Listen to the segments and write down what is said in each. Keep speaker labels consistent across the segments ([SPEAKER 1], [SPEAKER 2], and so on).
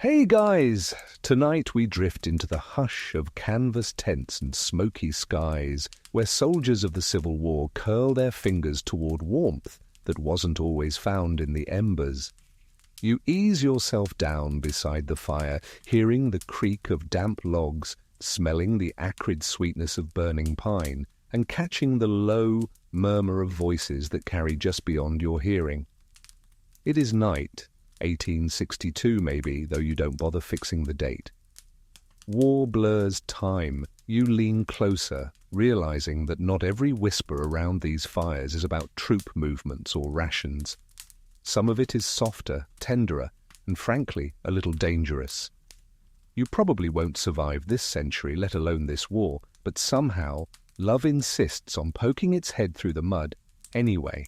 [SPEAKER 1] Hey guys! Tonight we drift into the hush of canvas tents and smoky skies, where soldiers of the Civil War curl their fingers toward warmth that wasn't always found in the embers. You ease yourself down beside the fire, hearing the creak of damp logs, smelling the acrid sweetness of burning pine, and catching the low murmur of voices that carry just beyond your hearing. It is night, 1862 maybe, though you don't bother fixing the date. War blurs time. You lean closer, realizing that not every whisper around these fires is about troop movements or rations. Some of it is softer, tenderer, and frankly, a little dangerous. You probably won't survive this century, let alone this war, but somehow love insists on poking its head through the mud anyway.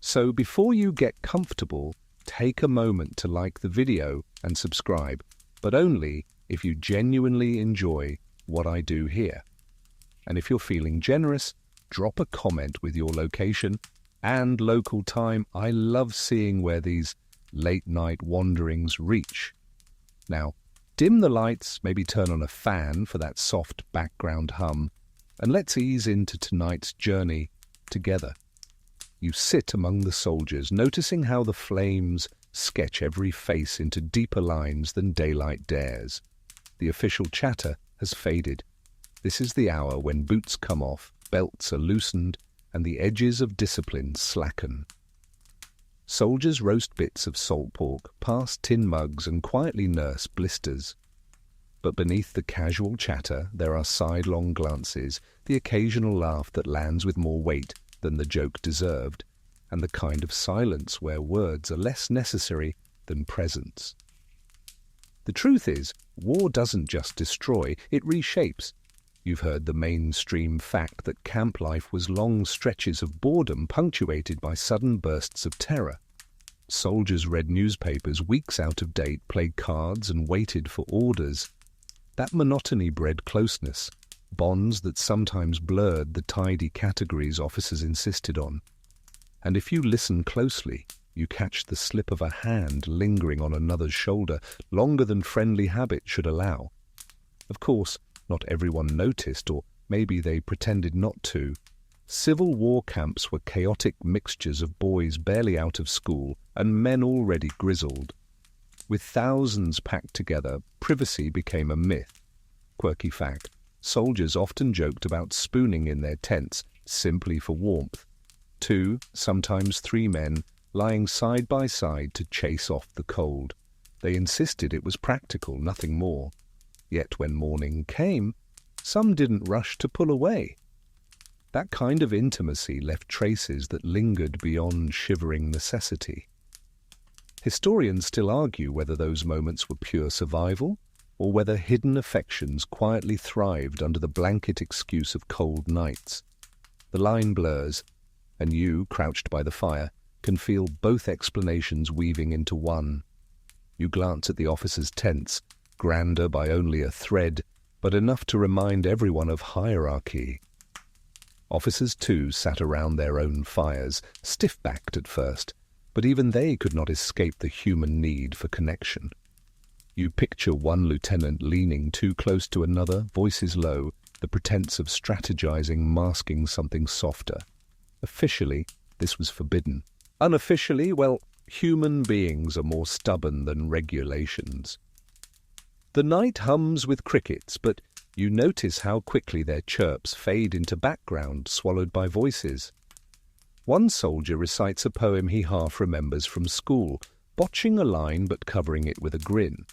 [SPEAKER 1] So before you get comfortable, take a moment to like the video and subscribe, but only if you genuinely enjoy what I do here. And if you're feeling generous, drop a comment with your location and local time. I love seeing where these late-night wanderings reach. Now, dim the lights, maybe turn on a fan for that soft background hum, and let's ease into tonight's journey together. You sit among the soldiers, noticing how the flames sketch every face into deeper lines than daylight dares. The official chatter has faded. This is the hour when boots come off, belts are loosened, and the edges of discipline slacken. Soldiers roast bits of salt pork, pass tin mugs, and quietly nurse blisters. But beneath the casual chatter, there are sidelong glances, the occasional laugh that lands with more weight than the joke deserved, and the kind of silence where words are less necessary than presence. The truth is, war doesn't just destroy, it reshapes. You've heard the mainstream fact that camp life was long stretches of boredom punctuated by sudden bursts of terror. Soldiers read newspapers weeks out of date, played cards, and waited for orders. That monotony bred closeness, bonds that sometimes blurred the tidy categories officers insisted on. And if you listen closely, you catch the slip of a hand lingering on another's shoulder longer than friendly habit should allow. Of course, not everyone noticed, or maybe they pretended not to. Civil War camps were chaotic mixtures of boys barely out of school and men already grizzled. With thousands packed together, privacy became a myth. Quirky fact: soldiers often joked about spooning in their tents simply for warmth. 2, sometimes 3 men lying side by side to chase off the cold. They insisted it was practical, nothing more. Yet when morning came, some didn't rush to pull away. That kind of intimacy left traces that lingered beyond shivering necessity. Historians still argue whether those moments were pure survival, or whether hidden affections quietly thrived under the blanket excuse of cold nights. The line blurs, and you, crouched by the fire, can feel both explanations weaving into one. You glance at the officers' tents, grander by only a thread, but enough to remind everyone of hierarchy. Officers, too, sat around their own fires, stiff-backed at first, but even they could not escape the human need for connection. You picture one lieutenant leaning too close to another, voices low, the pretense of strategizing masking something softer. Officially, this was forbidden. Unofficially, well, human beings are more stubborn than regulations. The night hums with crickets, but you notice how quickly their chirps fade into background, swallowed by voices. One soldier recites a poem he half remembers from school, botching a line but covering it with a grin.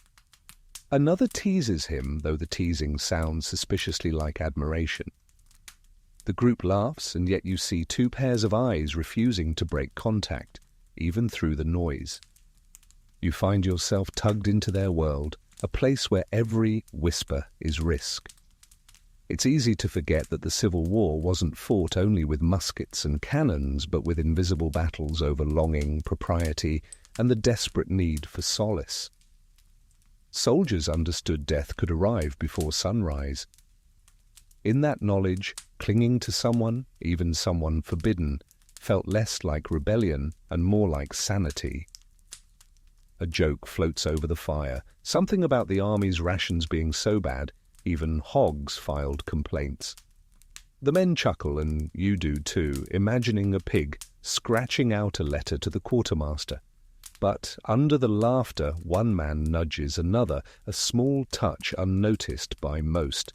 [SPEAKER 1] Another teases him, though the teasing sounds suspiciously like admiration. The group laughs, and yet you see 2 pairs of eyes refusing to break contact, even through the noise. You find yourself tugged into their world, a place where every whisper is risk. It's easy to forget that the Civil War wasn't fought only with muskets and cannons, but with invisible battles over longing, propriety, and the desperate need for solace. Soldiers understood death could arrive before sunrise. In that knowledge, clinging to someone, even someone forbidden, felt less like rebellion and more like sanity. A joke floats over the fire, something about the army's rations being so bad, even hogs filed complaints. The men chuckle, and you do too, imagining a pig scratching out a letter to the quartermaster. But under the laughter, one man nudges another, a small touch unnoticed by most.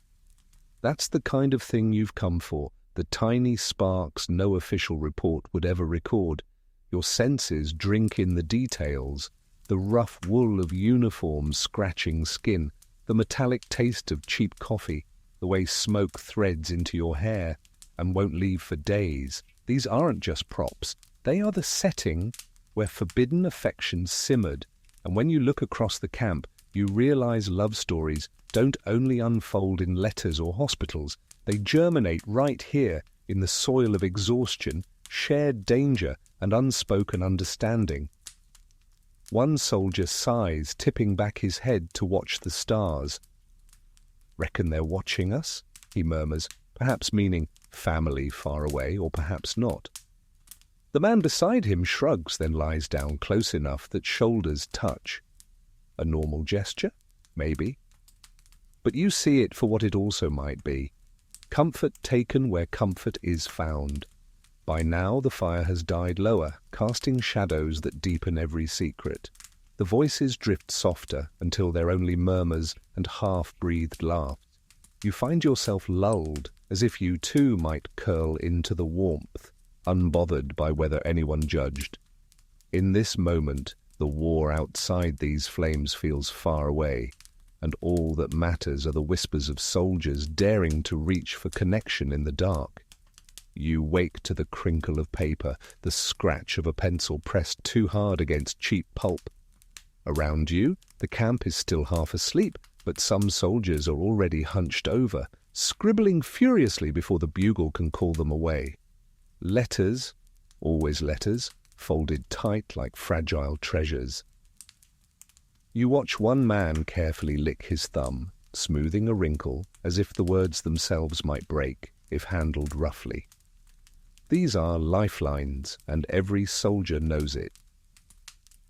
[SPEAKER 1] That's the kind of thing you've come for, the tiny sparks no official report would ever record. Your senses drink in the details, the rough wool of uniforms scratching skin, the metallic taste of cheap coffee, the way smoke threads into your hair and won't leave for days. These aren't just props. They are the setting where forbidden affection simmered, and when you look across the camp, you realize love stories don't only unfold in letters or hospitals. They germinate right here in the soil of exhaustion, shared danger, and unspoken understanding. One soldier sighs, tipping back his head to watch the stars. "Reckon they're watching us?" he murmurs, perhaps meaning family far away, or perhaps not. The man beside him shrugs, then lies down close enough that shoulders touch. A normal gesture? Maybe. But you see it for what it also might be. Comfort taken where comfort is found. By now the fire has died lower, casting shadows that deepen every secret. The voices drift softer until they're only murmurs and half-breathed laughs. You find yourself lulled, as if you too might curl into the warmth, unbothered by whether anyone judged. In this moment, the war outside these flames feels far away, and all that matters are the whispers of soldiers daring to reach for connection in the dark. You wake to the crinkle of paper, the scratch of a pencil pressed too hard against cheap pulp. Around you, the camp is still half asleep, but some soldiers are already hunched over, scribbling furiously before the bugle can call them away. Letters, always letters, folded tight like fragile treasures. You watch one man carefully lick his thumb, smoothing a wrinkle as if the words themselves might break if handled roughly. These are lifelines, and every soldier knows it.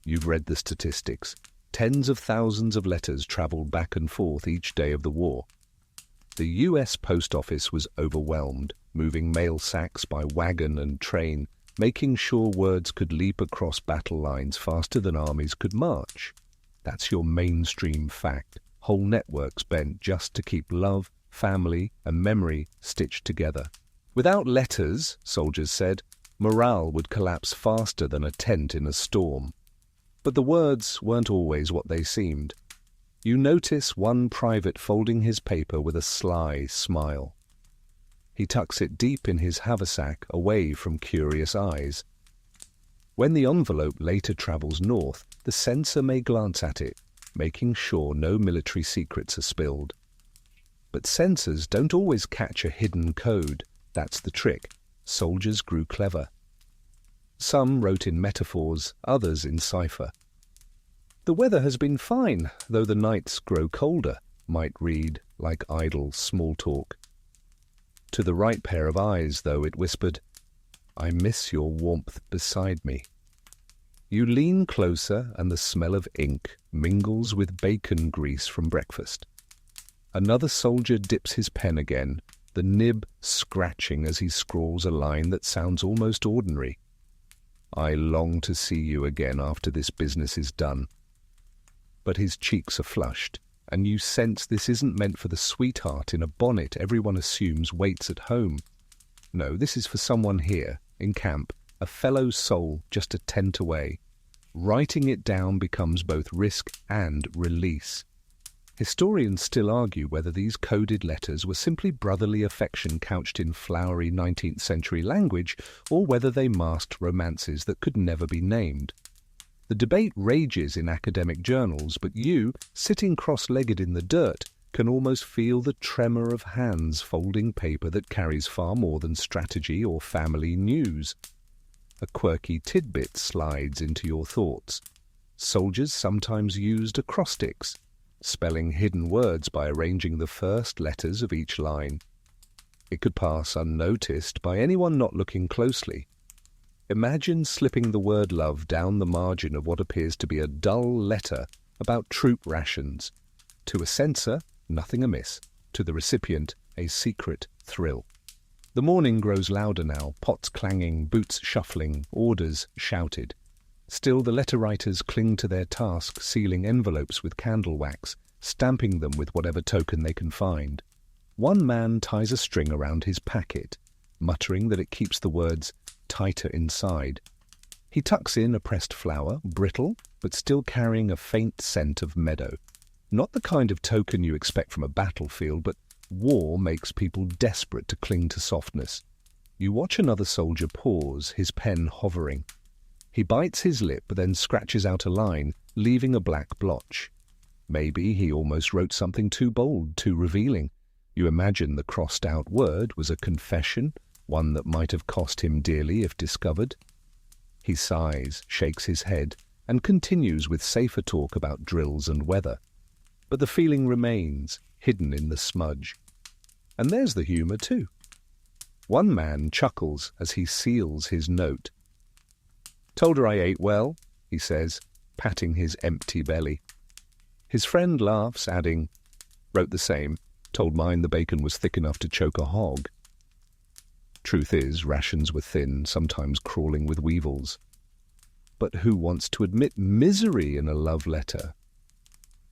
[SPEAKER 1] You've read the statistics. Tens of thousands of letters traveled back and forth each day of the war. The U.S. Post Office was overwhelmed, moving mail sacks by wagon and train, making sure words could leap across battle lines faster than armies could march. That's your mainstream fact. Whole networks bent just to keep love, family, and memory stitched together. Without letters, soldiers said, morale would collapse faster than a tent in a storm. But the words weren't always what they seemed. You notice one private folding his paper with a sly smile. He tucks it deep in his haversack, away from curious eyes. When the envelope later travels north, the censor may glance at it, making sure no military secrets are spilled. But censors don't always catch a hidden code. That's the trick. Soldiers grew clever. Some wrote in metaphors, others in cipher. "The weather has been fine, though the nights grow colder," might read, like idle small talk. To the right pair of eyes, though, it whispered, "I miss your warmth beside me." You lean closer, and the smell of ink mingles with bacon grease from breakfast. Another soldier dips his pen again, the nib scratching as he scrawls a line that sounds almost ordinary. "I long to see you again after this business is done." But his cheeks are flushed, and you sense this isn't meant for the sweetheart in a bonnet everyone assumes waits at home. No, this is for someone here, in camp, a fellow soul just a tent away. Writing it down becomes both risk and release. Historians still argue whether these coded letters were simply brotherly affection couched in flowery 19th century language, or whether they masked romances that could never be named. The debate rages in academic journals, but you, sitting cross-legged in the dirt, can almost feel the tremor of hands folding paper that carries far more than strategy or family news. A quirky tidbit slides into your thoughts. Soldiers sometimes used acrostics, spelling hidden words by arranging the first letters of each line. It could pass unnoticed by anyone not looking closely. Imagine slipping the word love down the margin of what appears to be a dull letter about troop rations. To a censor, nothing amiss. To the recipient, a secret thrill. The morning grows louder now, pots clanging, boots shuffling, orders shouted. Still the letter writers cling to their task, sealing envelopes with candle wax, stamping them with whatever token they can find. One man ties a string around his packet, muttering that it keeps the words tighter inside. He tucks in a pressed flower, brittle, but still carrying a faint scent of meadow. Not the kind of token you expect from a battlefield, but war makes people desperate to cling to softness. You watch another soldier pause, his pen hovering. He bites his lip, then scratches out a line, leaving a black blotch. Maybe he almost wrote something too bold, too revealing. You imagine the crossed-out word was a confession, one that might have cost him dearly if discovered. He sighs, shakes his head, and continues with safer talk about drills and weather. But the feeling remains, hidden in the smudge. And there's the humour too. One man chuckles as he seals his note. "Told her I ate well," he says, patting his empty belly. His friend laughs, adding, "Wrote the same. Told mine the bacon was thick enough to choke a hog." Truth is, rations were thin, sometimes crawling with weevils. But who wants to admit misery in a love letter?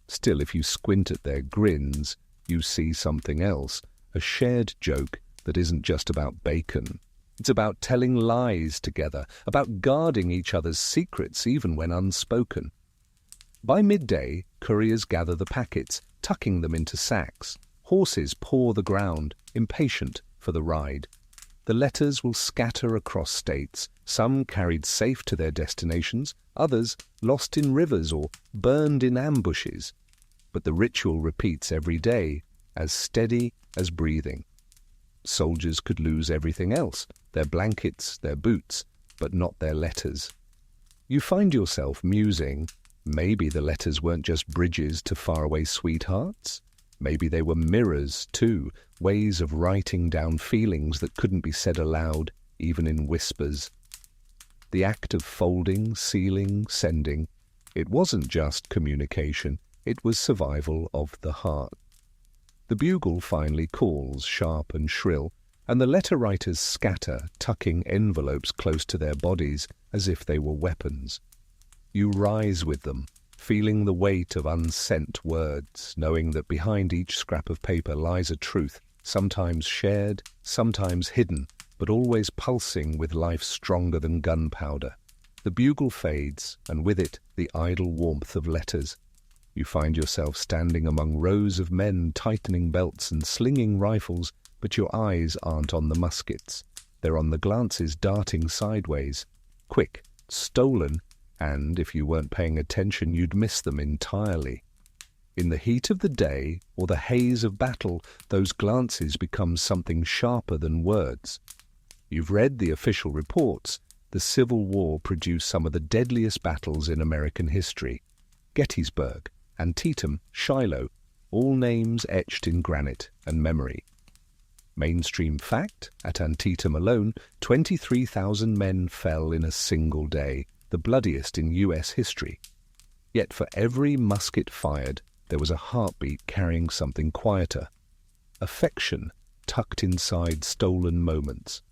[SPEAKER 1] Still, if you squint at their grins, you see something else, a shared joke that isn't just about bacon. It's about telling lies together, about guarding each other's secrets even when unspoken. By midday, couriers gather the packets, tucking them into sacks. Horses paw the ground, impatient for the ride. The letters will scatter across states, some carried safe to their destinations, others lost in rivers or burned in ambushes. But the ritual repeats every day, as steady as breathing. Soldiers could lose everything else, their blankets, their boots, but not their letters. You find yourself musing, maybe the letters weren't just bridges to faraway sweethearts. Maybe they were mirrors, too, ways of writing down feelings that couldn't be said aloud, even in whispers. The act of folding, sealing, sending, it wasn't just communication, it was survival of the heart. The bugle finally calls, sharp and shrill, and the letter writers scatter, tucking envelopes close to their bodies as if they were weapons. You rise with them, feeling the weight of unsent words, knowing that behind each scrap of paper lies a truth, sometimes shared, sometimes hidden, but always pulsing with life stronger than gunpowder. The bugle fades, and with it the idle warmth of letters. You find yourself standing among rows of men tightening belts and slinging rifles, but your eyes aren't on the muskets. They're on the glances darting sideways. Quick, stolen, and if you weren't paying attention, you'd miss them entirely. In the heat of the day, or the haze of battle, those glances become something sharper than words. You've read the official reports. The Civil War produced some of the deadliest battles in American history. Gettysburg, Antietam, Shiloh, all names etched in granite and memory. Mainstream fact, at Antietam alone, 23,000 men fell in a single day, the bloodiest in U.S. history. Yet for every musket fired, there was a heartbeat carrying something quieter. Affection tucked inside stolen moments.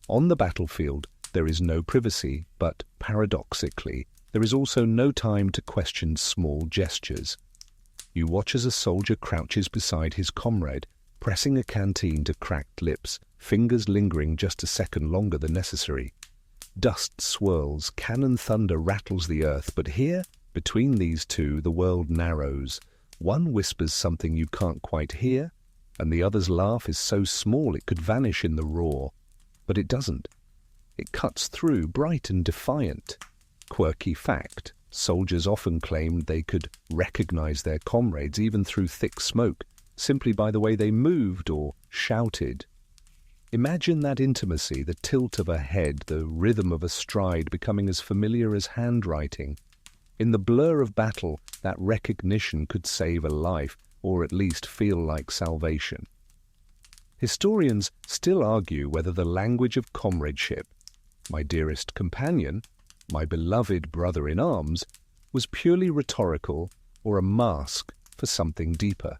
[SPEAKER 1] On the battlefield, there is no privacy, but paradoxically, there is also no time to question small gestures. You watch as a soldier crouches beside his comrade, pressing a canteen to cracked lips, fingers lingering just a second longer than necessary. Dust swirls, cannon thunder rattles the earth, but here, between these two, the world narrows. One whispers something you can't quite hear, and the other's laugh is so small it could vanish in the roar. But it doesn't. It cuts through, bright and defiant. Quirky fact, soldiers often claimed they could recognize their comrades even through thick smoke, simply by the way they moved or shouted. Imagine that intimacy, the tilt of a head, the rhythm of a stride becoming as familiar as handwriting. In the blur of battle, that recognition could save a life, or at least feel like salvation. Historians still argue whether the language of comradeship, my dearest companion, my beloved brother-in-arms, was purely rhetorical or a mask for something deeper.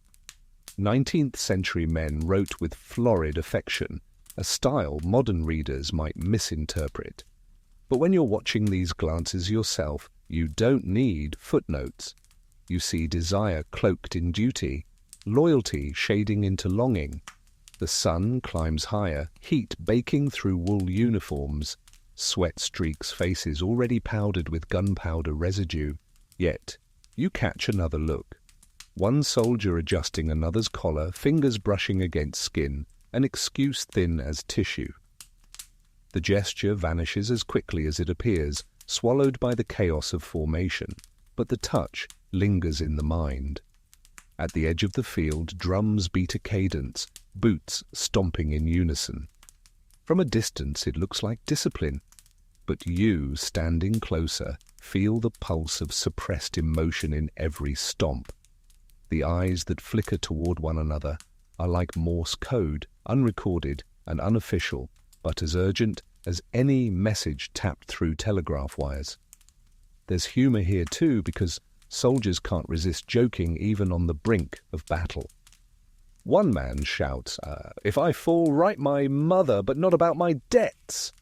[SPEAKER 1] 19th century men wrote with florid affection, a style modern readers might misinterpret. But when you're watching these glances yourself, you don't need footnotes. You see desire cloaked in duty, loyalty shading into longing. The sun climbs higher, heat baking through wool uniforms, sweat streaks faces already powdered with gunpowder residue. Yet, you catch another look. One soldier adjusting another's collar, fingers brushing against skin, an excuse thin as tissue. The gesture vanishes as quickly as it appears, swallowed by the chaos of formation, but the touch lingers in the mind. At the edge of the field, drums beat a cadence, boots stomping in unison. From a distance it looks like discipline, but you, standing closer, feel the pulse of suppressed emotion in every stomp. The eyes that flicker toward one another are like Morse code, unrecorded and unofficial, but as urgent as any message tapped through telegraph wires. There's humor here too, because soldiers can't resist joking even on the brink of battle. One man shouts, "If I fall, write my mother, but not about my debts."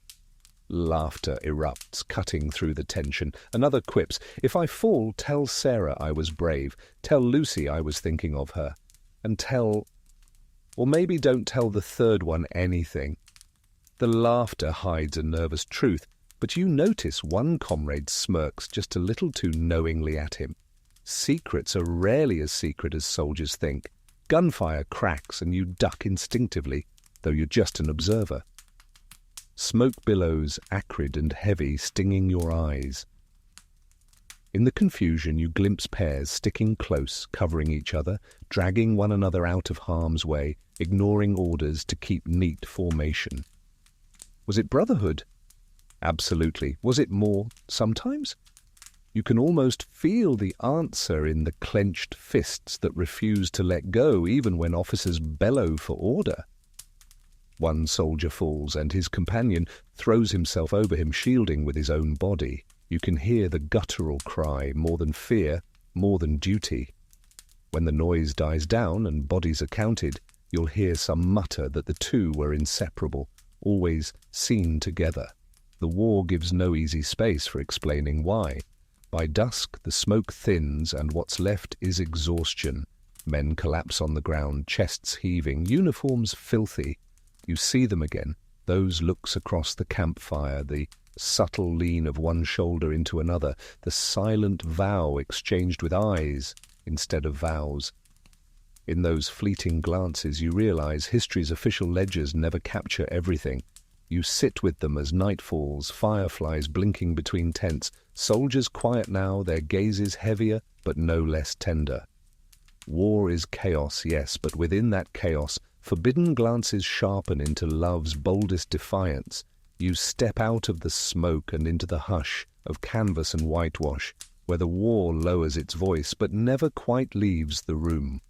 [SPEAKER 1] Laughter erupts, cutting through the tension. Another quips, "If I fall, tell Sarah I was brave, tell Lucy I was thinking of her, and tell..." Or maybe don't tell the third one anything. The laughter hides a nervous truth, but you notice one comrade smirks just a little too knowingly at him. Secrets are rarely as secret as soldiers think. Gunfire cracks and you duck instinctively, though you're just an observer. Smoke billows, acrid and heavy, stinging your eyes. In the confusion you glimpse pairs sticking close, covering each other, dragging one another out of harm's way, ignoring orders to keep neat formation. Was it brotherhood? Absolutely. Was it more sometimes? You can almost feel the answer in the clenched fists that refuse to let go even when officers bellow for order. One soldier falls, and his companion throws himself over him, shielding with his own body. You can hear the guttural cry, more than fear, more than duty. When the noise dies down and bodies are counted, you'll hear some mutter that the two were inseparable, always seen together. The war gives no easy space for explaining why. By dusk, the smoke thins, and what's left is exhaustion. Men collapse on the ground, chests heaving, uniforms filthy. You see them again, those looks across the campfire, the subtle lean of one shoulder into another, the silent vow exchanged with eyes instead of vows. In those fleeting glances you realize history's official ledgers never capture everything. You sit with them as night falls, fireflies blinking between tents, soldiers quiet now, their gazes heavier but no less tender. War is chaos, yes, but within that chaos, forbidden glances sharpen into love's boldest defiance. You step out of the smoke and into the hush of canvas and whitewash, where the war lowers its voice but never quite leaves the room.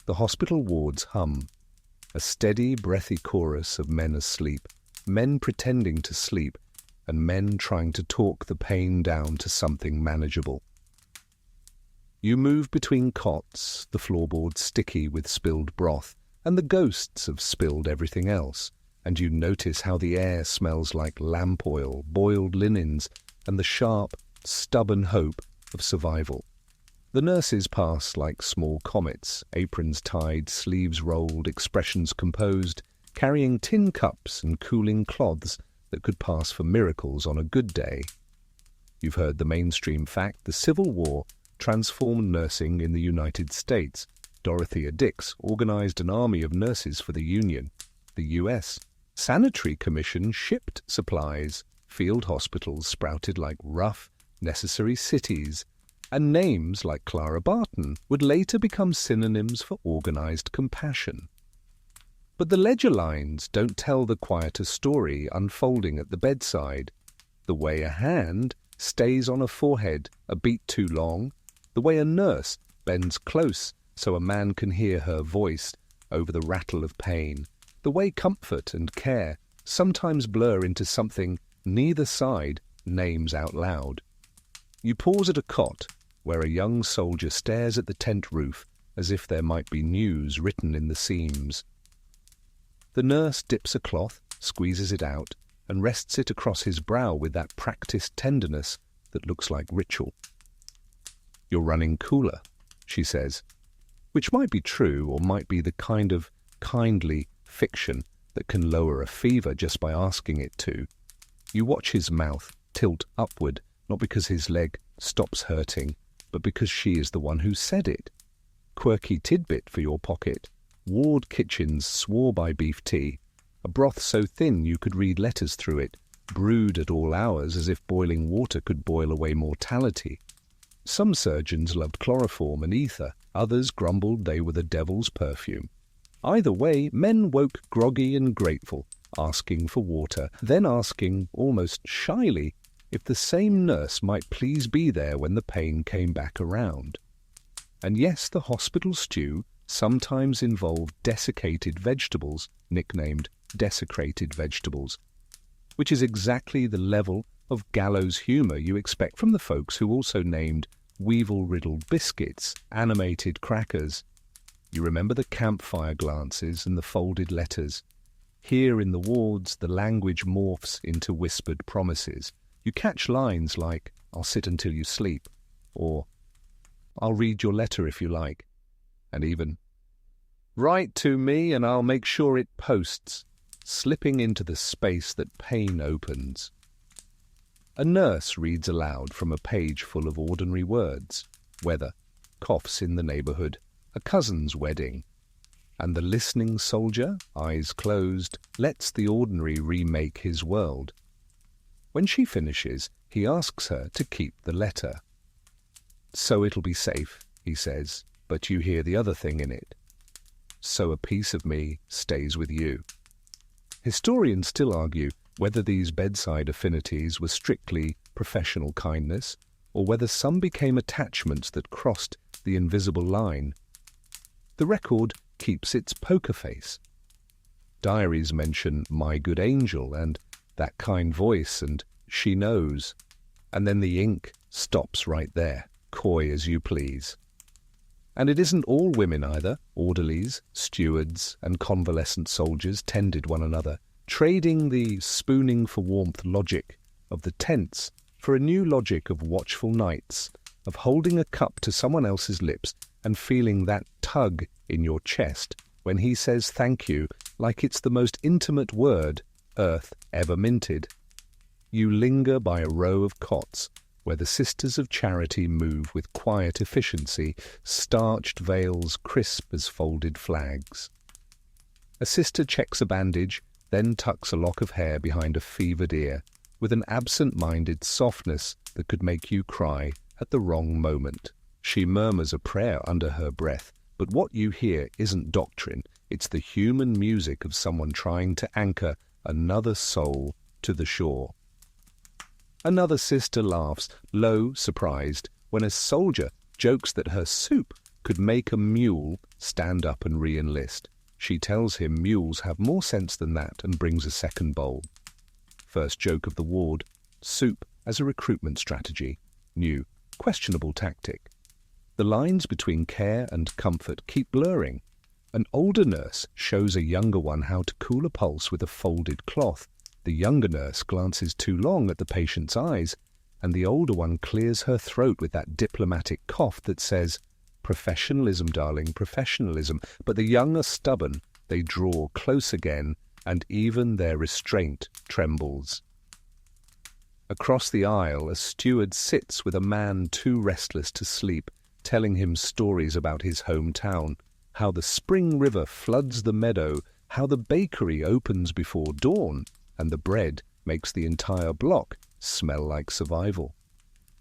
[SPEAKER 1] The hospital wards hum, a steady, breathy chorus of men asleep, men pretending to sleep, and men trying to talk the pain down to something manageable. You move between cots, the floorboards sticky with spilled broth, and the ghosts of spilled everything else, and you notice how the air smells like lamp oil, boiled linens, and the sharp, stubborn hope of survival. The nurses pass like small comets, aprons tied, sleeves rolled, expressions composed, carrying tin cups and cooling cloths that could pass for miracles on a good day. You've heard the mainstream fact: the Civil War transformed nursing in the United States. Dorothea Dix organized an army of nurses for the Union. The U.S. Sanitary Commission shipped supplies. Field hospitals sprouted like rough, necessary cities. And names like Clara Barton would later become synonyms for organized compassion. But the ledger lines don't tell the quieter story unfolding at the bedside. The way a hand stays on a forehead a beat too long, the way a nurse bends close so a man can hear her voice over the rattle of pain, the way comfort and care sometimes blur into something neither side names out loud. You pause at a cot where a young soldier stares at the tent roof as if there might be news written in the seams. The nurse dips a cloth, squeezes it out, and rests it across his brow with that practiced tenderness that looks like ritual. "You're running cooler," she says, which might be true or might be the kind of kindly fiction that can lower a fever just by asking it to. You watch his mouth tilt upward, not because his leg stops hurting, but because she is the one who said it. Quirky tidbit for your pocket. Ward kitchens swore by beef tea, a broth so thin you could read letters through it, brewed at all hours as if boiling water could boil away mortality. Some surgeons loved chloroform and ether, others grumbled they were the devil's perfume. Either way, men woke groggy and grateful, asking for water, then asking, almost shyly, if the same nurse might please be there when the pain came back around. And yes, the hospital stew sometimes involved desiccated vegetables, nicknamed desecrated vegetables, which is exactly the level of gallows humour you expect from the folks who also named weevil-riddled biscuits animated crackers. You remember the campfire glances and the folded letters. Here in the wards, the language morphs into whispered promises. You catch lines like, "I'll sit until you sleep," or "I'll read your letter if you like," and even, "Write to me and I'll make sure it posts," slipping into the space that pain opens. A nurse reads aloud from a page full of ordinary words: weather, coughs in the neighbourhood, a cousin's wedding. And the listening soldier, eyes closed, lets the ordinary remake his world. When she finishes, he asks her to keep the letter. "So it'll be safe," he says, "but you hear the other thing in it. So a piece of me stays with you." Historians still argue whether these bedside affinities were strictly professional kindness, or whether some became attachments that crossed the invisible line. The record keeps its poker face. Diaries mention "my good angel" and "that kind voice" and "she knows," and then the ink stops right there, coy as you please. And it isn't all women either. Orderlies, stewards, and convalescent soldiers tended one another, trading the spooning for warmth logic of the tents for a new logic of watchful nights, of holding a cup to someone else's lips and feeling that tug in your chest when he says thank you, like it's the most intimate word earth ever minted. You linger by a row of cots where the Sisters of Charity move with quiet efficiency, starched veils crisp as folded flags. A sister checks a bandage, then tucks a lock of hair behind a fevered ear, with an absent-minded softness that could make you cry at the wrong moment. She murmurs a prayer under her breath, but what you hear isn't doctrine, it's the human music of someone trying to anchor another soul to the shore. Another sister laughs, low, surprised, when a soldier jokes that her soup could make a mule stand up and re-enlist. She tells him mules have more sense than that and brings a second bowl. First joke of the ward: soup as a recruitment strategy. New, questionable tactic. The lines between care and comfort keep blurring. An older nurse shows a younger one how to cool a pulse with a folded cloth. The younger nurse glances too long at the patient's eyes, and the older one clears her throat with that diplomatic cough that says, "Professionalism, darling, professionalism." But the young are stubborn. They draw close again, and even their restraint trembles. Across the aisle, a steward sits with a man too restless to sleep, telling him stories about his hometown, how the spring river floods the meadow, how the bakery opens before dawn, and the bread makes the entire block smell like survival.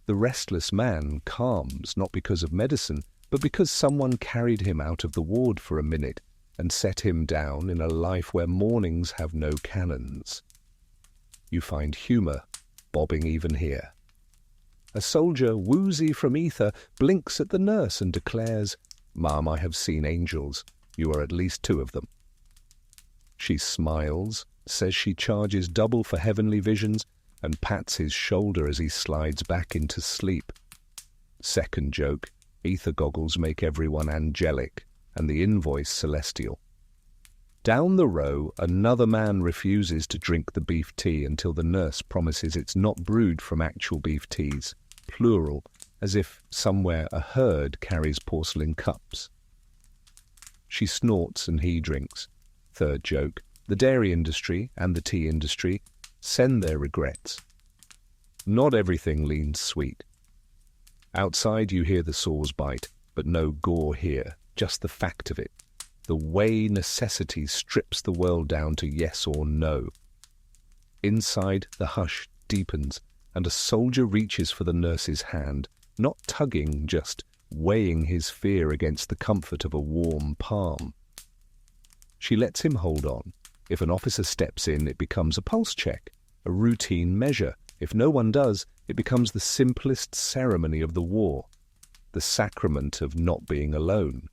[SPEAKER 1] The restless man calms not because of medicine, but because someone carried him out of the ward for a minute and set him down in a life where mornings have no cannons. You find humour bobbing even here. A soldier, woozy from ether, blinks at the nurse and declares, "Ma'am, I have seen angels. You are at least two of them." She smiles, says she charges double for heavenly visions, and pats his shoulder as he slides back into sleep. Second joke, ether goggles make everyone angelic, and the invoice celestial. Down the row, another man refuses to drink the beef tea until the nurse promises it's not brewed from actual beef teas, plural, as if somewhere a herd carries porcelain cups. She snorts and he drinks. Third joke, the dairy industry and the tea industry send their regrets. Not everything leans sweet. Outside you hear the saws bite, but no gore here, just the fact of it. The way necessity strips the world down to yes or no. Inside, the hush deepens, and a soldier reaches for the nurse's hand, not tugging, just weighing his fear against the comfort of a warm palm. She lets him hold on. If an officer steps in, it becomes a pulse check, a routine measure. If no one does, it becomes the simplest ceremony of the war, the sacrament of not being alone.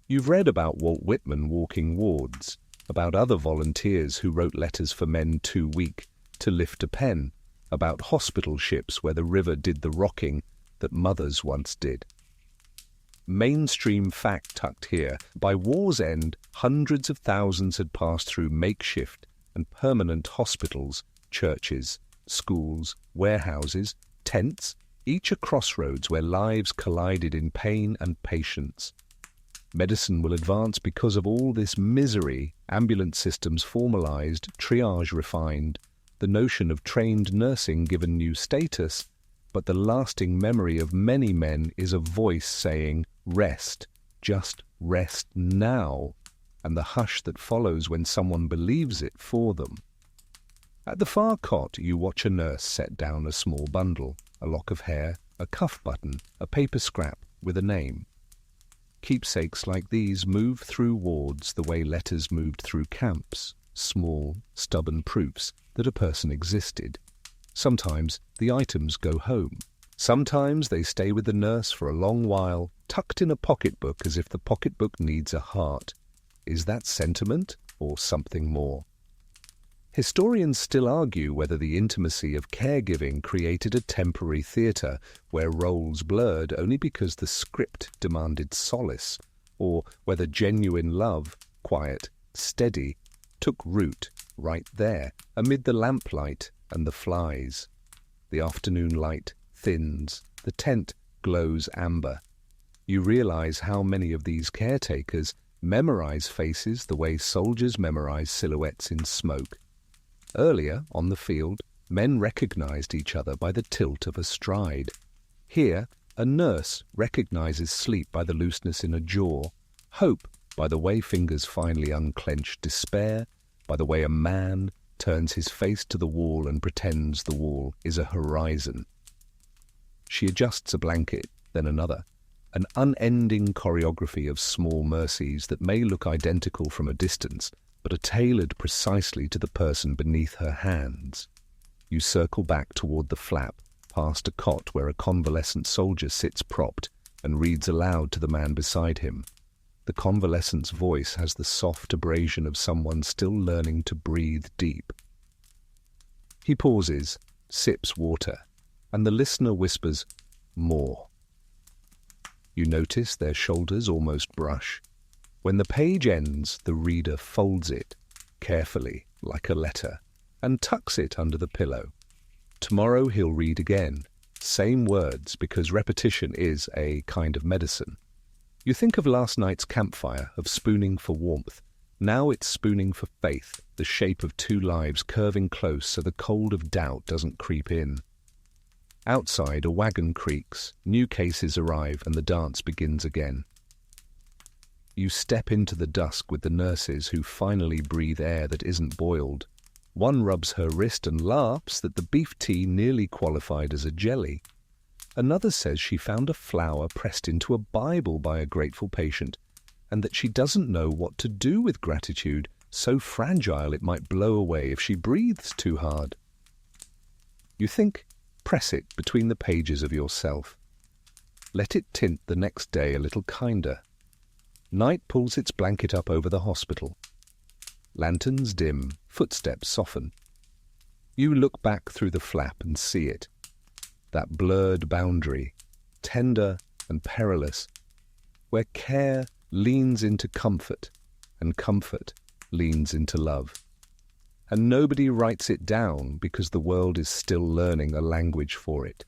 [SPEAKER 1] You've read about Walt Whitman walking wards, about other volunteers who wrote letters for men too weak to lift a pen, about hospital ships where the river did the rocking that mothers once did. Mainstream fact tucked here, by war's end, hundreds of thousands had passed through makeshift and permanent hospitals, churches, schools, warehouses, tents, each a crossroads where lives collided in pain and patience. Medicine will advance because of all this misery, ambulance systems formalized, triage refined, the notion of trained nursing given new status, but the lasting memory of many men is a voice saying, rest, just rest now, and the hush that follows when someone believes it for them. At the far cot you watch a nurse set down a small bundle, a lock of hair, a cuff button, a paper scrap with a name. Keepsakes like these move through wards the way letters moved through camps, small, stubborn proofs that a person existed. Sometimes the items go home. Sometimes they stay with the nurse for a long while, tucked in a pocketbook as if the pocketbook needs a heart. Is that sentiment or something more? Historians still argue whether the intimacy of caregiving created a temporary theatre where roles blurred only because the script demanded solace, or whether genuine love, quiet, steady, took root right there, amid the lamplight and the flies. The afternoon light thins, the tent glows amber. You realize how many of these caretakers memorize faces the way soldiers memorize silhouettes in smoke. Earlier, on the field, men recognized each other by the tilt of a stride. Here, a nurse recognizes sleep by the looseness in a jaw, hope by the way fingers finally unclench despair, by the way a man turns his face to the wall and pretends the wall is a horizon. She adjusts a blanket, then another, an unending choreography of small mercies that may look identical from a distance, but are tailored precisely to the person beneath her hands. You circle back toward the flap, past a cot where a convalescent soldier sits propped and reads aloud to the man beside him. The convalescent's voice has the soft abrasion of someone still learning to breathe deep. He pauses, sips water, and the listener whispers, "More." You notice their shoulders almost brush. When the page ends, the reader folds it, carefully, like a letter, and tucks it under the pillow. Tomorrow he'll read again, same words, because repetition is a kind of medicine. You think of last night's campfire, of spooning for warmth. Now it's spooning for faith, the shape of two lives curving close so the cold of doubt doesn't creep in. Outside, a wagon creaks, new cases arrive, and the dance begins again. You step into the dusk with the nurses who finally breathe air that isn't boiled. One rubs her wrist and laughs that the beef tea nearly qualified as a jelly. Another says she found a flower pressed into a Bible by a grateful patient, and that she doesn't know what to do with gratitude, so fragile it might blow away if she breathes too hard. You think, press it between the pages of yourself. Let it tint the next day a little kinder. Night pulls its blanket up over the hospital. Lanterns dim, footsteps soften. You look back through the flap and see it. That blurred boundary, tender and perilous, where care leans into comfort and comfort leans into love. And nobody writes it down because the world is still learning a language for it.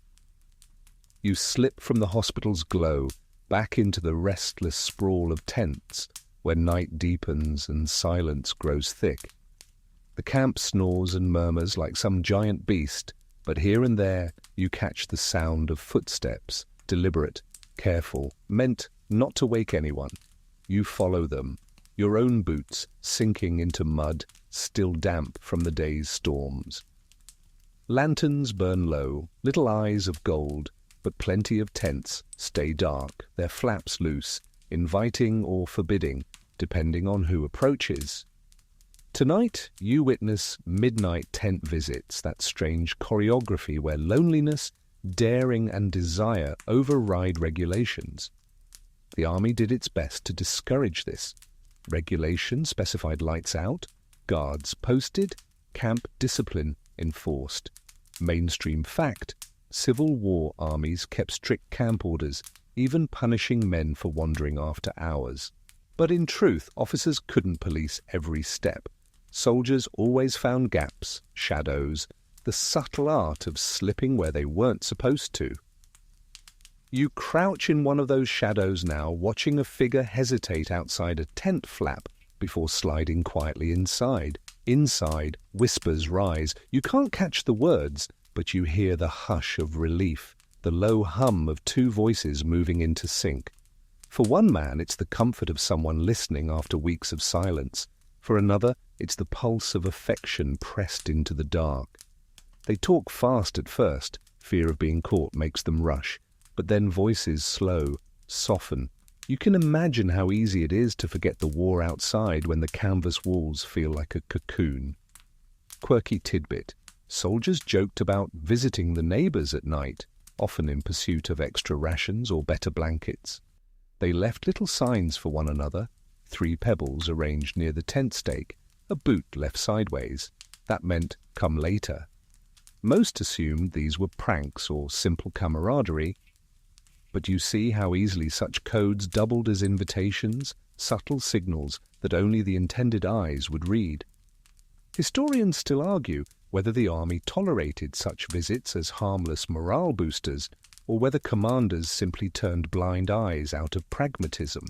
[SPEAKER 1] You slip from the hospital's glow back into the restless sprawl of tents where night deepens and silence grows thick. The camp snores and murmurs like some giant beast, but here and there you catch the sound of footsteps, deliberate, careful, meant not to wake anyone. You follow them, your own boots sinking into mud, still damp from the day's storms. Lanterns burn low, little eyes of gold, but plenty of tents stay dark, their flaps loose, inviting or forbidding, depending on who approaches. Tonight, you witness midnight tent visits, that strange choreography where loneliness, daring and desire override regulations. The army did its best to discourage this. Regulation specified lights out, guards posted, camp discipline enforced. Mainstream fact, Civil War armies kept strict camp orders, even punishing men for wandering after hours. But in truth, officers couldn't police every step. Soldiers always found gaps, shadows, the subtle art of slipping where they weren't supposed to. You crouch in one of those shadows now, watching a figure hesitate outside a tent flap before sliding quietly inside. Inside, whispers rise. You can't catch the words, but you hear the hush of relief, the low hum of two voices moving into sync. For one man, it's the comfort of someone listening after weeks of silence. For another, it's the pulse of affection pressed into the dark. They talk fast at first. Fear of being caught makes them rush. But then voices slow, soften. You can imagine how easy it is to forget the war outside when the canvas walls feel like a cocoon. Quirky tidbit. Soldiers joked about visiting the neighbors at night, often in pursuit of extra rations or better blankets. They left little signs for one another, 3 pebbles arranged near the tent stake, a boot left sideways. That meant come later. Most assumed these were pranks or simple camaraderie, but you see how easily such codes doubled as invitations, subtle signals that only the intended eyes would read. Historians still argue whether the army tolerated such visits as harmless morale boosters or whether commanders simply turned blind eyes out of pragmatism.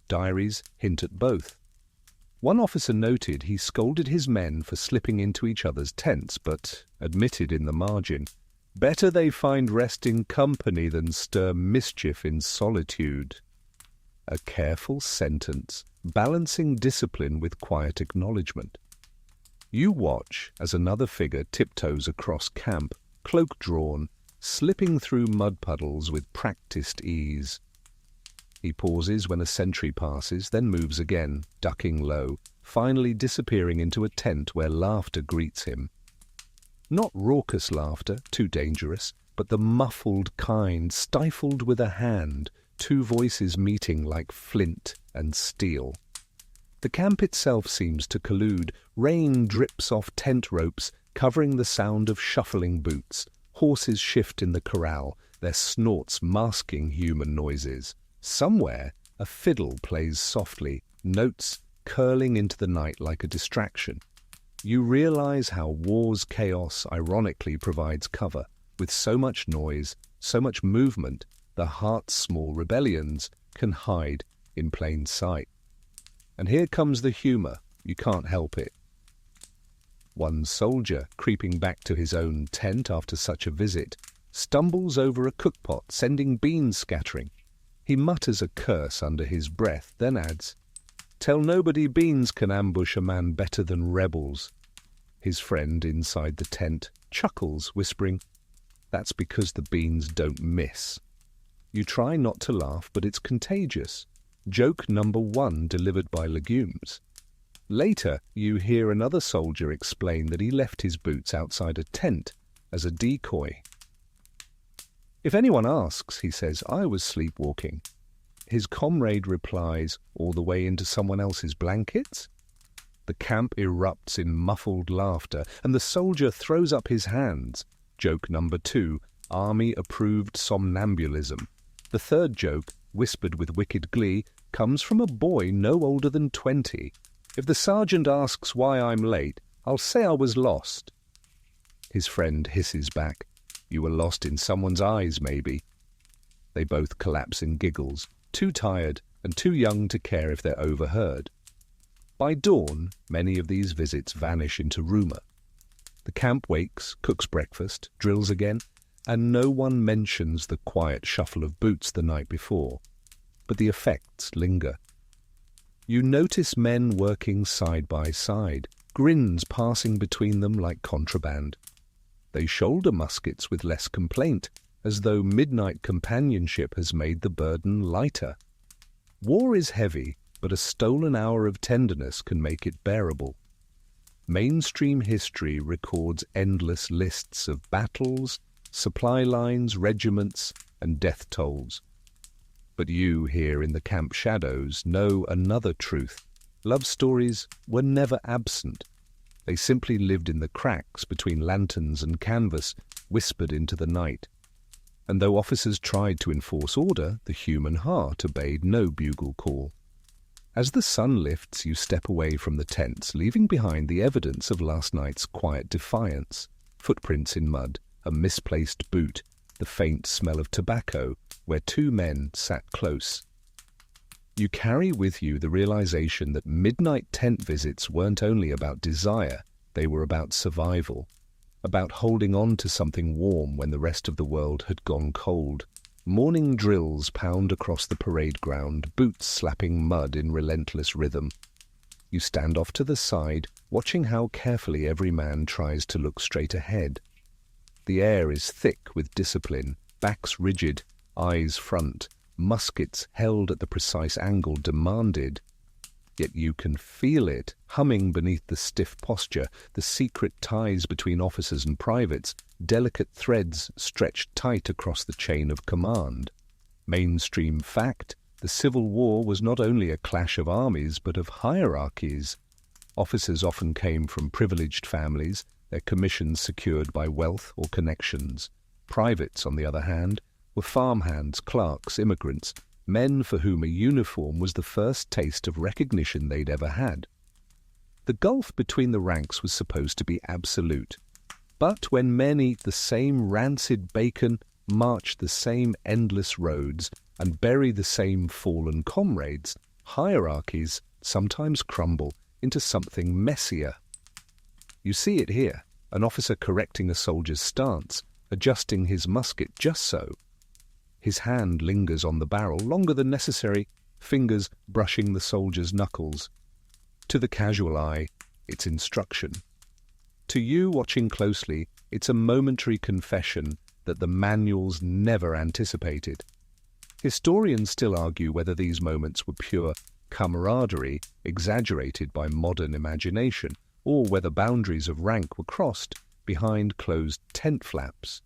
[SPEAKER 1] Diaries hint at both. One officer noted he scolded his men for slipping into each other's tents, but admitted in the margin, "Better they find rest in company than stir mischief in solitude." A careful sentence, balancing discipline with quiet acknowledgement. You watch as another figure tiptoes across camp, cloak drawn, slipping through mud puddles with practiced ease. He pauses when a sentry passes, then moves again, ducking low, finally disappearing into a tent where laughter greets him. Not raucous laughter, too dangerous, but the muffled kind, stifled with a hand, 2 voices meeting like flint and steel. The camp itself seems to collude. Rain drips off tent ropes, covering the sound of shuffling boots. Horses shift in the corral, their snorts masking human noises. Somewhere, a fiddle plays softly, notes curling into the night like a distraction. You realize how war's chaos ironically provides cover. With so much noise, so much movement, the heart's small rebellions can hide in plain sight. And here comes the humor. You can't help it. One soldier, creeping back to his own tent after such a visit, stumbles over a cookpot, sending beans scattering. He mutters a curse under his breath, then adds, "Tell nobody beans can ambush a man better than rebels." His friend inside the tent chuckles, whispering, "That's because the beans don't miss." You try not to laugh, but it's contagious. Joke number 1 delivered by legumes. Later, you hear another soldier explain that he left his boots outside a tent as a decoy. "If anyone asks," he says, "I was sleepwalking." His comrade replies, "All the way into someone else's blankets?" The camp erupts in muffled laughter, and the soldier throws up his hands. Joke number 2, army-approved somnambulism. The third joke, whispered with wicked glee, comes from a boy no older than 20. If the sergeant asks why I'm late, I'll say I was lost. His friend hisses back. You were lost in someone's eyes, maybe. They both collapse in giggles, too tired and too young to care if they're overheard. By dawn, many of these visits vanish into rumour. The camp wakes, cooks breakfast, drills again, and no one mentions the quiet shuffle of boots the night before. But the effects linger. You notice men working side by side, grins passing between them like contraband. They shoulder muskets with less complaint, as though midnight companionship has made the burden lighter. War is heavy, but a stolen hour of tenderness can make it bearable. Mainstream history records endless lists of battles, supply lines, regiments, and death tolls. But you, here in the camp shadows, know another truth. Love stories were never absent. They simply lived in the cracks between lanterns and canvas, whispered into the night. And though officers tried to enforce order, the human heart obeyed no bugle call. As the sun lifts, you step away from the tents, leaving behind the evidence of last night's quiet defiance. Footprints in mud, a misplaced boot, the faint smell of tobacco, where 2 men sat close. You carry with you the realization that midnight tent visits weren't only about desire, they were about survival, about holding on to something warm when the rest of the world had gone cold. Morning drills pound across the parade ground, boots slapping mud in relentless rhythm. You stand off to the side, watching how carefully every man tries to look straight ahead. The air is thick with discipline, backs rigid, eyes front, muskets held at the precise angle demanded. Yet you can feel it, humming beneath the stiff posture, the secret ties between officers and privates, delicate threads stretched tight across the chain of command. Mainstream fact, the Civil War was not only a clash of armies, but of hierarchies. Officers often came from privileged families, their commissions secured by wealth or connections. Privates, on the other hand, were farmhands, clerks, immigrants, men for whom a uniform was the first taste of recognition they'd ever had. The gulf between the ranks was supposed to be absolute. But when men eat the same rancid bacon, march the same endless roads, and bury the same fallen comrades, hierarchies sometimes crumble into something messier. You see it here, an officer correcting a soldier's stance, adjusting his musket just so. His hand lingers on the barrel longer than necessary, fingers brushing the soldier's knuckles. To the casual eye, it's instruction. To you watching closely, it's a momentary confession that the manuals never anticipated. Historians still argue whether these moments were pure camaraderie, exaggerated by modern imagination, or whether boundaries of rank were crossed behind closed tent flaps.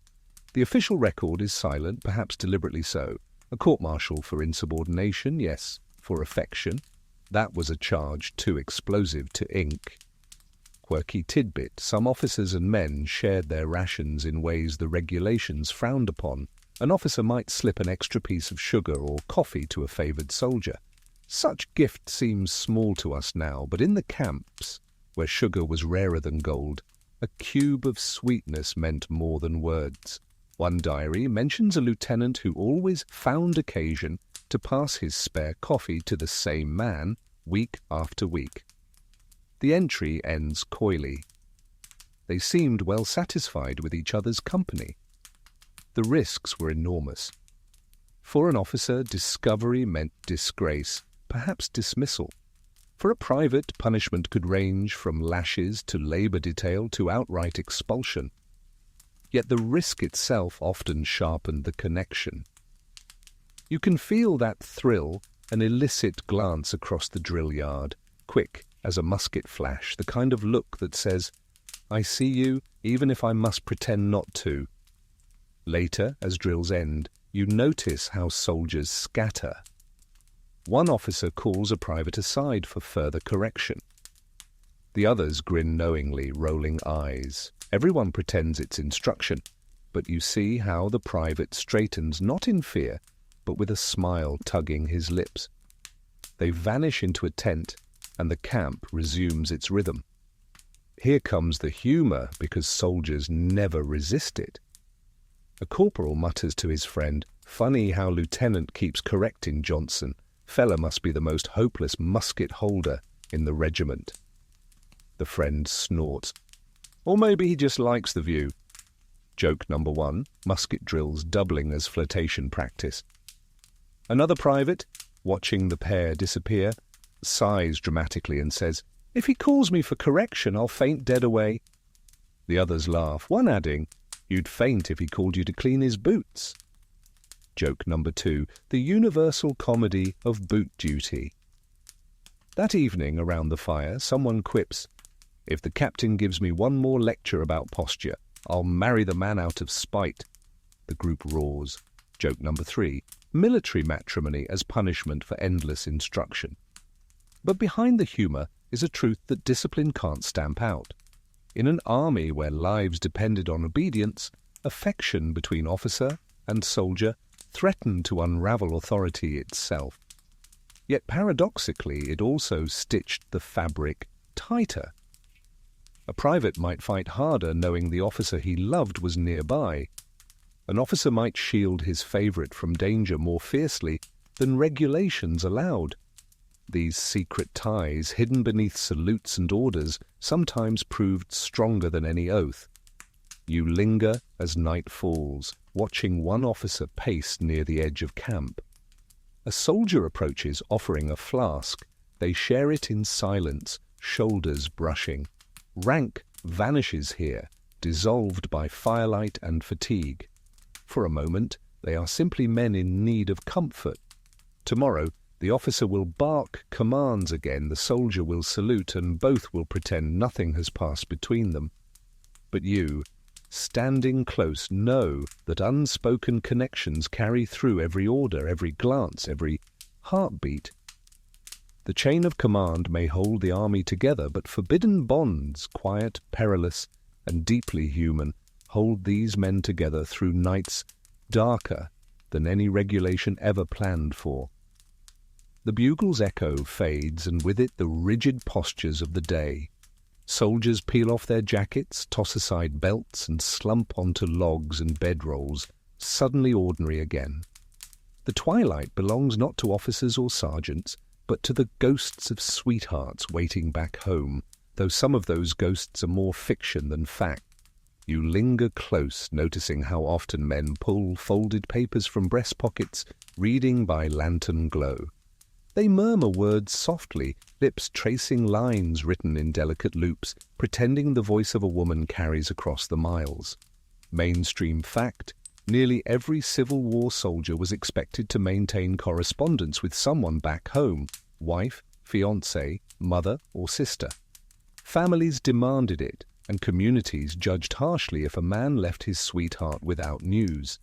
[SPEAKER 1] The official record is silent, perhaps deliberately so. A court-martial for insubordination, yes, for affection. That was a charge too explosive to ink. Quirky tidbit, some officers and men shared their rations in ways the regulations frowned upon. An officer might slip an extra piece of sugar or coffee to a favoured soldier. Such gift seems small to us now, but in the camps, where sugar was rarer than gold, a cube of sweetness meant more than words. One diary mentions a lieutenant who always found occasion to pass his spare coffee to the same man week after week. The entry ends coyly. They seemed well satisfied with each other's company. The risks were enormous. For an officer, discovery meant disgrace, perhaps dismissal. For a private, punishment could range from lashes to labour detail to outright expulsion. Yet the risk itself often sharpened the connection. You can feel that thrill, an illicit glance across the drill yard, quick as a musket flash, the kind of look that says, "I see you, even if I must pretend not to." Later, as drills end, you notice how soldiers scatter. One officer calls a private aside for further correction. The others grin knowingly, rolling eyes. Everyone pretends it's instruction, but you see how the private straightens not in fear, but with a smile tugging his lips. They vanish into a tent, and the camp resumes its rhythm. Here comes the humour, because soldiers never resist it. A corporal mutters to his friend, "Funny how Lieutenant keeps correcting Johnson. Fella must be the most hopeless musket-holder in the regiment." The friend snorts. "Or maybe he just likes the view." Joke number 1, musket drills doubling as flirtation practice. Another private, watching the pair disappear, sighs dramatically and says, "If he calls me for correction, I'll faint dead away." The others laugh, one adding, "You'd faint if he called you to clean his boots." Joke number 2, the universal comedy of boot duty. That evening, around the fire, someone quips, "If the captain gives me one more lecture about posture, I'll marry the man out of spite." The group roars. Joke number 3, military matrimony as punishment for endless instruction. But behind the humour is a truth that discipline can't stamp out. In an army where lives depended on obedience, affection between officer and soldier threatened to unravel authority itself. Yet paradoxically, it also stitched the fabric tighter. A private might fight harder knowing the officer he loved was nearby. An officer might shield his favourite from danger more fiercely than regulations allowed. These secret ties, hidden beneath salutes and orders, sometimes proved stronger than any oath. You linger as night falls, watching one officer pace near the edge of camp. A soldier approaches, offering a flask. They share it in silence, shoulders brushing. Rank vanishes here, dissolved by firelight and fatigue. For a moment, they are simply men in need of comfort. Tomorrow, the officer will bark commands again, the soldier will salute, and both will pretend nothing has passed between them. But you, standing close, know that unspoken connections carry through every order, every glance, every heartbeat. The chain of command may hold the army together, but forbidden bonds, quiet, perilous, and deeply human, hold these men together through nights darker than any regulation ever planned for. The bugle's echo fades, and with it the rigid postures of the day. Soldiers peel off their jackets, toss aside belts, and slump onto logs and bedrolls, suddenly ordinary again. The twilight belongs not to officers or sergeants, but to the ghosts of sweethearts waiting back home, though some of those ghosts are more fiction than fact. You linger close, noticing how often men pull folded papers from breast pockets, reading by lantern glow. They murmur words softly, lips tracing lines written in delicate loops, pretending the voice of a woman carries across the miles. Mainstream fact, nearly every Civil War soldier was expected to maintain correspondence with someone back home, wife, fiancé, mother, or sister. Families demanded it, and communities judged harshly if a man left his sweetheart without news.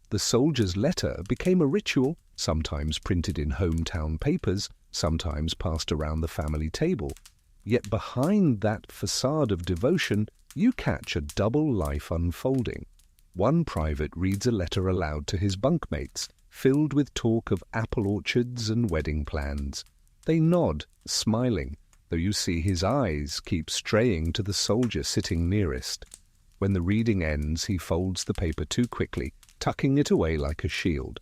[SPEAKER 1] The soldier's letter became a ritual, sometimes printed in hometown papers, sometimes passed around the family table. Yet behind that facade of devotion, you catch a double life unfolding. One private reads a letter aloud to his bunkmates, filled with talk of apple orchards and wedding plans. They nod, smiling, though you see his eyes keep straying to the soldier sitting nearest. When the reading ends, he folds the paper too quickly, tucking it away like a shield.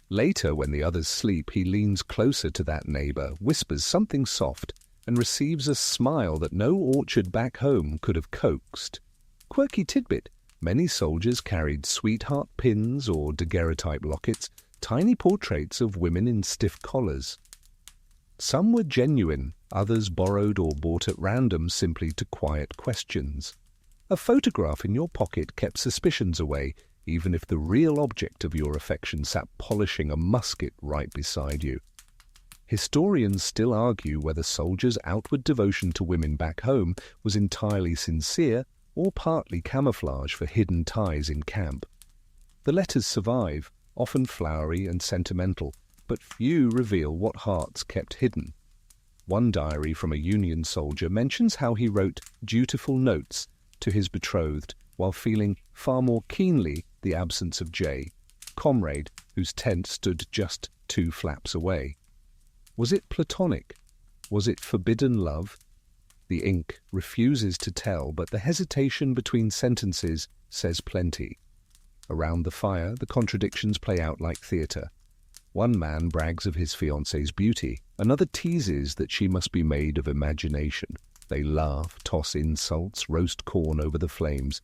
[SPEAKER 1] Later, when the others sleep, he leans closer to that neighbour, whispers something soft, and receives a smile that no orchard back home could have coaxed. Quirky tidbit, many soldiers carried sweetheart pins or daguerreotype lockets, tiny portraits of women in stiff collars. Some were genuine, others borrowed or bought at random simply to quiet questions. A photograph in your pocket kept suspicions away, even if the real object of your affection sat polishing a musket right beside you. Historians still argue whether soldiers' outward devotion to women back home was entirely sincere or partly camouflage for hidden ties in camp. The letters survive, often flowery and sentimental, but few reveal what hearts kept hidden. One diary from a Union soldier mentions how he wrote dutiful notes to his betrothed while feeling far more keenly the absence of J, comrade whose tent stood just 2 flaps away. Was it platonic? Was it forbidden love? The ink refuses to tell, but the hesitation between sentences says plenty. Around the fire, the contradictions play out like theatre. One man brags of his fiancée's beauty, another teases that she must be made of imagination. They laugh, toss insults, roast corn over the flames.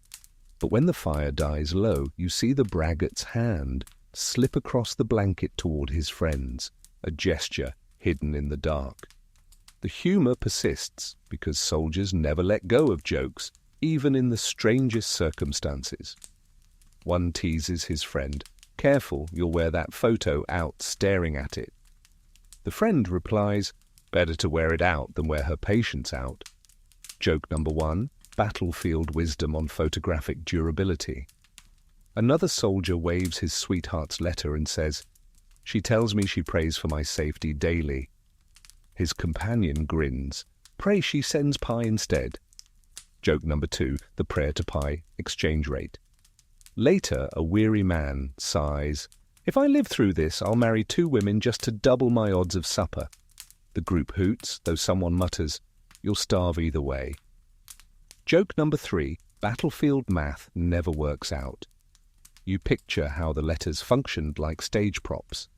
[SPEAKER 1] But when the fire dies low, you see the braggart's hand slip across the blanket toward his friends, a gesture hidden in the dark. The humour persists because soldiers never let go of jokes, even in the strangest circumstances. One teases his friend, "Careful, you'll wear that photo out staring at it." The friend replies, "Better to wear it out than wear her patience out." Joke number 1, battlefield wisdom on photographic durability. Another soldier waves his sweetheart's letter and says, "She tells me she prays for my safety daily." His companion grins, "Pray she sends pie instead." Joke number 2, the prayer to pie exchange rate. Later, a weary man sighs, "If I live through this, I'll marry 2 women just to double my odds of supper." The group hoots, though someone mutters, "You'll starve either way." Joke number 3, battlefield math never works out. You picture how the letters functioned like stage props.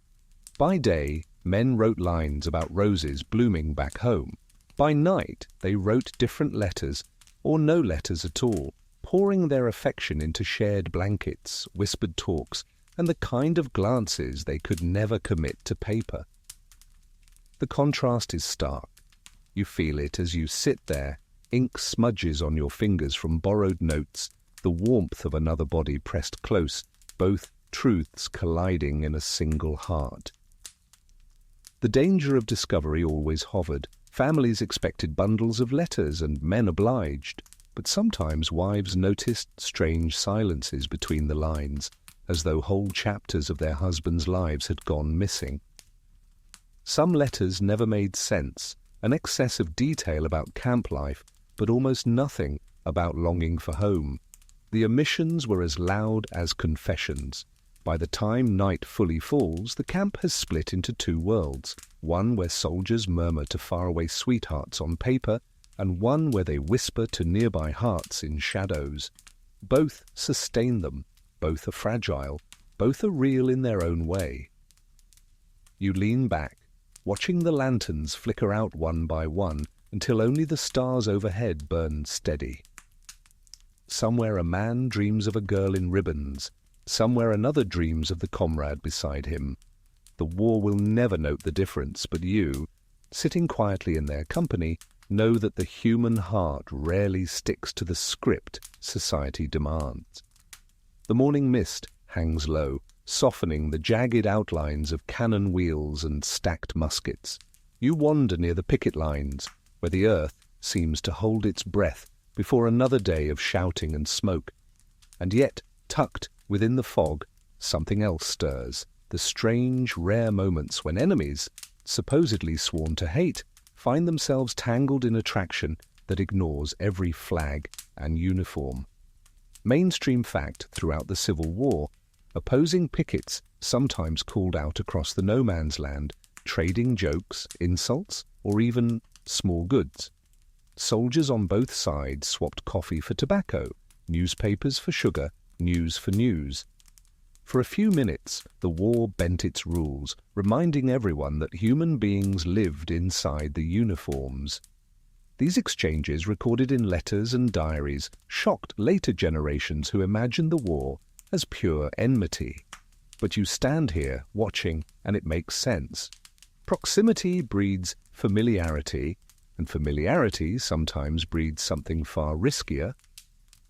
[SPEAKER 1] By day, men wrote lines about roses blooming back home. By night, they wrote different letters, or no letters at all, pouring their affection into shared blankets, whispered talks, and the kind of glances they could never commit to paper. The contrast is stark. You feel it as you sit there, ink smudges on your fingers from borrowed notes, the warmth of another body pressed close, both truths colliding in a single heart. The danger of discovery always hovered. Families expected bundles of letters and men obliged, but sometimes wives noticed strange silences between the lines, as though whole chapters of their husbands' lives had gone missing. Some letters never made sense, an excess of detail about camp life, but almost nothing about longing for home. The omissions were as loud as confessions. By the time night fully falls, the camp has split into 2 worlds, one where soldiers murmur to faraway sweethearts on paper, and one where they whisper to nearby hearts in shadows. Both sustain them, both are fragile, both are real in their own way. You lean back, watching the lanterns flicker out one by one until only the stars overhead burn steady. Somewhere a man dreams of a girl in ribbons, somewhere another dreams of the comrade beside him. The war will never note the difference, but you, sitting quietly in their company, know that the human heart rarely sticks to the script society demands. The morning mist hangs low, softening the jagged outlines of cannon wheels and stacked muskets. You wander near the picket lines, where the earth seems to hold its breath before another day of shouting and smoke. And yet, tucked within the fog, something else stirs, the strange, rare moments when enemies, supposedly sworn to hate, find themselves tangled in attraction that ignores every flag and uniform. Mainstream fact throughout the Civil War, opposing pickets sometimes called out across the no-man's land, trading jokes, insults, or even small goods. Soldiers on both sides swapped coffee for tobacco, newspapers for sugar, news for news. For a few minutes, the war bent its rules, reminding everyone that human beings lived inside the uniforms. These exchanges, recorded in letters and diaries, shocked later generations who imagined the war as pure enmity. But you stand here, watching, and it makes sense. Proximity breeds familiarity, and familiarity sometimes breeds something far riskier.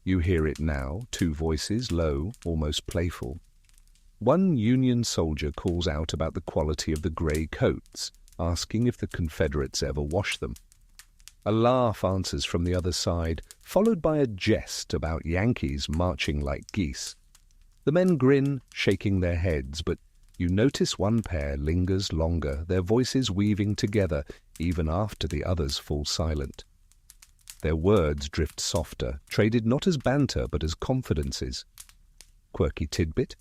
[SPEAKER 1] You hear it now, 2 voices, low, almost playful. One Union soldier calls out about the quality of the grey coats, asking if the Confederates ever washed them. A laugh answers from the other side, followed by a jest about Yankees marching like geese. The men grin, shaking their heads, but you notice one pair lingers longer, their voices weaving together, even after the others fall silent. Their words drift softer, traded not as banter but as confidences. Quirky tidbit: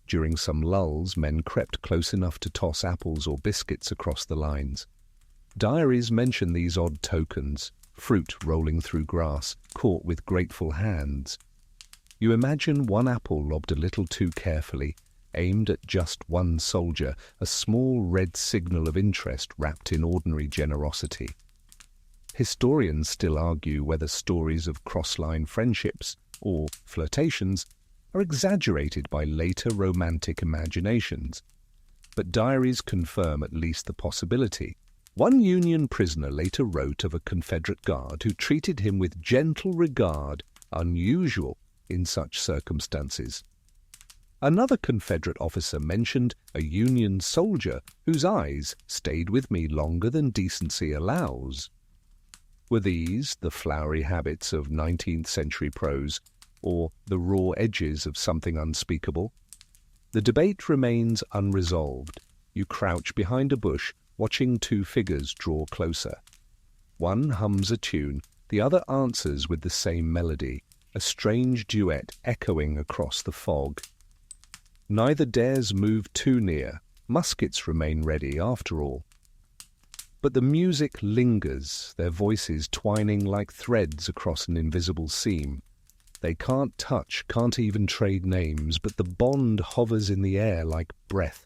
[SPEAKER 1] during some lulls, men crept close enough to toss apples or biscuits across the lines. Diaries mention these odd tokens, fruit rolling through grass, caught with grateful hands. You imagine one apple lobbed a little too carefully, aimed at just one soldier, a small red signal of interest wrapped in ordinary generosity. Historians still argue whether stories of cross-line friendships, or flirtations, are exaggerated by later romantic imaginations. But diaries confirm at least the possibility. One Union prisoner later wrote of a Confederate guard who treated him with gentle regard, unusual in such circumstances. Another Confederate officer mentioned a Union soldier whose eyes stayed with me longer than decency allows. Were these the flowery habits of 19th century prose, or the raw edges of something unspeakable? The debate remains unresolved. You crouch behind a bush, watching two figures draw closer. One hums a tune, the other answers with the same melody, a strange duet echoing across the fog. Neither dares move too near. Muskets remain ready after all. But the music lingers, their voices twining like threads across an invisible seam. They can't touch, can't even trade names, but the bond hovers in the air like breath.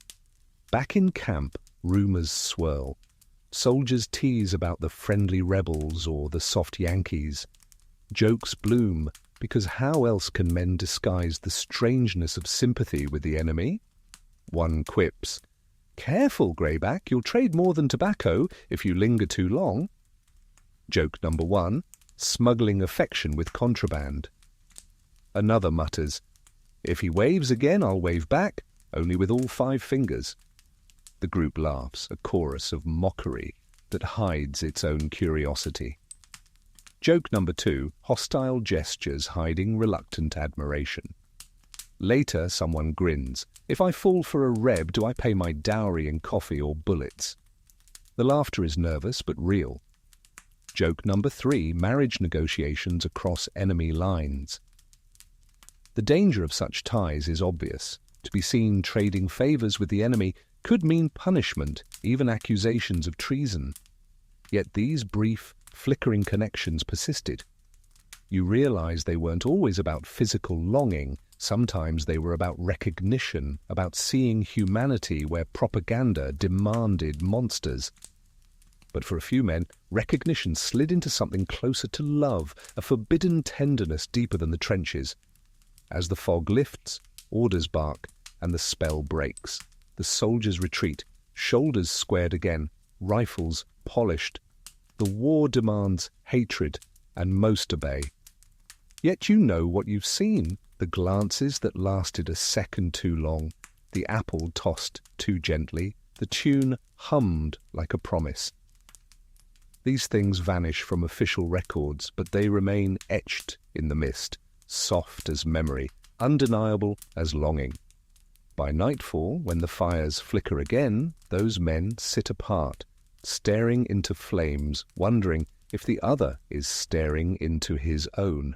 [SPEAKER 1] Back in camp, rumors swirl. Soldiers tease about the friendly rebels or the soft Yankees. Jokes bloom, because how else can men disguise the strangeness of sympathy with the enemy? One quips, "Careful, Greyback, you'll trade more than tobacco if you linger too long." Joke number one, smuggling affection with contraband. Another mutters, "If he waves again, I'll wave back, only with all 5 fingers." The group laughs, a chorus of mockery that hides its own curiosity. Joke number 2, hostile gestures hiding reluctant admiration. Later, someone grins. "If I fall for a reb, do I pay my dowry in coffee or bullets?" The laughter is nervous but real. Joke number 3, marriage negotiations across enemy lines. The danger of such ties is obvious. To be seen trading favors with the enemy could mean punishment, even accusations of treason. Yet these brief, flickering connections persisted. You realize they weren't always about physical longing. Sometimes they were about recognition, about seeing humanity where propaganda demanded monsters. But for a few men, recognition slid into something closer to love, a forbidden tenderness deeper than the trenches. As the fog lifts, orders bark, and the spell breaks. The soldiers retreat, shoulders squared again, rifles polished. The war demands hatred, and most obey. Yet you know what you've seen, the glances that lasted a second too long, the apple tossed too gently, the tune hummed like a promise. These things vanish from official records, but they remain etched in the mist, soft as memory, undeniable as longing. By nightfall, when the fires flicker again, those men sit apart, staring into flames, wondering if the other is staring into his own.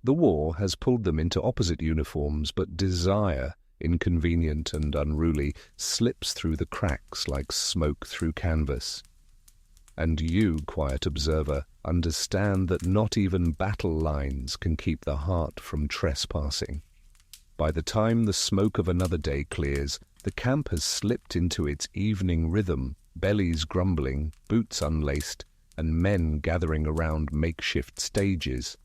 [SPEAKER 1] The war has pulled them into opposite uniforms, but desire, inconvenient and unruly, slips through the cracks like smoke through canvas. And you, quiet observer, understand that not even battle lines can keep the heart from trespassing. By the time the smoke of another day clears, the camp has slipped into its evening rhythm, bellies grumbling, boots unlaced, and men gathering around makeshift stages.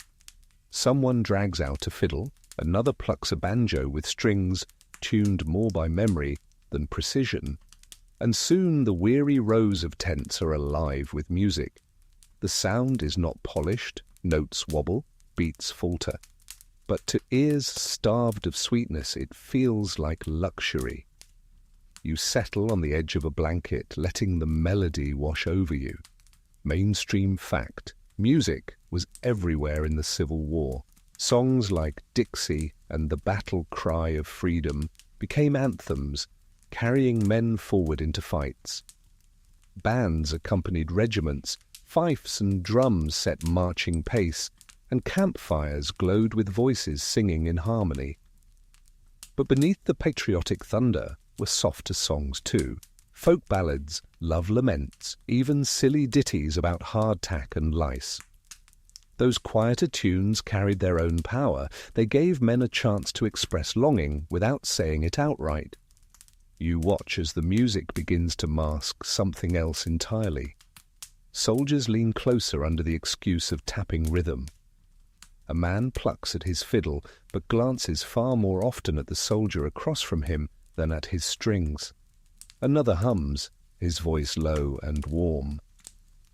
[SPEAKER 1] Someone drags out a fiddle, another plucks a banjo with strings tuned more by memory than precision, and soon the weary rows of tents are alive with music. The sound is not polished, notes wobble, beats falter. But to ears starved of sweetness, it feels like luxury. You settle on the edge of a blanket, letting the melody wash over you. Mainstream fact. Music was everywhere in the Civil War. Songs like Dixie and the Battle Cry of Freedom became anthems, carrying men forward into fights. bands accompanied regiments, fifes and drums set marching pace, and campfires glowed with voices singing in harmony. But beneath the patriotic thunder were softer songs too, folk ballads, love laments, even silly ditties about hardtack and lice. Those quieter tunes carried their own power. They gave men a chance to express longing without saying it outright. You watch as the music begins to mask something else entirely. Soldiers lean closer under the excuse of tapping rhythm. A man plucks at his fiddle, but glances far more often at the soldier across from him than at his strings. Another hums, his voice low and warm,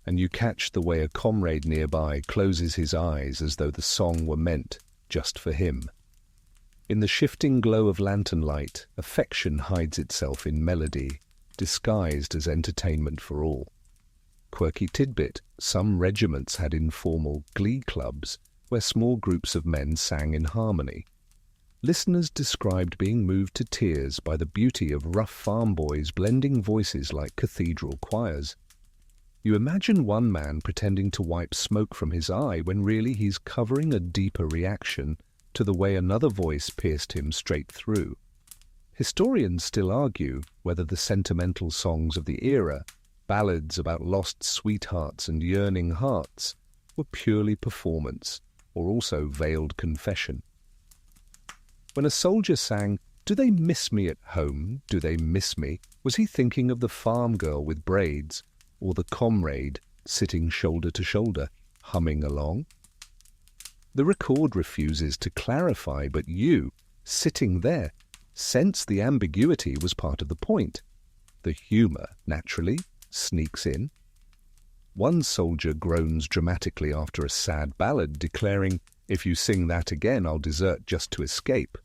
[SPEAKER 1] and you catch the way a comrade nearby closes his eyes as though the song were meant just for him. In the shifting glow of lantern light, affection hides itself in melody, disguised as entertainment for all. Quirky tidbit, some regiments had informal glee clubs where small groups of men sang in harmony. Listeners described being moved to tears by the beauty of rough farm boys blending voices like cathedral choirs. You imagine one man pretending to wipe smoke from his eye when really he's covering a deeper reaction to the way another voice pierced him straight through. Historians still argue whether the sentimental songs of the era, ballads about lost sweethearts and yearning hearts, were purely performance or also veiled confession. When a soldier sang, "Do they miss me at home? Do they miss me?" was he thinking of the farm girl with braids, or the comrade sitting shoulder to shoulder, humming along? The record refuses to clarify, but you, sitting there, sense the ambiguity was part of the point. The humour, naturally, sneaks in. One soldier groans dramatically after a sad ballad, declaring, "If you sing that again, I'll desert just to escape."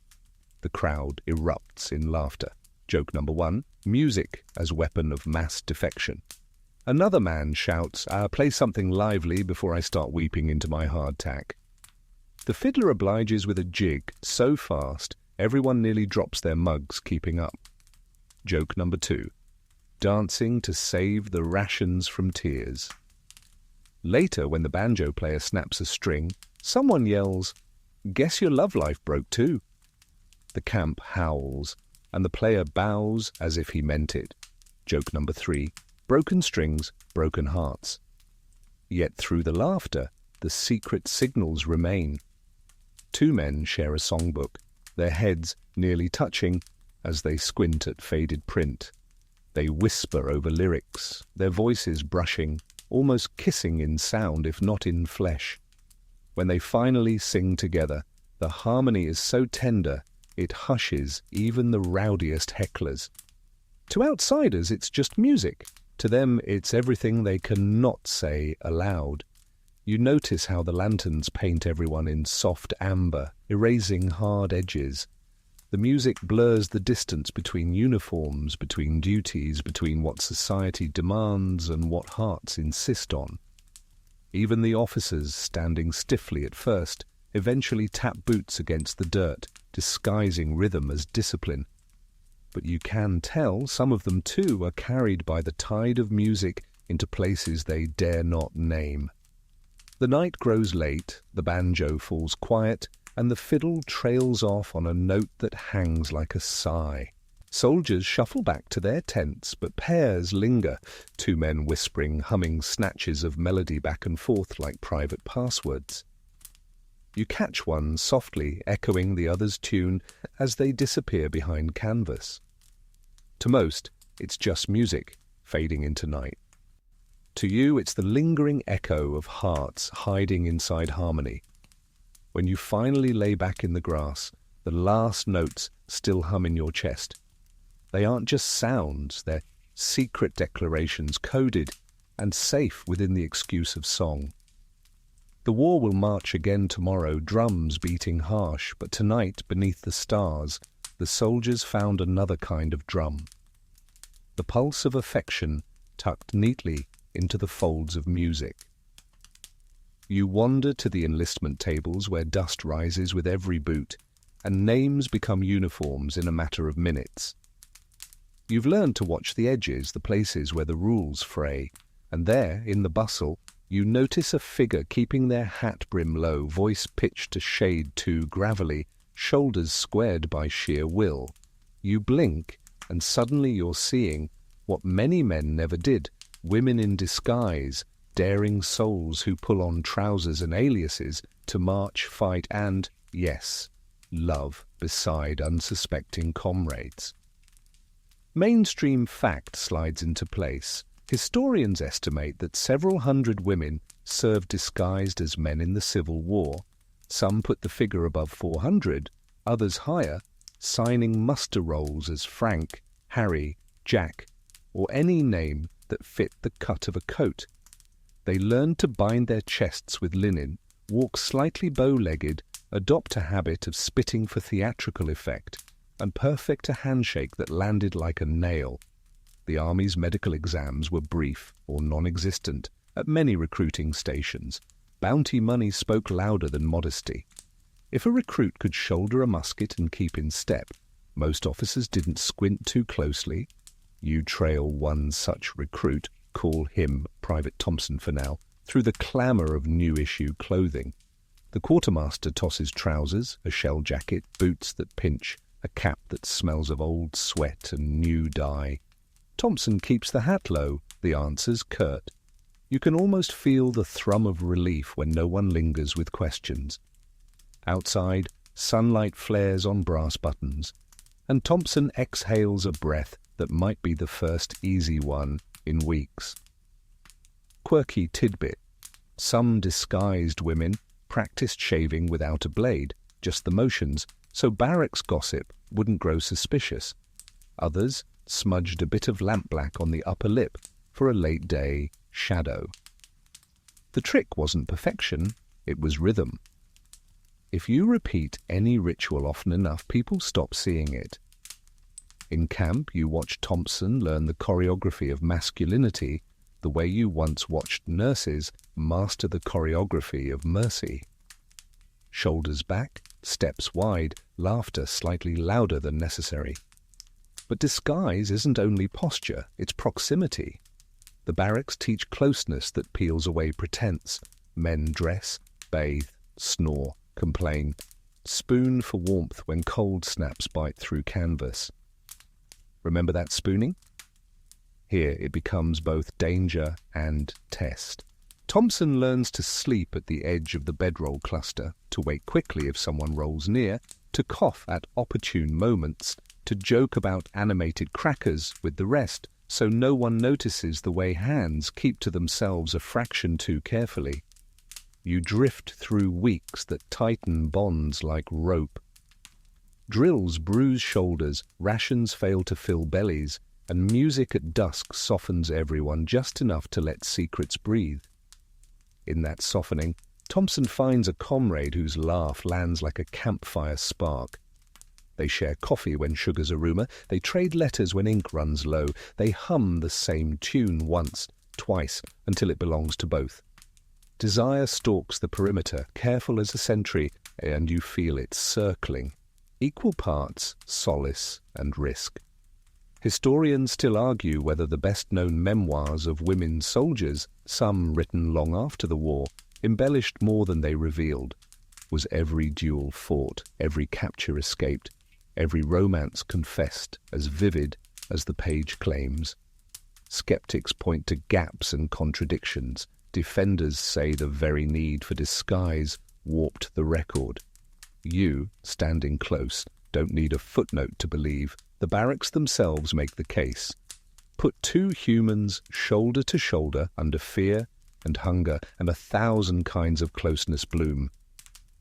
[SPEAKER 1] The crowd erupts in laughter. Joke number 1, music as weapon of mass defection. Another man shouts, "Play something lively before I start weeping into my hardtack." The fiddler obliges with a jig so fast everyone nearly drops their mugs keeping up. Joke number 2, dancing to save the rations from tears. Later, when the banjo player snaps a string, someone yells, "Guess your love life broke too." The camp howls, and the player bows as if he meant it. Joke number 3, broken strings, broken hearts. Yet through the laughter, the secret signals remain. Two men share a songbook, their heads nearly touching as they squint at faded print. They whisper over lyrics, their voices brushing, almost kissing in sound if not in flesh. When they finally sing together, the harmony is so tender it hushes even the rowdiest hecklers. To outsiders, it's just music. To them, it's everything they cannot say aloud. You notice how the lanterns paint everyone in soft amber, erasing hard edges. The music blurs the distance between uniforms, between duties, between what society demands and what hearts insist on. Even the officers, standing stiffly at first, eventually tap boots against the dirt, disguising rhythm as discipline. But you can tell some of them too are carried by the tide of music into places they dare not name. The night grows late, the banjo falls quiet, and the fiddle trails off on a note that hangs like a sigh. Soldiers shuffle back to their tents, but pairs linger, two men whispering, humming snatches of melody back and forth like private passwords. You catch one softly echoing the other's tune as they disappear behind canvas. To most, it's just music fading into night. To you, it's the lingering echo of hearts hiding inside harmony. When you finally lay back in the grass, the last notes still hum in your chest. They aren't just sounds, they're secret declarations coded and safe within the excuse of song. The war will march again tomorrow, drums beating harsh, but tonight, beneath the stars, the soldiers found another kind of drum. The pulse of affection tucked neatly into the folds of music. You wander to the enlistment tables where dust rises with every boot, and names become uniforms in a matter of minutes. You've learned to watch the edges, the places where the rules fray, and there, in the bustle, you notice a figure keeping their hat brim low, voice pitched a shade too gravelly, shoulders squared by sheer will. You blink, and suddenly you're seeing what many men never did, women in disguise, daring souls who pull on trousers and aliases to march, fight, and, yes, love beside unsuspecting comrades. Mainstream fact slides into place. Historians estimate that several hundred women served disguised as men in the Civil War. Some put the figure above 400, others higher, signing muster rolls as Frank, Harry, Jack, or any name that fit the cut of a coat. They learned to bind their chests with linen, walk slightly bow-legged, adopt a habit of spitting for theatrical effect, and perfect a handshake that landed like a nail. The Army's medical exams were brief or non-existent at many recruiting stations. Bounty money spoke louder than modesty. If a recruit could shoulder a musket and keep in step, most officers didn't squint too closely. You trail one such recruit, call him Private Thompson for now, through the clamour of new-issue clothing. The quartermaster tosses trousers, a shell jacket, boots that pinch, a cap that smells of old sweat and new dye. Thompson keeps the hat low, the answer's curt. You can almost feel the thrum of relief when no one lingers with questions. Outside, sunlight flares on brass buttons, and Thompson exhales a breath that might be the first easy one in weeks. Quirky tidbit. Some disguised women practiced shaving without a blade, just the motions, so barracks gossip wouldn't grow suspicious. Others smudged a bit of lampblack on the upper lip for a late-day shadow. The trick wasn't perfection, it was rhythm. If you repeat any ritual often enough, people stop seeing it. In camp, you watch Thompson learn the choreography of masculinity the way you once watched nurses master the choreography of mercy. Shoulders back, steps wide, laughter slightly louder than necessary. But disguise isn't only posture, it's proximity. The barracks teach closeness that peels away pretense. Men dress, bathe, snore, complain, spoon for warmth when cold snaps bite through canvas. Remember that spooning? Here it becomes both danger and test. Thompson learns to sleep at the edge of the bedroll cluster, to wake quickly if someone rolls near, to cough at opportune moments, to joke about animated crackers with the rest, so no one notices the way hands keep to themselves a fraction too carefully. You drift through weeks that tighten bonds like rope. Drills bruise shoulders, rations fail to fill bellies, and music at dusk softens everyone just enough to let secrets breathe. In that softening, Thompson finds a comrade whose laugh lands like a campfire spark. They share coffee when sugar's a rumour, they trade letters when ink runs low, they hum the same tune once, twice, until it belongs to both. Desire stalks the perimeter, careful as a sentry, and you feel it circling. Equal parts solace and risk. Historians still argue whether the best-known memoirs of women soldiers, some written long after the war, embellished more than they revealed. Was every duel fought, every capture escaped, every romance confessed, as vivid as the page claims? Skeptics point to gaps and contradictions. Defenders say the very need for disguise warped the record. You, standing close, don't need a footnote to believe. The barracks themselves make the case. Put two humans shoulder to shoulder under fear and hunger, and 1,000 kinds of closeness bloom.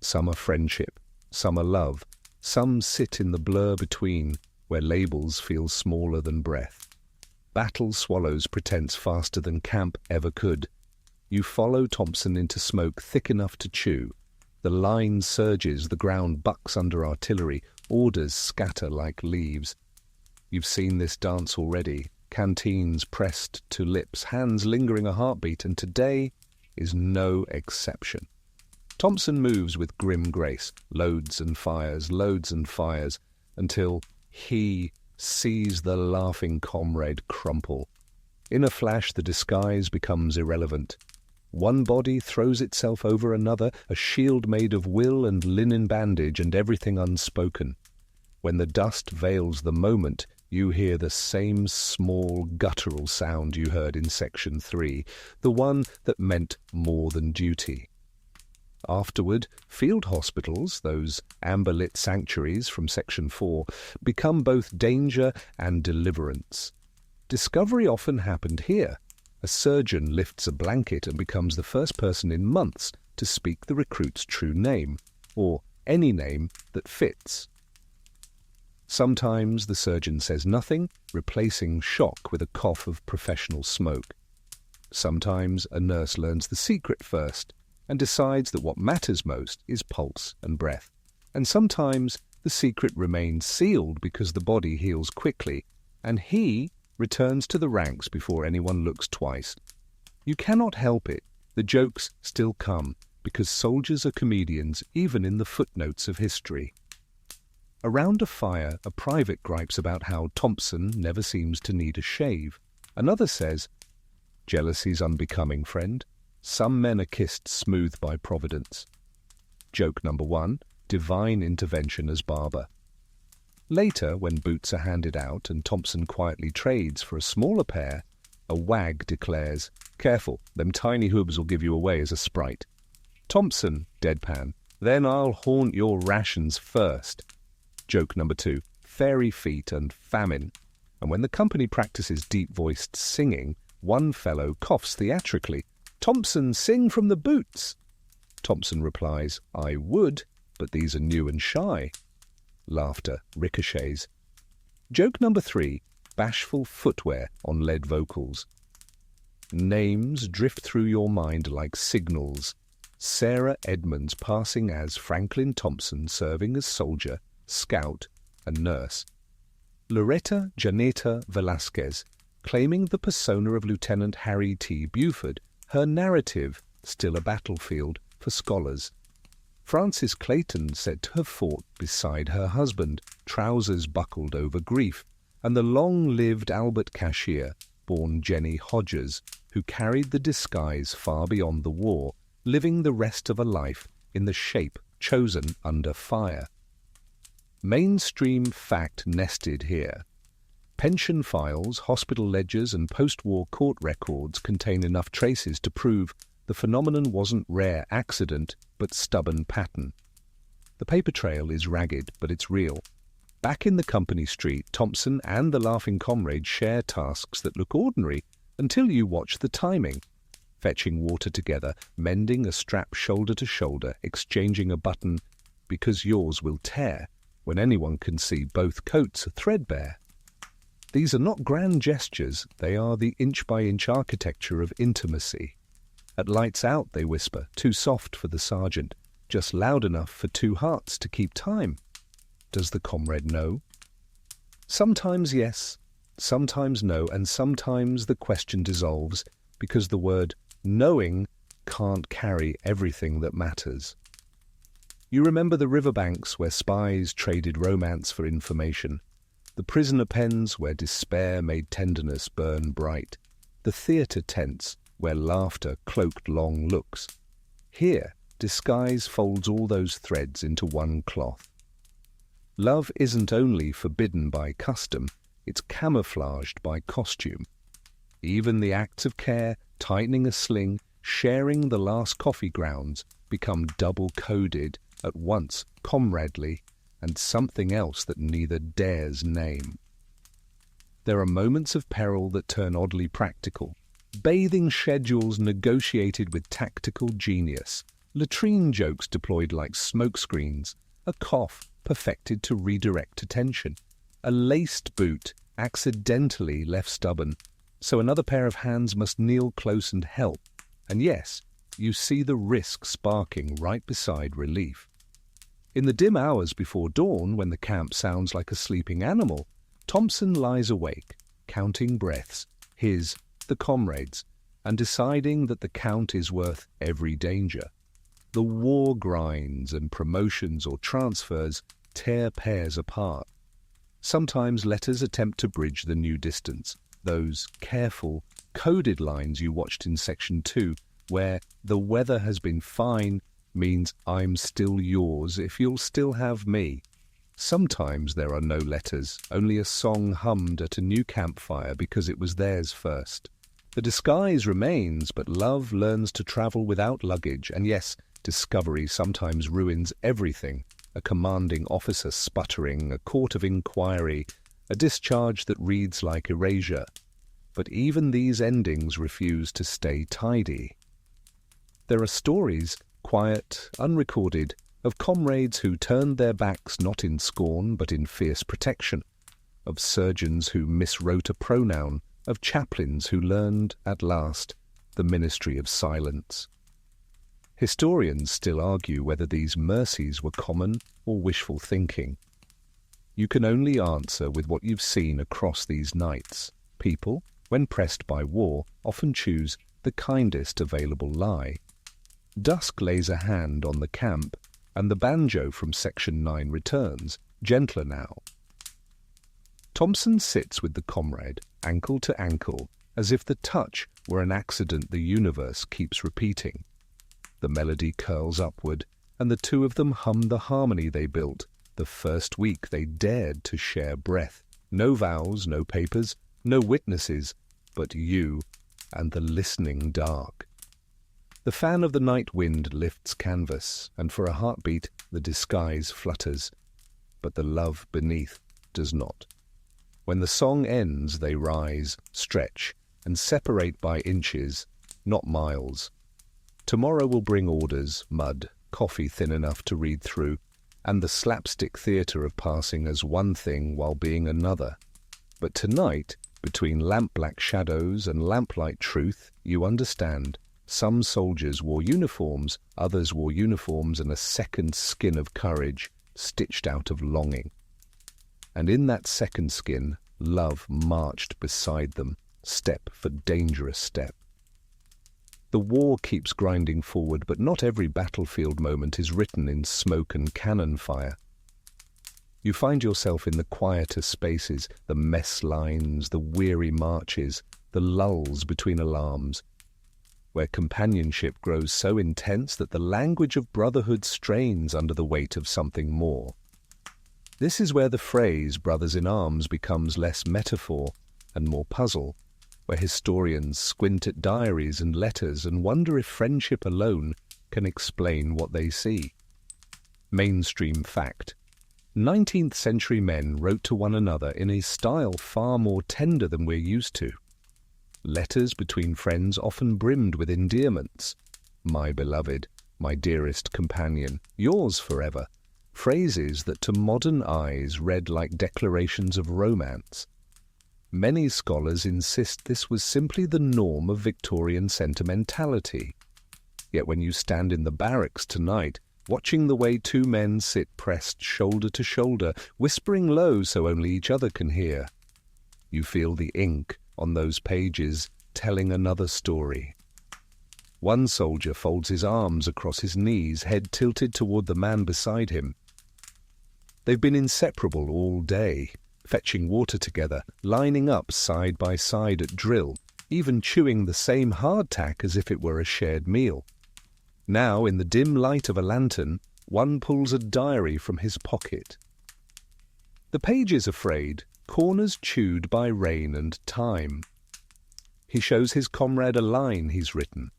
[SPEAKER 1] Some are friendship, some are love, some sit in the blur between, where labels feel smaller than breath. Battle swallows pretense faster than camp ever could. You follow Thompson into smoke thick enough to chew. The line surges, the ground bucks under artillery, orders scatter like leaves. You've seen this dance already, canteens pressed to lips, hands lingering a heartbeat, and today is no exception. Thompson moves with grim grace, loads and fires, until he sees the laughing comrade crumple. In a flash, the disguise becomes irrelevant. One body throws itself over another, a shield made of will and linen bandage and everything unspoken. When the dust veils the moment, you hear the same small guttural sound you heard in Section 3, the one that meant more than duty. Afterward, field hospitals, those amber-lit sanctuaries from Section 4, become both danger and deliverance. Discovery often happened here. A surgeon lifts a blanket and becomes the first person in months to speak the recruit's true name, or any name that fits. Sometimes the surgeon says nothing, replacing shock with a cough of professional smoke. Sometimes a nurse learns the secret first and decides that what matters most is pulse and breath. And sometimes the secret remains sealed because the body heals quickly, and he returns to the ranks before anyone looks twice. You cannot help it. The jokes still come, because soldiers are comedians even in the footnotes of history. Around a fire, a private gripes about how Thompson never seems to need a shave. Another says, "Jealousy's unbecoming, friend. Some men are kissed smooth by Providence." Joke number 1, divine intervention as barber. Later, when boots are handed out and Thompson quietly trades for a smaller pair, a wag declares, "Careful, them tiny hooves will give you away as a sprite." Thompson, deadpan, "Then I'll haunt your rations first." Joke number 2, fairy feet and famine. And when the company practices deep-voiced singing, one fellow coughs theatrically, "Thompson, sing from the boots." Thompson replies, "I would, but these are new and shy." Laughter ricochets. Joke number 3, bashful footwear on lead vocals. Names drift through your mind like signals. Sarah Edmonds passing as Franklin Thompson, serving as soldier, scout, and nurse. Loretta Janeta Velasquez, claiming the persona of Lieutenant Harry T. Buford, her narrative still a battlefield for scholars. Frances Clayton said to have fought beside her husband, trousers buckled over grief, and the long-lived Albert Cashier, born Jenny Hodges, who carried the disguise far beyond the war, living the rest of a life in the shape chosen under fire. Mainstream fact nested here. Pension files, hospital ledgers, and post-war court records contain enough traces to prove the phenomenon wasn't rare accident, but stubborn pattern. The paper trail is ragged, but it's real. Back in the company street, Thompson and the laughing comrade share tasks that look ordinary until you watch the timing. Fetching water together, mending a strap shoulder to shoulder, exchanging a button because yours will tear, when anyone can see both coats are threadbare. These are not grand gestures, they are the inch-by-inch architecture of intimacy. At lights out, they whisper, too soft for the sergeant, just loud enough for two hearts to keep time. Does the comrade know? Sometimes yes, sometimes no, and sometimes the question dissolves because the word knowing can't carry everything that matters. You remember the riverbanks where spies traded romance for information, the prisoner pens where despair made tenderness burn bright, the theatre tents where laughter cloaked long looks. Here, disguise folds all those threads into one cloth. Love isn't only forbidden by custom, it's camouflaged by costume. Even the acts of care, tightening a sling, sharing the last coffee grounds, become double-coded, at once comradely and something else that neither dares name. There are moments of peril that turn oddly practical, bathing schedules negotiated with tactical genius, latrine jokes deployed like smokescreens, a cough perfected to redirect attention, a laced boot accidentally left stubborn, so another pair of hands must kneel close and help. And yes, you see the risk sparking right beside relief. In the dim hours before dawn, when the camp sounds like a sleeping animal, Thompson lies awake, counting breaths, his, the comrades', and deciding that the count is worth every danger. The war grinds and promotions or transfers tear pairs apart. Sometimes letters attempt to bridge the new distance, those careful, coded lines you watched in Section 2, where the weather has been fine means I'm still yours if you'll still have me. Sometimes there are no letters, only a song hummed at a new campfire because it was theirs first. The disguise remains, but love learns to travel without luggage, and yes, discovery sometimes ruins everything. A commanding officer sputtering, a court of inquiry, a discharge that reads like erasure. But even these endings refuse to stay tidy. There are stories, quiet, unrecorded, of comrades who turned their backs not in scorn but in fierce protection, of surgeons who miswrote a pronoun, of chaplains who learned, at last, the ministry of silence. Historians still argue whether these mercies were common or wishful thinking. You can only answer with what you've seen across these nights. People, when pressed by war, often choose the kindest available lie. Dusk lays a hand on the camp, and the banjo from Section 9 returns, gentler now. Thompson sits with the comrade, ankle to ankle, as if the touch were an accident the universe keeps repeating. The melody curls upward, and the two of them hum the harmony they built the first week they dared to share breath. No vows, no papers, no witnesses, but you and the listening dark. The fan of the night wind lifts canvas, and for a heartbeat the disguise flutters, but the love beneath does not. When the song ends, they rise, stretch, and separate by inches, not miles. Tomorrow will bring orders, mud, coffee thin enough to read through, and the slapstick theatre of passing as one thing while being another. But tonight, between lamp-black shadows and lamplight truth, you understand. Some soldiers wore uniforms, others wore uniforms and a second skin of courage, stitched out of longing. And in that second skin, love marched beside them, step for dangerous step. The war keeps grinding forward, but not every battlefield moment is written in smoke and cannon fire. You find yourself in the quieter spaces, the mess lines, the weary marches, the lulls between alarms, where companionship grows so intense that the language of brotherhood strains under the weight of something more. This is where the phrase brothers in arms becomes less metaphor and more puzzle, where historians squint at diaries and letters and wonder if friendship alone can explain what they see. Mainstream fact: 19th century men wrote to one another in a style far more tender than we're used to. Letters between friends often brimmed with endearments. My beloved, my dearest companion, yours forever. Phrases that to modern eyes read like declarations of romance. Many scholars insist this was simply the norm of Victorian sentimentality. Yet when you stand in the barracks tonight, watching the way two men sit pressed shoulder to shoulder, whispering low so only each other can hear, you feel the ink on those pages telling another story. One soldier folds his arms across his knees, head tilted toward the man beside him. They've been inseparable all day, fetching water together, lining up side by side at drill, even chewing the same hardtack as if it were a shared meal. Now, in the dim light of a lantern, one pulls a diary from his pocket. The page is afraid, corners chewed by rain and time. He shows his comrade a line he's written.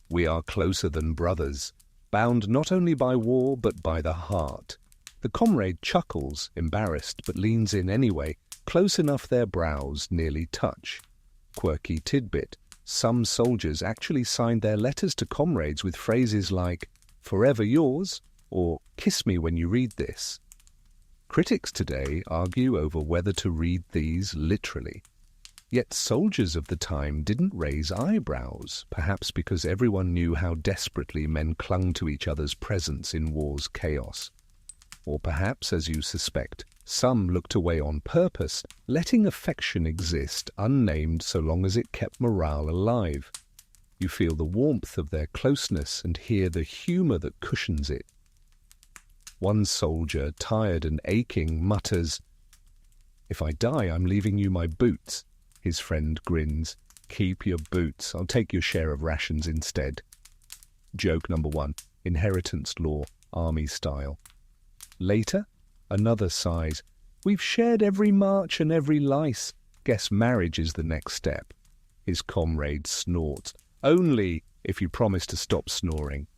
[SPEAKER 1] We are closer than brothers, bound not only by war but by the heart. The comrade chuckles, embarrassed, but leans in anyway, close enough their brows nearly touch. Quirky tidbit: some soldiers actually signed their letters to comrades with phrases like, "Forever yours," or "Kiss me when you read this." Critics today argue over whether to read these literally. Yet soldiers of the time didn't raise eyebrows, perhaps because everyone knew how desperately men clung to each other's presence in war's chaos. Or perhaps, as you suspect, some looked away on purpose, letting affection exist unnamed so long as it kept morale alive. You feel the warmth of their closeness and hear the humour that cushions it. One soldier, tired and aching, mutters, If I die, I'm leaving you my boots. His friend grins. Keep your boots. I'll take your share of rations instead. Joke number 1. Inheritance law, army style. Later, another sighs. We've shared every march and every lice. Guess marriage is the next step. His comrade snorts. Only if you promise to stop snoring.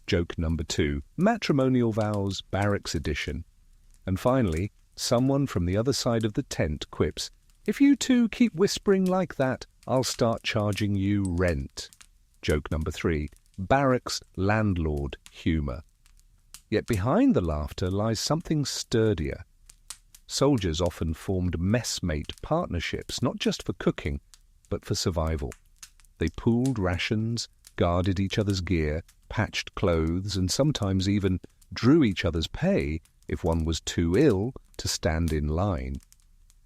[SPEAKER 1] Joke number 2. Matrimonial vows, barracks edition. And finally, someone from the other side of the tent quips, if you two keep whispering like that, I'll start charging you rent. Joke number 3. Barracks landlord humour. Yet behind the laughter lies something sturdier. Soldiers often formed messmate partnerships, not just for cooking, but for survival. They pooled rations, guarded each other's gear, patched clothes, and sometimes even drew each other's pay if one was too ill to stand in line.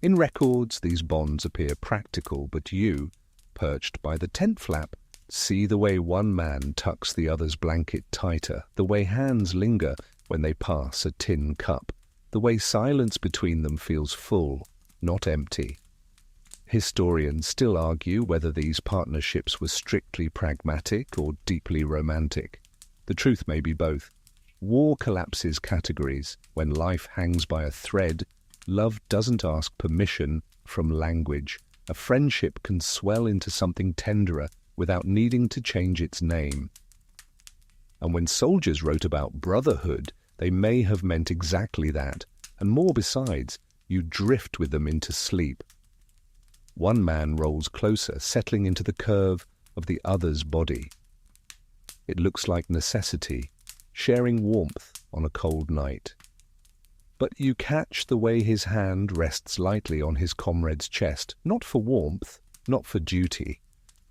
[SPEAKER 1] In records, these bonds appear practical, but you, perched by the tent flap, see the way one man tucks the other's blanket tighter, the way hands linger when they pass a tin cup, the way silence between them feels full, not empty. Historians still argue whether these partnerships were strictly pragmatic or deeply romantic. The truth may be both. War collapses categories. When life hangs by a thread, love doesn't ask permission from language. A friendship can swell into something tenderer without needing to change its name. And when soldiers wrote about brotherhood, they may have meant exactly that, and more besides. You drift with them into sleep. One man rolls closer, settling into the curve of the other's body. It looks like necessity, sharing warmth on a cold night. But you catch the way his hand rests lightly on his comrade's chest, not for warmth, not for duty,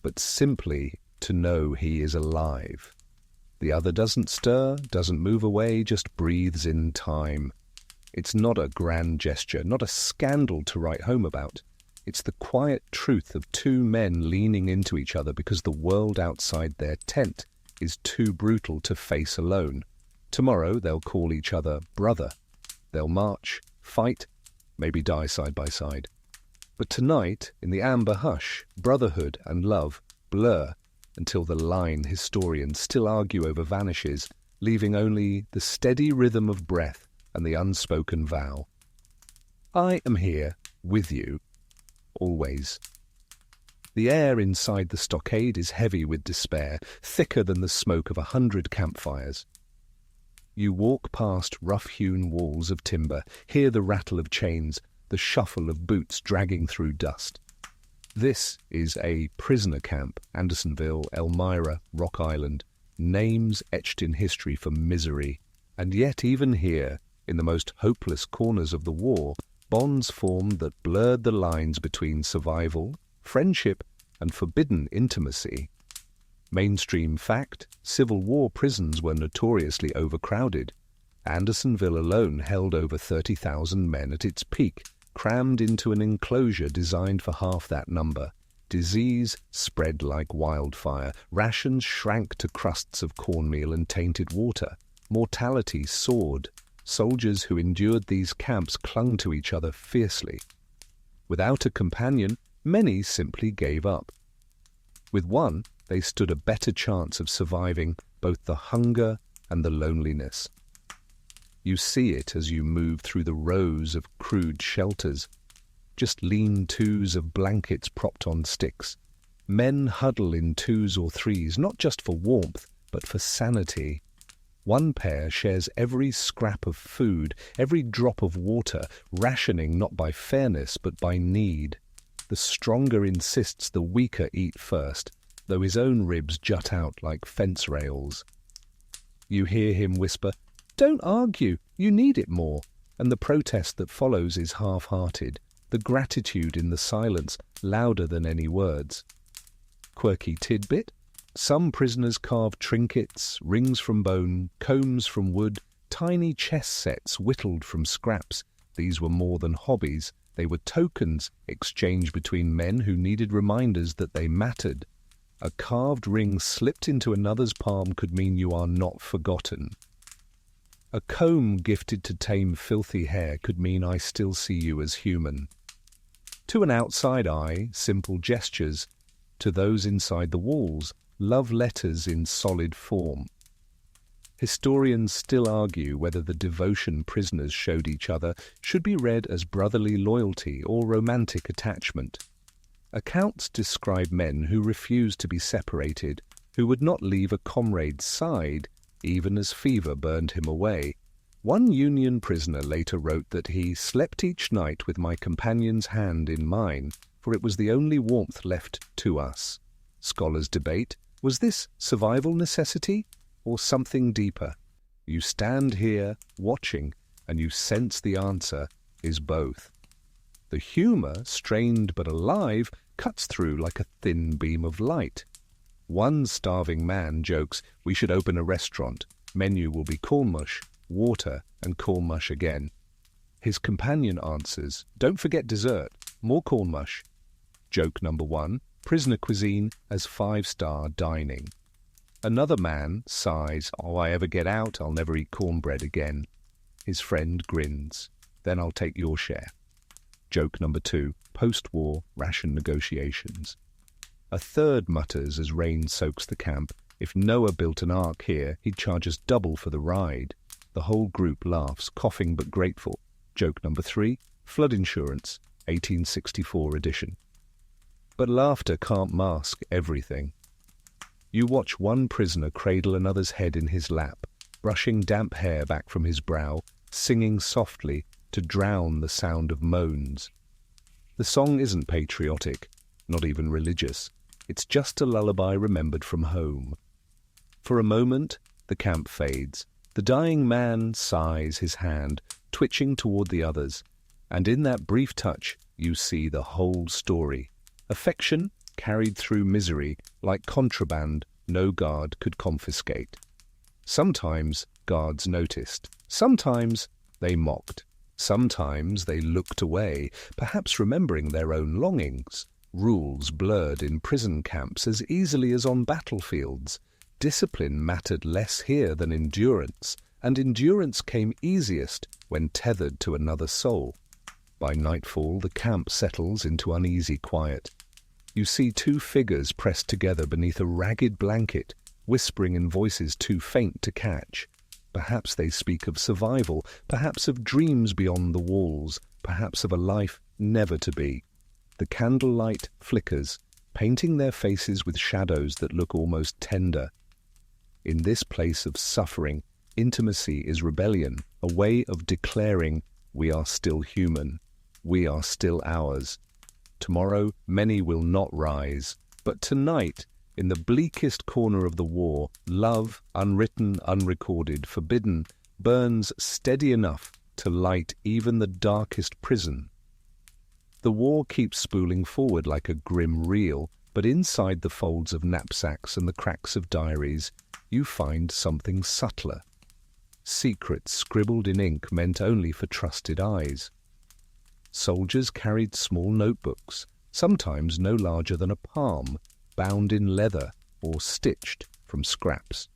[SPEAKER 1] but simply to know he is alive. The other doesn't stir, doesn't move away, just breathes in time. It's not a grand gesture, not a scandal to write home about. It's the quiet truth of two men leaning into each other because the world outside their tent is too brutal to face alone. Tomorrow they'll call each other brother. They'll march, fight, maybe die side by side. But tonight, in the amber hush, brotherhood and love blur until the line historians still argue over vanishes, leaving only the steady rhythm of breath and the unspoken vow. I am here, with you, always. The air inside the stockade is heavy with despair, thicker than the smoke of 100 campfires. You walk past rough-hewn walls of timber, hear the rattle of chains, the shuffle of boots dragging through dust. This is a prisoner camp, Andersonville, Elmira, Rock Island, names etched in history for misery. And yet even here, in the most hopeless corners of the war, bonds formed that blurred the lines between survival, friendship, and forbidden intimacy. Mainstream fact, Civil War prisons were notoriously overcrowded. Andersonville alone held over 30,000 men at its peak, crammed into an enclosure designed for half that number. Disease spread like wildfire. Rations shrank to crusts of cornmeal and tainted water. Mortality soared. Soldiers who endured these camps clung to each other fiercely. Without a companion, many simply gave up. With one, they stood a better chance of surviving both the hunger and the loneliness. You see it as you move through the rows of crude shelters, just lean-tos of blankets propped on sticks. Men huddle in twos or threes, not just for warmth, but for sanity. One pair shares every scrap of food, every drop of water, rationing not by fairness but by need. The stronger insists the weaker eat first, though his own ribs jut out like fence rails. You hear him whisper, "Don't argue, you need it more," and the protest that follows is half-hearted, the gratitude in the silence louder than any words. Quirky tidbit: some prisoners carved trinkets, rings from bone, combs from wood, tiny chess sets whittled from scraps. These were more than hobbies, they were tokens exchanged between men who needed reminders that they mattered. A carved ring slipped into another's palm could mean you are not forgotten. A comb gifted to tame filthy hair could mean I still see you as human. To an outside eye, simple gestures. To those inside the walls, love letters in solid form. Historians still argue whether the devotion prisoners showed each other should be read as brotherly loyalty or romantic attachment. Accounts describe men who refused to be separated, who would not leave a comrade's side, even as fever burned him away. One Union prisoner later wrote that he slept each night with my companion's hand in mine, for it was the only warmth left to us. Scholars debate, was this survival necessity or something deeper? You stand here, watching, and you sense the answer is both. The humour, strained but alive, cuts through like a thin beam of light. One starving man jokes, we should open a restaurant. Menu will be corn mush, water, and corn mush again. His companion answers, don't forget dessert, more corn mush. Joke number 1, prisoner cuisine as 5-star dining. Another man sighs, oh, I ever get out, I'll never eat cornbread again. His friend grins, then I'll take your share. Joke number 2, post-war ration negotiations. A third mutters as rain soaks the camp, if Noah built an ark here, he'd charge us double for the ride. The whole group laughs, coughing but grateful. Joke number 3, flood insurance, 1864 edition. But laughter can't mask everything. You watch one prisoner cradle another's head in his lap, brushing damp hair back from his brow, singing softly to drown the sound of moans. The song isn't patriotic, not even religious. It's just a lullaby remembered from home. For a moment, the camp fades. The dying man sighs his hand, twitching toward the others, and in that brief touch you see the whole story. Affection carried through misery like contraband no guard could confiscate. Sometimes guards noticed, sometimes they mocked, sometimes they looked away, perhaps remembering their own longings. Rules blurred in prison camps as easily as on battlefields. Discipline mattered less here than endurance, and endurance came easiest when tethered to another soul. By nightfall, the camp settles into uneasy quiet. You see two figures pressed together beneath a ragged blanket, whispering in voices too faint to catch. Perhaps they speak of survival, perhaps of dreams beyond the walls, perhaps of a life never to be. The candlelight flickers, painting their faces with shadows that look almost tender. In this place of suffering, intimacy is rebellion, a way of declaring we are still human, we are still ours. Tomorrow many will not rise, but tonight, in the bleakest corner of the war, love, unwritten, unrecorded, forbidden, burns steady enough to light even the darkest prison. The war keeps spooling forward like a grim reel, but inside the folds of knapsacks and the cracks of diaries, you find something subtler. Secrets scribbled in ink meant only for trusted eyes. Soldiers carried small notebooks, sometimes no larger than a palm, bound in leather or stitched from scraps.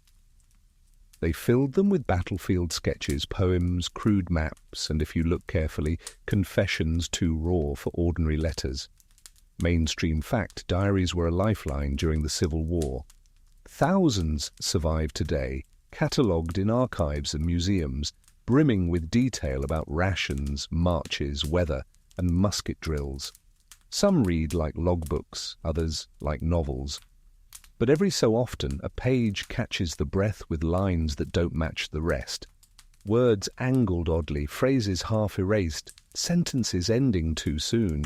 [SPEAKER 1] They filled them with battlefield sketches, poems, crude maps, and if you look carefully, confessions too raw for ordinary letters. Mainstream fact, diaries were a lifeline during the Civil War. Thousands survive today, catalogued in archives and museums, brimming with detail about rations, marches, weather, and musket drills. Some read like logbooks, others like novels. But every so often a page catches the breath with lines that don't match the rest. Words angled oddly, phrases half erased, sentences ending too soon.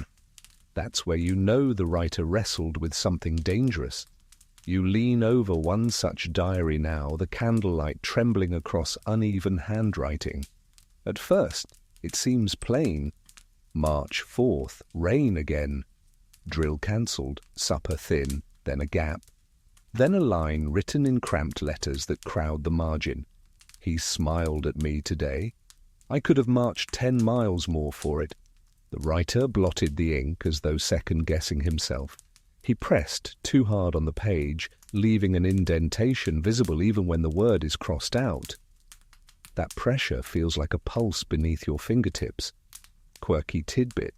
[SPEAKER 1] That's where you know the writer wrestled with something dangerous. You lean over one such diary now, the candlelight trembling across uneven handwriting. At first, it seems plain. March 4th, rain again. Drill cancelled, supper thin, then a gap. Then a line written in cramped letters that crowd the margin. He smiled at me today. I could have marched 10 miles more for it. The writer blotted the ink as though second-guessing himself. He pressed too hard on the page, leaving an indentation visible even when the word is crossed out. That pressure feels like a pulse beneath your fingertips. Quirky tidbit.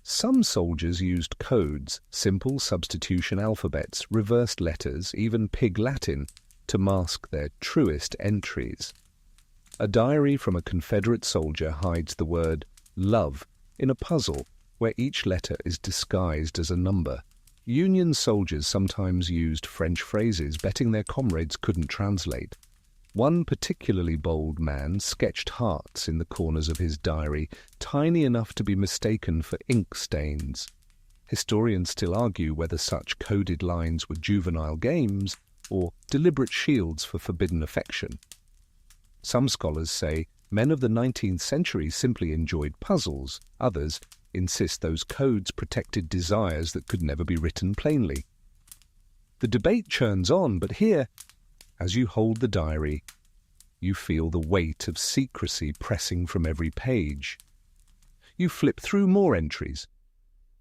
[SPEAKER 1] Some soldiers used codes, simple substitution alphabets, reversed letters, even Pig Latin, to mask their truest entries. A diary from a Confederate soldier hides the word love in a puzzle where each letter is disguised as a number. Union soldiers sometimes used French phrases, betting their comrades couldn't translate. One particularly bold man sketched hearts in the corners of his diary, tiny enough to be mistaken for ink stains. Historians still argue whether such coded lines were juvenile games or deliberate shields for forbidden affection. Some scholars say men of the 19th century simply enjoyed puzzles. Others insist those codes protected desires that could never be written plainly. The debate churns on, but here, as you hold the diary, you feel the weight of secrecy pressing from every page. You flip through more entries.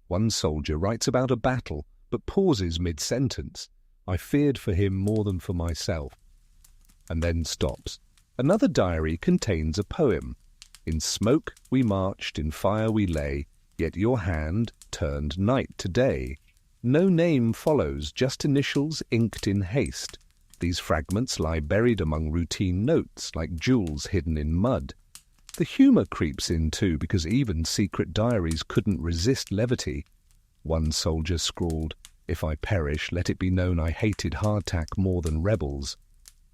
[SPEAKER 1] One soldier writes about a battle, but pauses mid-sentence. I feared for him more than for myself. And then stops. Another diary contains a poem. In smoke we marched, in fire we lay, yet your hand turned night to day. No name follows, just initials inked in haste. These fragments lie buried among routine notes, like jewels hidden in mud. The humour creeps in too, because even secret diaries couldn't resist levity. One soldier scrawled, "If I perish, let it be known I hated hardtack more than rebels."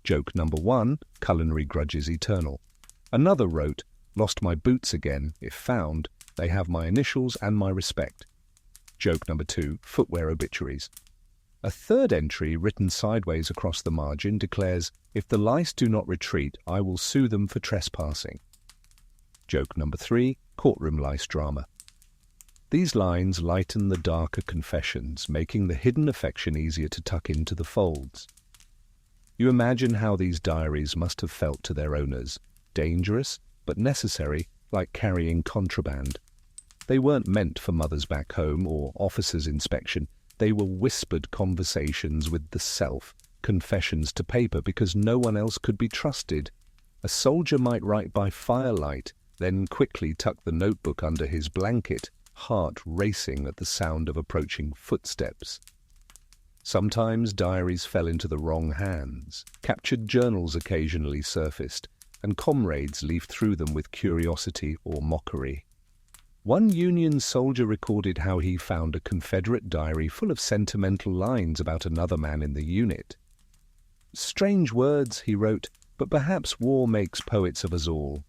[SPEAKER 1] Joke number 1, culinary grudges eternal. Another wrote, "Lost my boots again. If found, they have my initials and my respect." Joke number 2, footwear obituaries. A third entry, written sideways across the margin, declares, "If the lice do not retreat, I will sue them for trespassing." Joke number 3, courtroom lice drama. These lines lighten the darker confessions, making the hidden affection easier to tuck into the folds. You imagine how these diaries must have felt to their owners, dangerous but necessary, like carrying contraband. They weren't meant for mothers back home or officers' inspection. They were whispered conversations with the self, confessions to paper because no one else could be trusted. A soldier might write by firelight, then quickly tuck the notebook under his blanket, heart racing at the sound of approaching footsteps. Sometimes diaries fell into the wrong hands. Captured journals occasionally surfaced, and comrades leafed through them with curiosity or mockery. One Union soldier recorded how he found a Confederate diary full of sentimental lines about another man in the unit. "Strange words," he wrote, "but perhaps war makes poets of us all."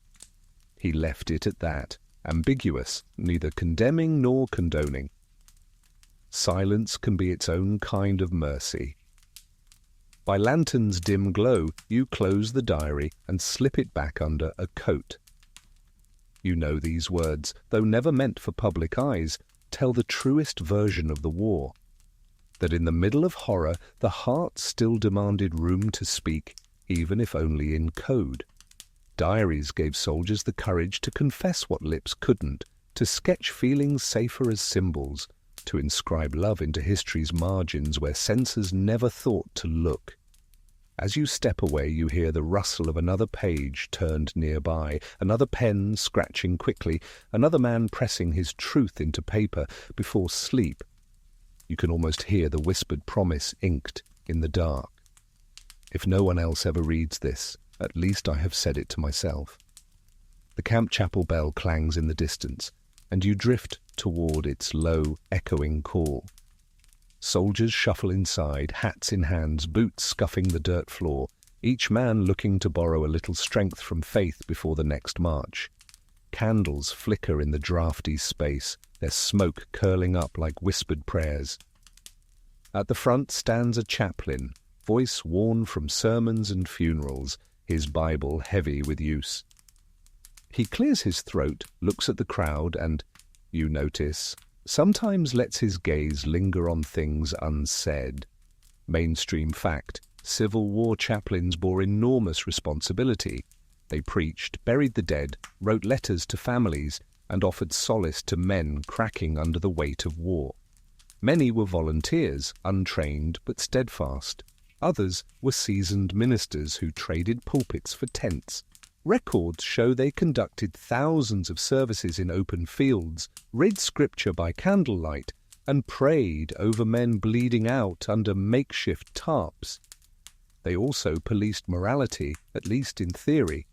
[SPEAKER 1] He left it at that, ambiguous, neither condemning nor condoning. Silence can be its own kind of mercy. By lantern's dim glow, you close the diary and slip it back under a coat. You know these words, though never meant for public eyes, tell the truest version of the war. That in the middle of horror, the heart still demanded room to speak, even if only in code. Diaries gave soldiers the courage to confess what lips couldn't, to sketch feelings safer as symbols, to inscribe love into history's margins where censors never thought to look. As you step away, you hear the rustle of another page turned nearby, another pen scratching quickly, another man pressing his truth into paper before sleep. You can almost hear the whispered promise inked in the dark. If no one else ever reads this, at least I have said it to myself. The camp chapel bell clangs in the distance, and you drift toward its low, echoing call. Soldiers shuffle inside, hats in hands, boots scuffing the dirt floor, each man looking to borrow a little strength from faith before the next march. Candles flicker in the drafty space, their smoke curling up like whispered prayers. At the front stands a chaplain, voice worn from sermons and funerals, his Bible heavy with use. He clears his throat, looks at the crowd, and, you notice, sometimes lets his gaze linger on things unsaid. Mainstream fact, Civil War chaplains bore enormous responsibility. They preached, buried the dead, wrote letters to families, and offered solace to men cracking under the weight of war. Many were volunteers, untrained but steadfast. Others were seasoned ministers who traded pulpits for tents. Records show they conducted thousands of services in open fields, read scripture by candlelight, and prayed over men bleeding out under makeshift tarps. They also policed morality, at least in theory.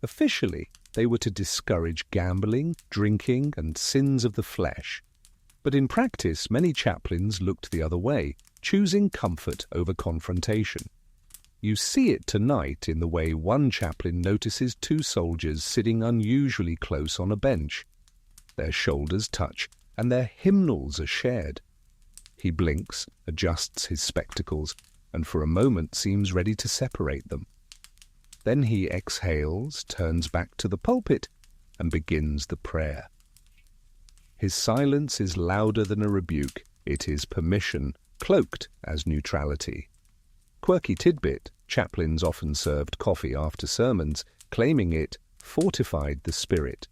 [SPEAKER 1] Officially, they were to discourage gambling, drinking, and sins of the flesh. But in practice, many chaplains looked the other way, choosing comfort over confrontation. You see it tonight in the way one chaplain notices two soldiers sitting unusually close on a bench. Their shoulders touch, and their hymnals are shared. He blinks, adjusts his spectacles, and for a moment seems ready to separate them. Then he exhales, turns back to the pulpit, and begins the prayer. His silence is louder than a rebuke. It is permission, cloaked as neutrality. Quirky tidbit, chaplains often served coffee after sermons, claiming it fortified the spirit.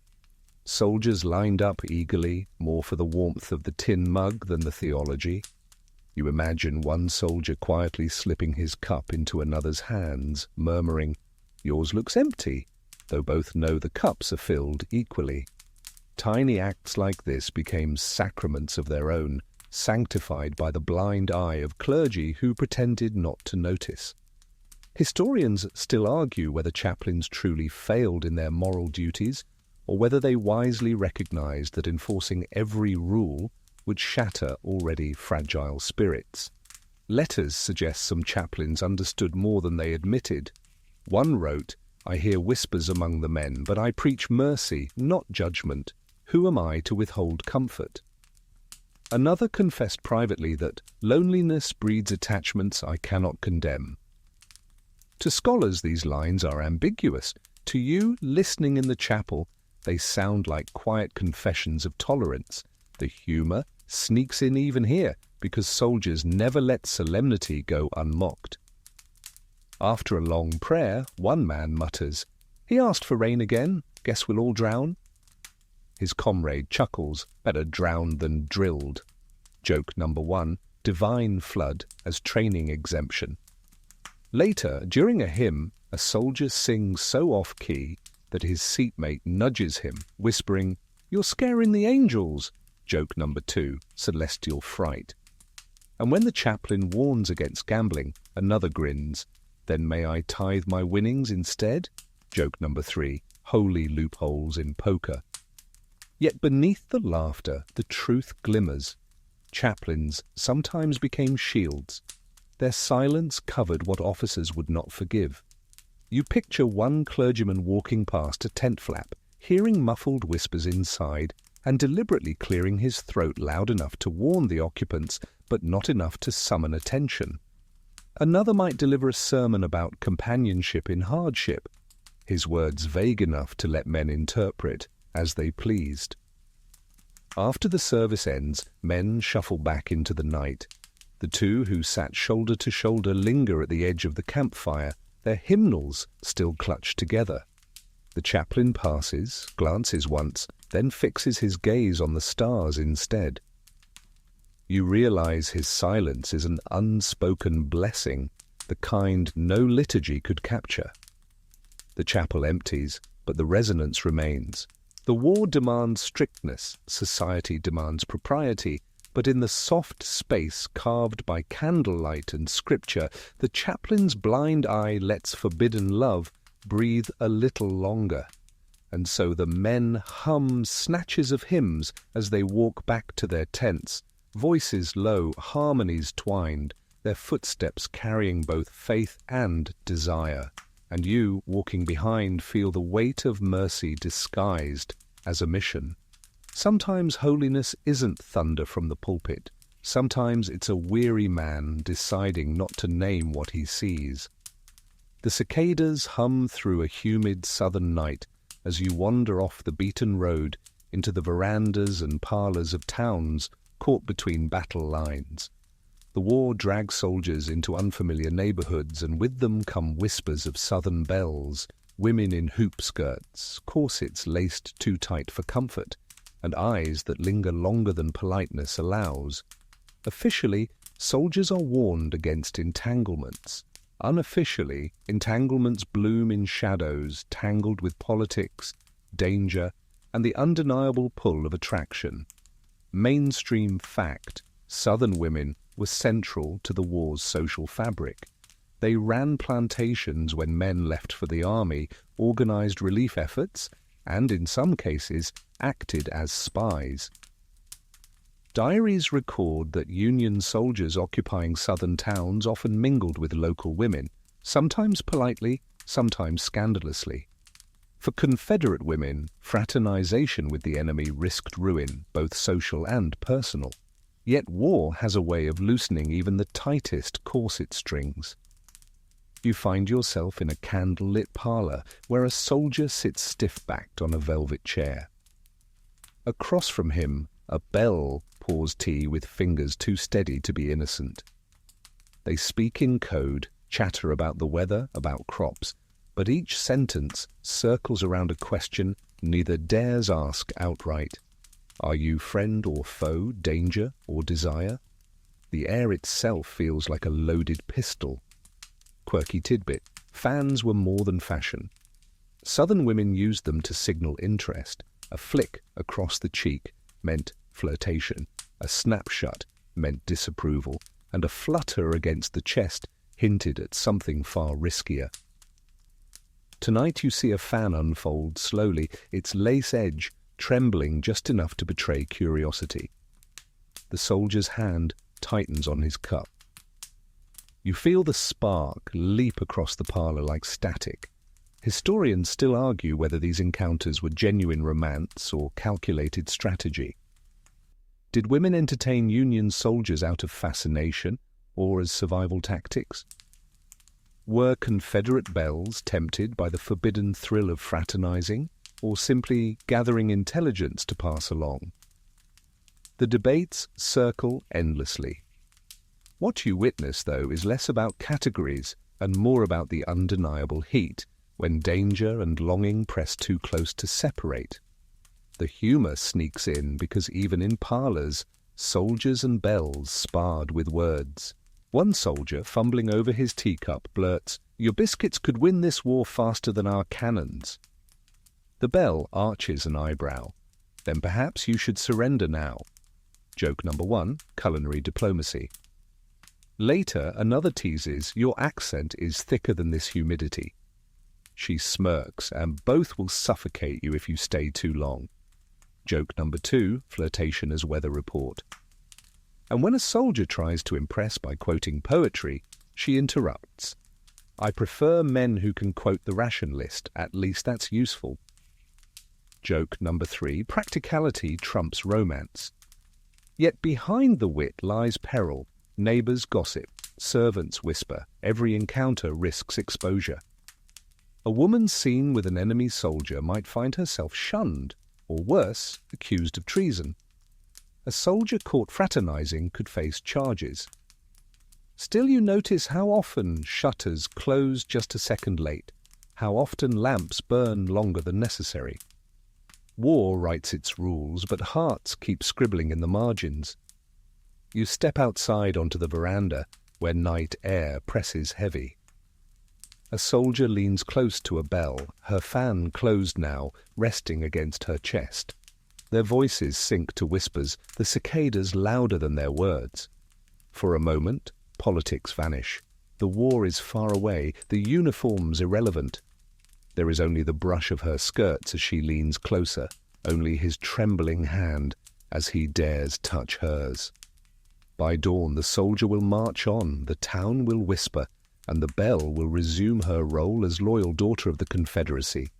[SPEAKER 1] Soldiers lined up eagerly, more for the warmth of the tin mug than the theology. You imagine one soldier quietly slipping his cup into another's hands, murmuring, "Yours looks empty," though both know the cups are filled equally. Tiny acts like this became sacraments of their own, sanctified by the blind eye of clergy who pretended not to notice. Historians still argue whether chaplains truly failed in their moral duties, or whether they wisely recognized that enforcing every rule would shatter already fragile spirits. Letters suggest some chaplains understood more than they admitted. One wrote, "I hear whispers among the men, but I preach mercy, not judgment. Who am I to withhold comfort?" Another confessed privately that loneliness breeds attachments I cannot condemn. To scholars these lines are ambiguous. To you, listening in the chapel, they sound like quiet confessions of tolerance. The humour sneaks in even here, because soldiers never let solemnity go unmocked. After a long prayer, one man mutters, "He asked for rain again. Guess we'll all drown." His comrade chuckles, "Better drowned than drilled." Joke number 1, divine flood as training exemption. Later, during a hymn, a soldier sings so off-key that his seatmate nudges him, whispering, "You're scaring the angels." Joke number 2, celestial fright. And when the chaplain warns against gambling, another grins, "Then may I tithe my winnings instead?" Joke number 3, holy loopholes in poker. Yet beneath the laughter, the truth glimmers. Chaplains sometimes became shields. Their silence covered what officers would not forgive. You picture one clergyman walking past a tent flap, hearing muffled whispers inside, and deliberately clearing his throat loud enough to warn the occupants, but not enough to summon attention. Another might deliver a sermon about companionship in hardship, his words vague enough to let men interpret as they pleased. After the service ends, men shuffle back into the night. The two who sat shoulder to shoulder linger at the edge of the campfire, their hymnals still clutched together. The chaplain passes, glances once, then fixes his gaze on the stars instead. You realize his silence is an unspoken blessing, the kind no liturgy could capture. The chapel empties, but the resonance remains. The war demands strictness, society demands propriety, but in the soft space carved by candlelight and scripture, the chaplain's blind eye lets forbidden love breathe a little longer. And so the men hum snatches of hymns as they walk back to their tents, voices low, harmonies twined, their footsteps carrying both faith and desire. And you, walking behind, feel the weight of mercy disguised as a mission. Sometimes holiness isn't thunder from the pulpit. Sometimes it's a weary man deciding not to name what he sees. The cicadas hum through a humid southern night as you wander off the beaten road into the verandas and parlours of towns caught between battle lines. The war drags soldiers into unfamiliar neighbourhoods, and with them come whispers of southern belles, women in hoop skirts, corsets laced too tight for comfort, and eyes that linger longer than politeness allows. Officially, soldiers are warned against entanglements. Unofficially, entanglements bloom in shadows, tangled with politics, danger, and the undeniable pull of attraction. Mainstream fact, Southern women were central to the war's social fabric. They ran plantations when men left for the army, organized relief efforts, and in some cases acted as spies. Diaries record that Union soldiers occupying southern towns often mingled with local women, sometimes politely, sometimes scandalously. For Confederate women, fraternization with the enemy risked ruin, both social and personal. Yet war has a way of loosening even the tightest corset strings. You find yourself in a candlelit parlor where a soldier sits stiff-backed on a velvet chair. Across from him, a belle pours tea with fingers too steady to be innocent. They speak in code, chatter about the weather, about crops, but each sentence circles around a question neither dares ask outright. Are you friend or foe, danger or desire? The air itself feels like a loaded pistol. Quirky tidbit: fans were more than fashion. Southern women used them to signal interest. A flick across the cheek meant flirtation, a snapshot meant disapproval, and a flutter against the chest hinted at something far riskier. Tonight you see a fan unfold slowly, its lace edge trembling just enough to betray curiosity. The soldier's hand tightens on his cup. You feel the spark leap across the parlor like static. Historians still argue whether these encounters were genuine romance or calculated strategy. Did women entertain Union soldiers out of fascination or as survival tactics? Were Confederate belles tempted by the forbidden thrill of fraternizing, or simply gathering intelligence to pass along? The debates circle endlessly. What you witness, though, is less about categories and more about the undeniable heat, when danger and longing press too close to separate. The humor sneaks in because even in parlors, soldiers and belles sparred with words. One soldier, fumbling over his teacup, blurts, "Your biscuits could win this war faster than our cannons." The belle arches an eyebrow. "Then perhaps you should surrender now." Joke number 1, culinary diplomacy. Later, another teases, "Your accent is thicker than this humidity." She smirks, "And both will suffocate you if you stay too long." Joke number 2, flirtation as weather report. And when a soldier tries to impress by quoting poetry, she interrupts. "I prefer men who can quote the ration list, at least that's useful." Joke number 3, practicality trumps romance. Yet behind the wit lies peril. Neighbors gossip, servants whisper, every encounter risks exposure. A woman seen with an enemy soldier might find herself shunned, or worse, accused of treason. A soldier caught fraternizing could face charges. Still, you notice how often shutters close just a second late, how often lamps burn longer than necessary. War writes its rules, but hearts keep scribbling in the margins. You step outside onto the veranda, where night air presses heavy. A soldier leans close to a belle, her fan closed now, resting against her chest. Their voices sink to whispers, the cicadas louder than their words. For a moment, politics vanish. The war is far away, the uniforms irrelevant. There is only the brush of her skirts as she leans closer, only his trembling hand as he dares touch hers. By dawn the soldier will march on, the town will whisper, and the belle will resume her role as loyal daughter of the Confederacy.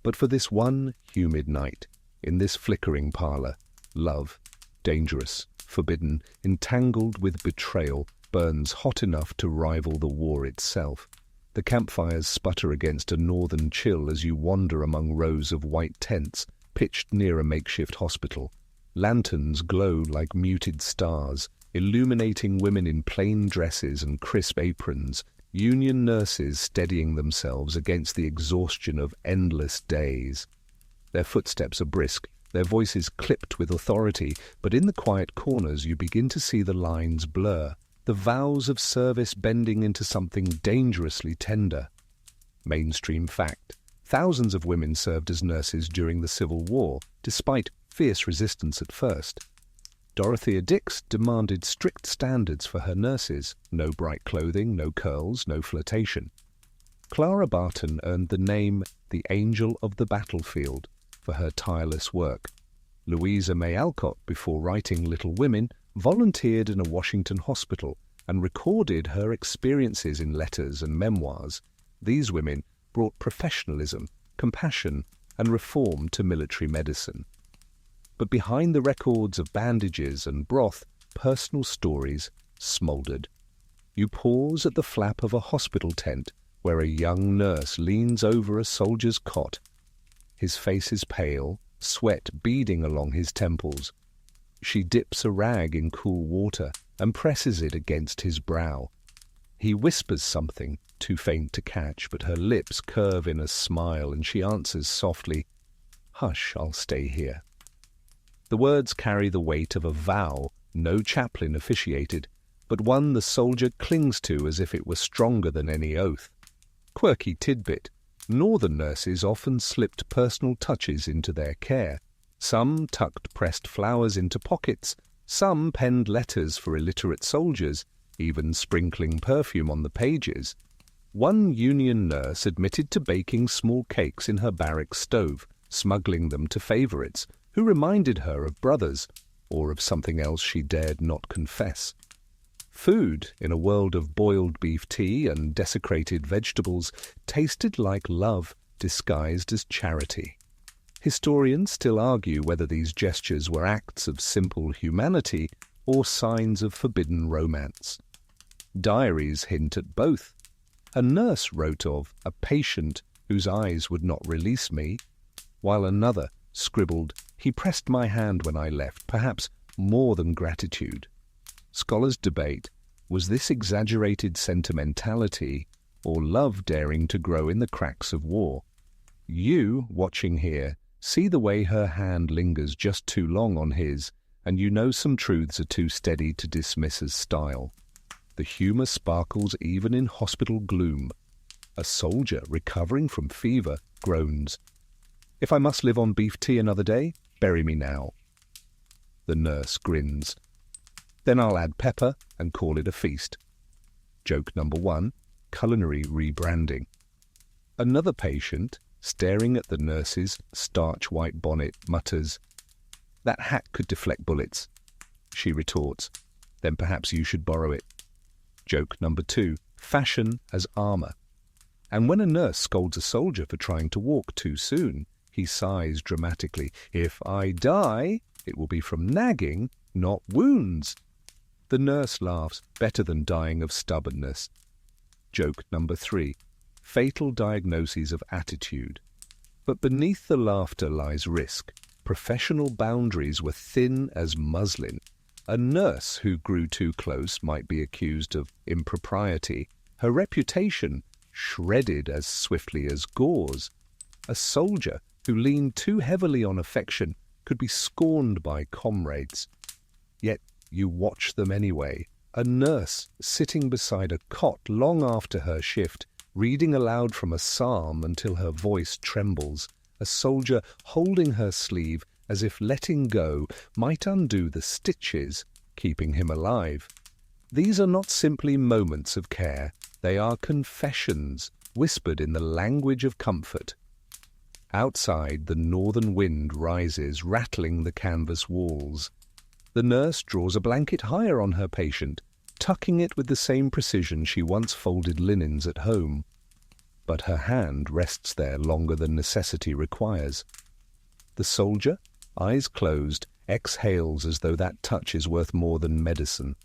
[SPEAKER 1] But for this one humid night, in this flickering parlor, love, dangerous, forbidden, entangled with betrayal, burns hot enough to rival the war itself. The campfires sputter against a northern chill as you wander among rows of white tents pitched near a makeshift hospital. Lanterns glow like muted stars, illuminating women in plain dresses and crisp aprons, Union nurses steadying themselves against the exhaustion of endless days. Their footsteps are brisk, their voices clipped with authority, but in the quiet corners you begin to see the lines blur. the vows of service bending into something dangerously tender. Mainstream fact: thousands of women served as nurses during the Civil War, despite fierce resistance at first. Dorothea Dix demanded strict standards for her nurses: no bright clothing, no curls, no flirtation. Clara Barton earned the name the Angel of the Battlefield for her tireless work. Louisa May Alcott, before writing Little Women, volunteered in a Washington hospital and recorded her experiences in letters and memoirs. These women brought professionalism, compassion, and reform to military medicine. But behind the records of bandages and broth, personal stories smouldered. You pause at the flap of a hospital tent where a young nurse leans over a soldier's cot. His face is pale, sweat beading along his temples. She dips a rag in cool water and presses it against his brow. He whispers something, too faint to catch, but her lips curve in a smile, and she answers softly, "Hush, I'll stay here." The words carry the weight of a vow no chaplain officiated, but one the soldier clings to as if it were stronger than any oath. Quirky tidbit: Northern nurses often slipped personal touches into their care. Some tucked pressed flowers into pockets, some penned letters for illiterate soldiers, even sprinkling perfume on the pages. One Union nurse admitted to baking small cakes in her barrack stove, smuggling them to favourites, who reminded her of brothers, or of something else she dared not confess. Food, in a world of boiled beef tea and desecrated vegetables, tasted like love disguised as charity. Historians still argue whether these gestures were acts of simple humanity or signs of forbidden romance. Diaries hint at both. A nurse wrote of a patient whose eyes would not release me, while another scribbled, "He pressed my hand when I left, perhaps more than gratitude." Scholars debate, was this exaggerated sentimentality or love daring to grow in the cracks of war? You, watching here, see the way her hand lingers just too long on his, and you know some truths are too steady to dismiss as style. The humour sparkles even in hospital gloom. A soldier recovering from fever groans, "If I must live on beef tea another day, bury me now." The nurse grins. "Then I'll add pepper and call it a feast." Joke number 1, culinary rebranding. Another patient, staring at the nurse's starch-white bonnet, mutters, "That hat could deflect bullets." She retorts, "Then perhaps you should borrow it." Joke number 2, fashion as armour. And when a nurse scolds a soldier for trying to walk too soon, he sighs dramatically, "If I die, it will be from nagging, not wounds." The nurse laughs, "Better than dying of stubbornness." Joke number 3, fatal diagnoses of attitude. But beneath the laughter lies risk. Professional boundaries were thin as muslin. A nurse who grew too close might be accused of impropriety, her reputation shredded as swiftly as gauze. A soldier who leaned too heavily on affection could be scorned by comrades. Yet you watch them anyway. A nurse sitting beside a cot long after her shift, reading aloud from a psalm until her voice trembles. A soldier holding her sleeve as if letting go might undo the stitches, keeping him alive. These are not simply moments of care. They are confessions, whispered in the language of comfort. Outside, the northern wind rises, rattling the canvas walls. The nurse draws a blanket higher on her patient, tucking it with the same precision she once folded linens at home. But her hand rests there longer than necessity requires. The soldier, eyes closed, exhales as though that touch is worth more than medicine.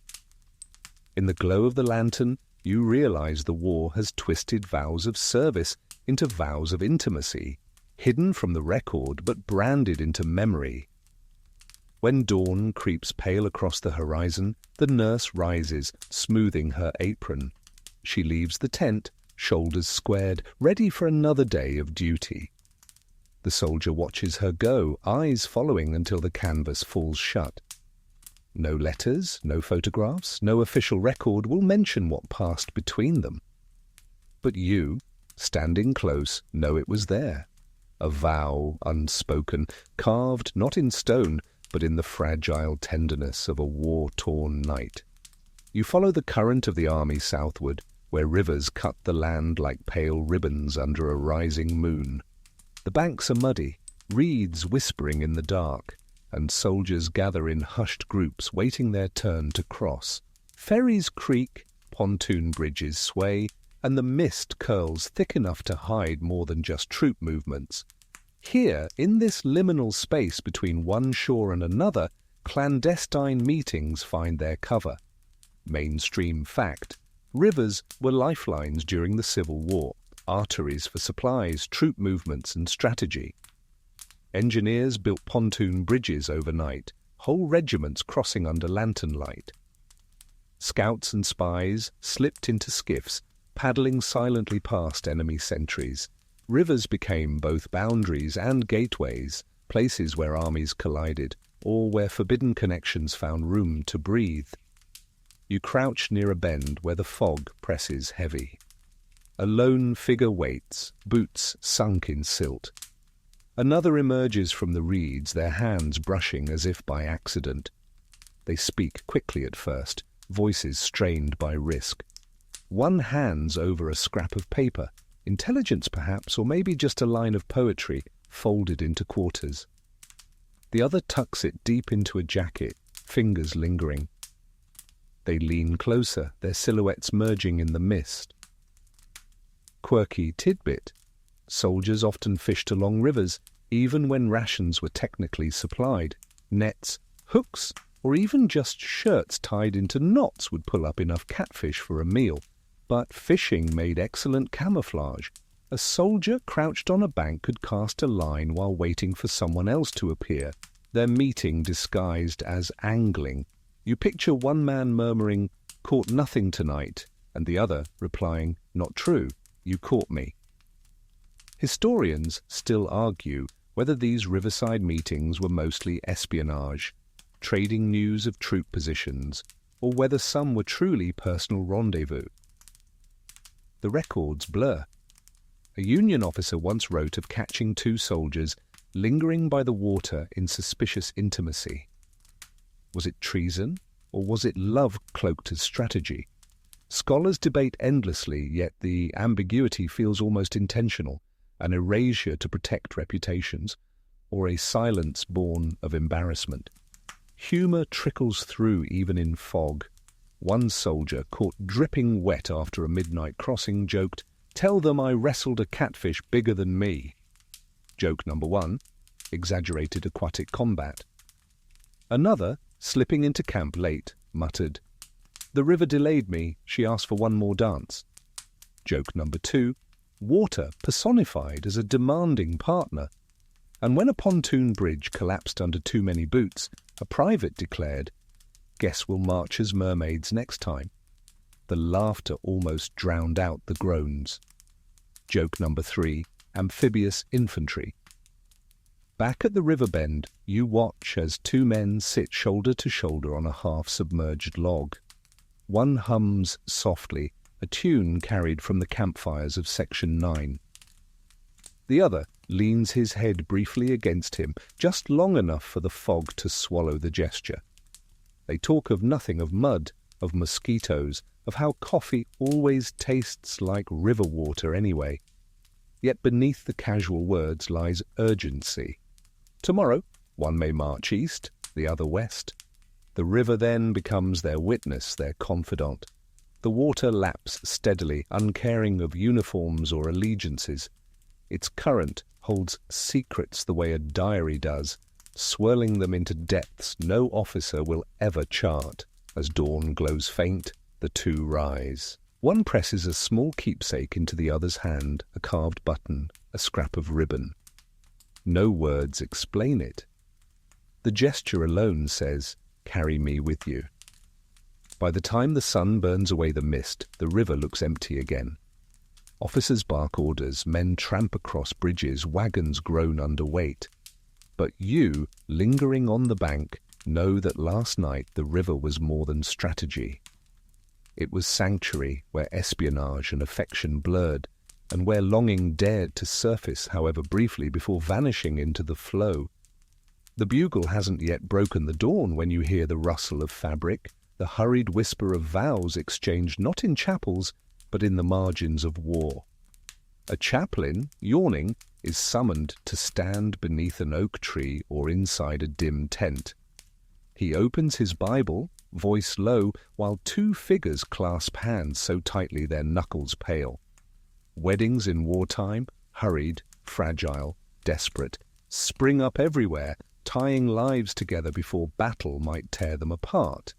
[SPEAKER 1] In the glow of the lantern, you realize the war has twisted vows of service into vows of intimacy, hidden from the record but branded into memory. When dawn creeps pale across the horizon, the nurse rises, smoothing her apron. She leaves the tent, shoulders squared, ready for another day of duty. The soldier watches her go, eyes following until the canvas falls shut. No letters, no photographs, no official record will mention what passed between them. But you, standing close, know it was there. A vow unspoken, carved not in stone, but in the fragile tenderness of a war-torn night. You follow the current of the army southward, where rivers cut the land like pale ribbons under a rising moon. The banks are muddy, reeds whispering in the dark, and soldiers gather in hushed groups waiting their turn to cross. Ferries creak, pontoon bridges sway, and the mist curls thick enough to hide more than just troop movements. Here, in this liminal space between one shore and another, clandestine meetings find their cover. Mainstream fact: rivers were lifelines during the Civil War, arteries for supplies, troop movements and strategy. Engineers built pontoon bridges overnight, whole regiments crossing under lantern light. Scouts and spies slipped into skiffs, paddling silently past enemy sentries. Rivers became both boundaries and gateways, places where armies collided, or where forbidden connections found room to breathe. You crouch near a bend where the fog presses heavy. A lone figure waits, boots sunk in silt. Another emerges from the reeds, their hands brushing as if by accident. They speak quickly at first, voices strained by risk. One hands over a scrap of paper, intelligence perhaps, or maybe just a line of poetry folded into quarters. The other tucks it deep into a jacket, fingers lingering. They lean closer, their silhouettes merging in the mist. Quirky tidbit: soldiers often fished along rivers, even when rations were technically supplied. Nets, hooks, or even just shirts tied into knots would pull up enough catfish for a meal. But fishing made excellent camouflage. A soldier crouched on a bank could cast a line while waiting for someone else to appear, their meeting disguised as angling. You picture one man murmuring, "Caught nothing tonight," and the other replying, "Not true, you caught me." Historians still argue whether these riverside meetings were mostly espionage, trading news of troop positions, or whether some were truly personal rendezvous. The records blur. A Union officer once wrote of catching two soldiers lingering by the water in suspicious intimacy. Was it treason, or was it love cloaked as strategy? Scholars debate endlessly, yet the ambiguity feels almost intentional, an erasure to protect reputations, or a silence born of embarrassment. Humour trickles through even in fog. One soldier, caught dripping wet after a midnight crossing, joked, "Tell them I wrestled a catfish bigger than me." Joke number one: exaggerated aquatic combat. Another, slipping into camp late, muttered, "The river delayed me, she asked for one more dance." Joke number two: water personified as a demanding partner. And when a pontoon bridge collapsed under too many boots, a private declared, "Guess we'll march as mermaids next time." The laughter almost drowned out the groans. Joke number three: amphibious infantry. Back at the river bend, you watch as two men sit shoulder to shoulder on a half-submerged log. One hums softly, a tune carried from the campfires of Section 9. The other leans his head briefly against him, just long enough for the fog to swallow the gesture. They talk of nothing, of mud, of mosquitoes, of how coffee always tastes like river water anyway. Yet beneath the casual words lies urgency. Tomorrow, one may march east, the other west. The river then becomes their witness, their confidant. The water laps steadily, uncaring of uniforms or allegiances. Its current holds secrets the way a diary does, swirling them into depths no officer will ever chart. As dawn glows faint, the two rise. One presses a small keepsake into the other's hand, a carved button, a scrap of ribbon. No words explain it. The gesture alone says, "Carry me with you." By the time the sun burns away the mist, the river looks empty again. Officers bark orders, men tramp across bridges, wagons groan under weight. But you, lingering on the bank, know that last night the river was more than strategy. It was sanctuary where espionage and affection blurred, and where longing dared to surface, however briefly, before vanishing into the flow. The bugle hasn't yet broken the dawn when you hear the rustle of fabric, the hurried whisper of vows exchanged not in chapels, but in the margins of war. A chaplain, yawning, is summoned to stand beneath an oak tree or inside a dim tent. He opens his Bible, voice low, while two figures clasp hands so tightly their knuckles pale. Weddings in wartime, hurried, fragile, desperate, spring up everywhere, tying lives together before battle might tear them apart.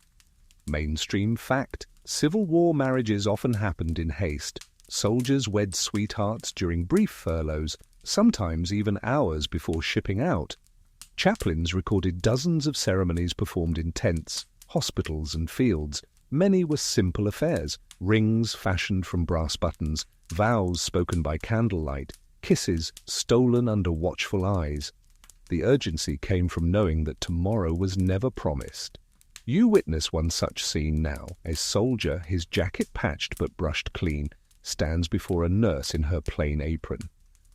[SPEAKER 1] Mainstream fact, Civil War marriages often happened in haste. Soldiers wed sweethearts during brief furloughs, sometimes even hours before shipping out. Chaplains recorded dozens of ceremonies performed in tents, hospitals and fields. Many were simple affairs, rings fashioned from brass buttons, vows spoken by candlelight, kisses stolen under watchful eyes. The urgency came from knowing that tomorrow was never promised. You witness one such scene now. A soldier, his jacket patched but brushed clean, stands before a nurse in her plain apron.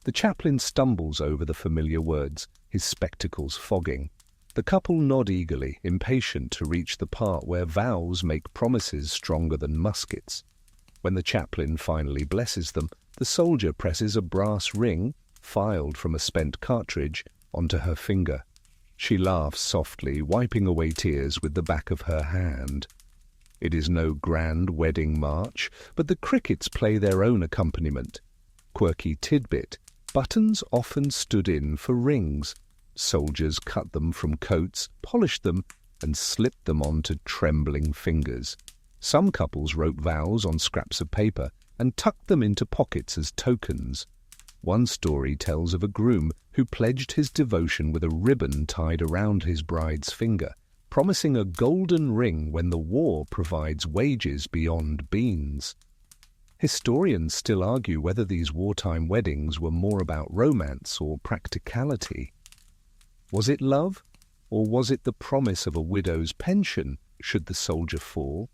[SPEAKER 1] The chaplain stumbles over the familiar words, his spectacles fogging. The couple nod eagerly, impatient to reach the part where vows make promises stronger than muskets. When the chaplain finally blesses them, the soldier presses a brass ring, filed from a spent cartridge, onto her finger. She laughs softly, wiping away tears with the back of her hand. It is no grand wedding march, but the crickets play their own accompaniment. Quirky tidbit, buttons often stood in for rings. Soldiers cut them from coats, polished them, and slipped them onto trembling fingers. Some couples wrote vows on scraps of paper and tucked them into pockets as tokens. One story tells of a groom who pledged his devotion with a ribbon tied around his bride's finger, promising a golden ring when the war provides wages beyond beans. Historians still argue whether these wartime weddings were more about romance or practicality. Was it love, or was it the promise of a widow's pension should the soldier fall?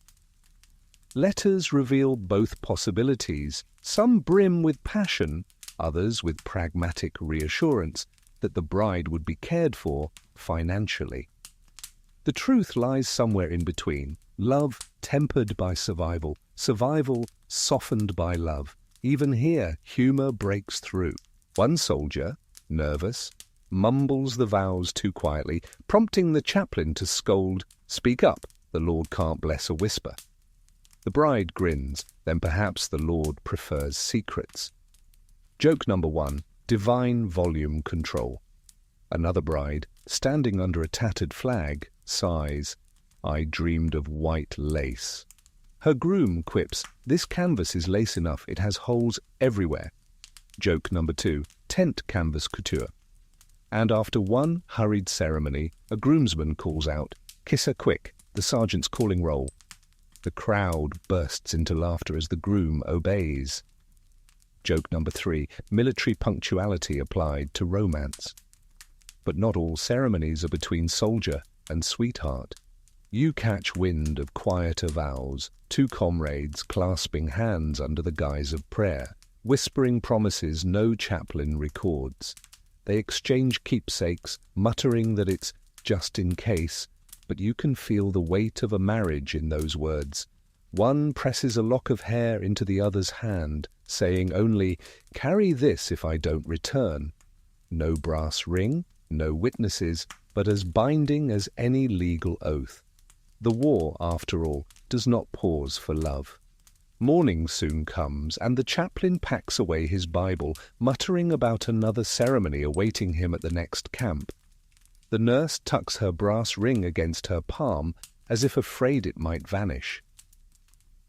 [SPEAKER 1] Letters reveal both possibilities. Some brim with passion, others with pragmatic reassurance that the bride would be cared for financially. The truth lies somewhere in between, love tempered by survival, survival softened by love. Even here, humor breaks through. One soldier, nervous, mumbles the vows too quietly, prompting the chaplain to scold, "Speak up, the Lord can't bless a whisper." The bride grins, then perhaps the Lord prefers secrets. Joke number 1, divine volume control. Another bride, standing under a tattered flag, sighs, "I dreamed of white lace." Her groom quips, "This canvas is lace enough, it has holes everywhere." Joke number 2, tent canvas couture. And after one hurried ceremony, a groomsman calls out, "Kiss her quick, the sergeant's calling roll." The crowd bursts into laughter as the groom obeys. Joke number 3, military punctuality applied to romance. But not all ceremonies are between soldier and sweetheart. You catch wind of quieter vows, two comrades clasping hands under the guise of prayer, whispering promises no chaplain records. They exchange keepsakes, muttering that it's just in case, but you can feel the weight of a marriage in those words. One presses a lock of hair into the other's hand, saying only, "Carry this if I don't return." No brass ring, no witnesses, but as binding as any legal oath. The war, after all, does not pause for love. Morning soon comes, and the chaplain packs away his Bible, muttering about another ceremony awaiting him at the next camp. The nurse tucks her brass ring against her palm, as if afraid it might vanish.